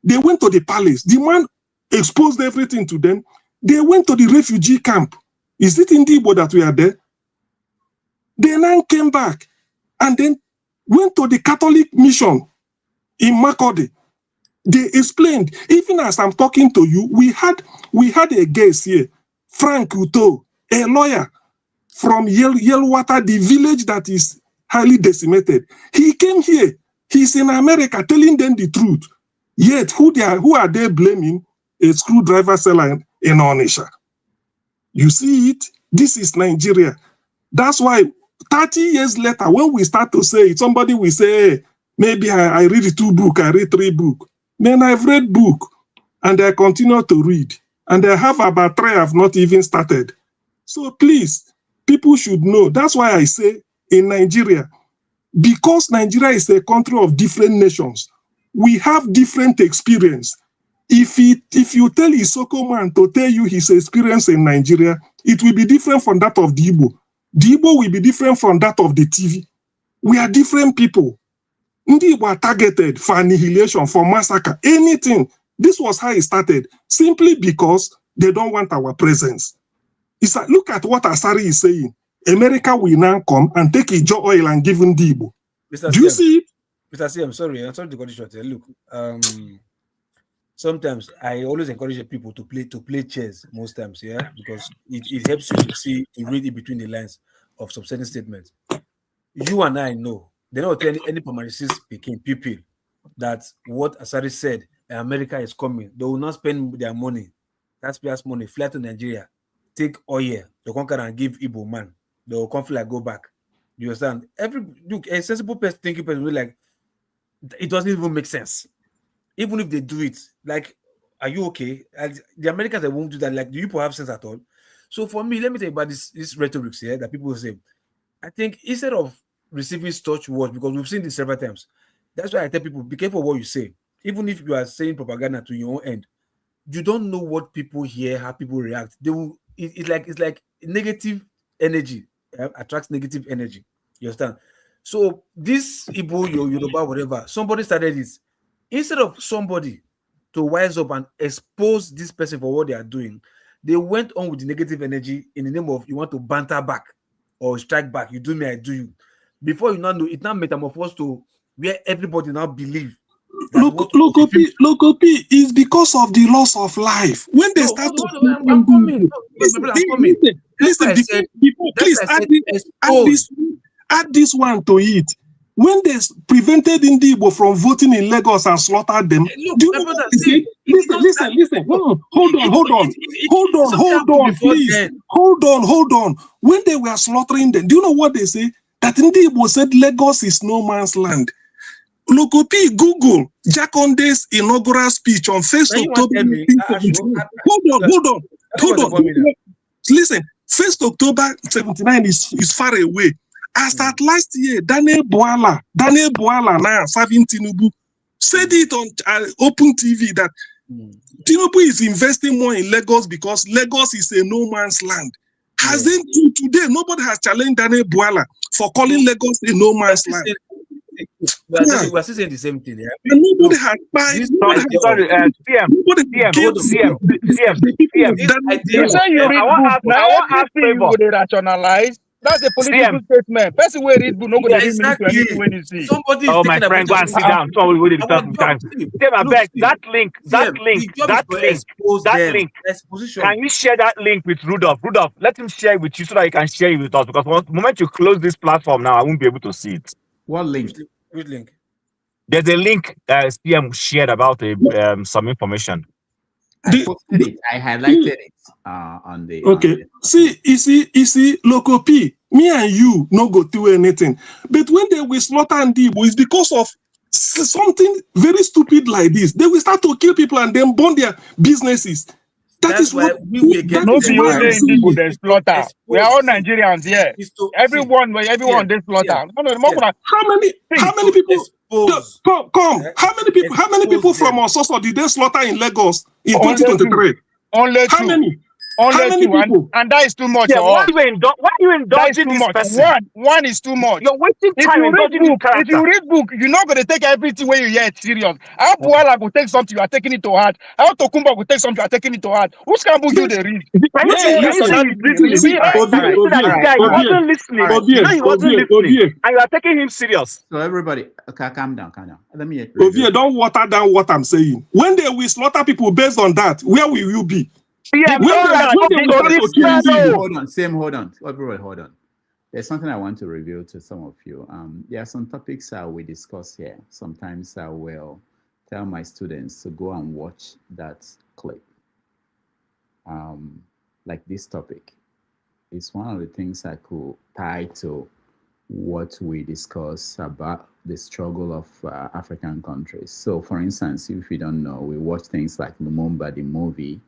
They went to the palace. The man exposed everything to them. They went to the refugee camp. Is it in Igbo that we are there? They now came back and then went to the Catholic mission in Makurdi. They explained, even as I'm talking to you, we had a guest here, Frank Uto, a lawyer from Yelwater, the village that is highly decimated. He came here. He's in America telling them the truth. Yet, who are they blaming? A screwdriver seller in Onitsha. You see it? This is Nigeria. That's why 30 years later, when we start to say it, somebody will say, hey, maybe I read 2 books, I read 3 books. Then I've read book and I continue to read. And I have about 3 I've not even started. So please, people should know. That's why I say in Nigeria, because Nigeria is a country of different nations, we have different experience. If you tell Isoko man to tell you his experience in Nigeria, it will be different from that of the Igbo. The Igbo will be different from that of the TV. We are different people. Ndi Igbo are targeted for annihilation, for massacre, anything. This was how it started, simply because they don't want our presence. It's like, look at what Asari is saying. America will now come and take Ijaw oil and give Ndi Igbo. Do you see it? Mr. C, I'm sorry to cut you short. Look, sometimes I always encourage people to play chess most times, yeah, because it helps you to read in between the lines of some certain statements. You and I know they don't tell any permanent people that what Asari said, America is coming. They will not spend their money, taxpayers' money, fly to Nigeria, take oil, they conquer and give Igbo man. They will come fly, go back. You understand? A sensible person thinking person will be like, it doesn't even make sense. Even if they do it, like, are you okay? And the Americans, they won't do that. Like, do you people have sense at all? So for me, let me tell you about this rhetoric here that people say. I think instead of receiving such words, because we've seen this several times, that's why I tell people, be careful what you say. Even if you are saying propaganda to your own end, you don't know what people hear, how people react. They will. It's like negative energy attracts negative energy. You understand? So this Igbo, Yoruba, whatever, somebody started this. Instead of somebody to wise up and expose this person for what they are doing, they went on with the negative energy in the name of you want to banter back or strike back. You do me, I do you. Before you know, it now metamorphosed to where everybody now believe. Locopi is because of the loss of life. When they start to I'm coming. Listen, please add this one to it. When they prevented Ndi Igbo from voting in Lagos and slaughtered them, do you know what they say? Listen. Hold on, please. Hold on. When they were slaughtering them, do you know what they say? That Ndi Igbo said Lagos is no man's land. Locopi, Google Jakonde's inaugural speech on 1st October. Hold on. Listen, 1st October 79 is far away. As at last year, Daniel Boala now serving Tinubu, said it on Open TV that Tinubu is investing more in Lagos because Lagos is a no man's land. Hasn't today nobody has challenged Daniel Boala for calling Lagos a no man's land. We're still saying the same thing, yeah. And nobody has You say you read book. Now everything you would rationalize. That's a political statement. Person will read book, nobody read anything when you see. Somebody my friend, go and sit down. Somebody will talk time. That link. Can you share that link with Rudolph? Rudolph, let him share it with you so that he can share it with us. Because the moment you close this platform now, I won't be able to see it. What link? Which link? There's a link CM shared about some information. I posted it. I highlighted it on the. Okay. See, you see, Loco P, me and you no go through anything. But when they will slaughter and Igbo, it's because of something very stupid like this. They will start to kill people and then burn their businesses. That's why we will get no be only people they slaughter. We are all Nigerians here. Everyone they slaughter. How many people? Come. How many people from Ososo did they slaughter in Lagos in 2023? Only how two. many? Only how many two, people? and that is too much. Yeah, why are you indulging this person? One is too much. You're wasting time indulging this character. If you read book, you're not going to take everything when you hear it serious. How Buala will take something, you are taking it to heart. How Tokumba will take something, you are taking it to heart. Whose can book you they read? He wasn't listening. He wasn't listening. And you are taking him serious. So everybody, okay, calm down. Let me. Ovie, don't water down what I'm saying. When they will slaughter people based on that, where will you be? Yeah, hold on. Everybody, hold on. There's something I want to reveal to some of you. There are some topics we discuss here. Sometimes I will tell my students to go and watch that clip. Like this topic. It's one of the things I could tie to what we discuss about the struggle of African countries. So, for instance, if you don't know, we watch things like Lumumba, the movie,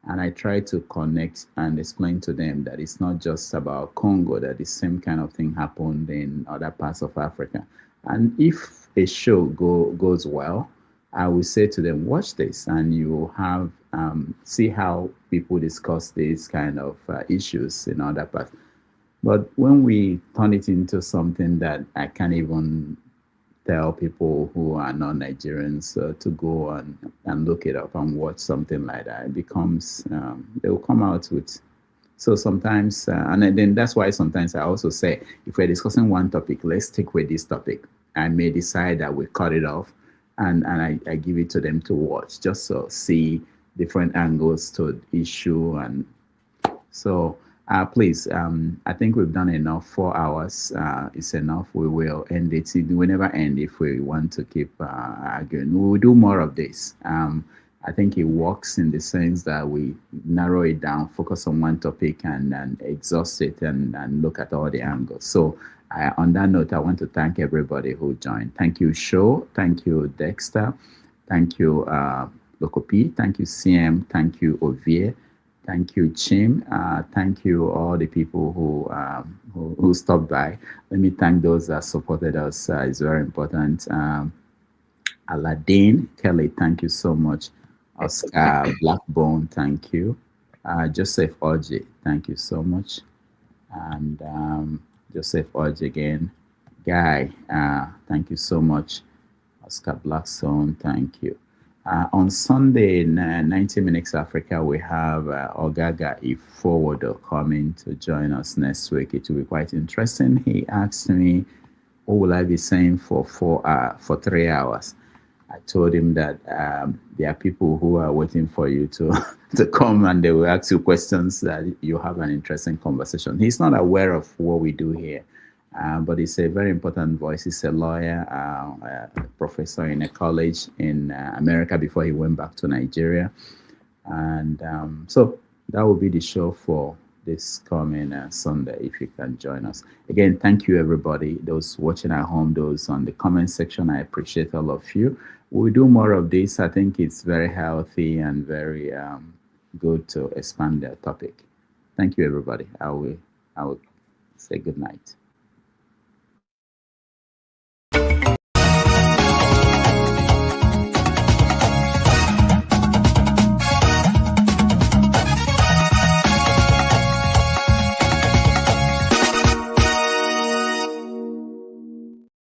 and I try to connect and explain to them that it's not just about Congo, that the same kind of thing happened in other parts of Africa. And if a show goes well, I will say to them, watch this, and you will have, see how people discuss these kind of issues in other parts. But when we turn it into something that I can't even tell people who are not Nigerians to go and look it up and watch something like that, it becomes, they will come out with. So sometimes, and then that's why sometimes I also say, if we're discussing one topic, let's stick with this topic. I may decide that we cut it off and I give it to them to watch, just so see different angles to the issue. And so please, I think we've done enough. 4 hours is enough. We will end it. We never end if we want to keep arguing. We will do more of this. I think it works in the sense that we narrow it down, focus on one topic and exhaust it and look at all the angles. So on that note, I want to thank everybody who joined. Thank you, Sho. Thank you, Dexter. Thank you, Lokopi. Thank you, CM. Thank you, Ovie. Thank you, Chim. Thank you, all the people who stopped by. Let me thank those that supported us. It's very important. Aladdin, Kelly, thank you so much. Oscar Blackbone, thank you. Joseph Oji, thank you so much. And Joseph Oji again. Guy, thank you so much. Oscar Blackstone, thank you. On Sunday, 90 Minutes Africa, we have Ogaga Iforwodo coming to join us next week. It will be quite interesting. He asked me, what will I be saying for 3 hours? I told him that there are people who are waiting for you to come and they will ask you questions that you have an interesting conversation. He's not aware of what we do here, but he's a very important voice. He's a lawyer, a professor in a college in America before he went back to Nigeria. And so that will be the show for this coming Sunday, if you can join us. Again, thank you, everybody. Those watching at home, those on the comment section, I appreciate all of you. We'll do more of this. I think it's very healthy and very good to expand the topic. Thank you, everybody. I will say good night.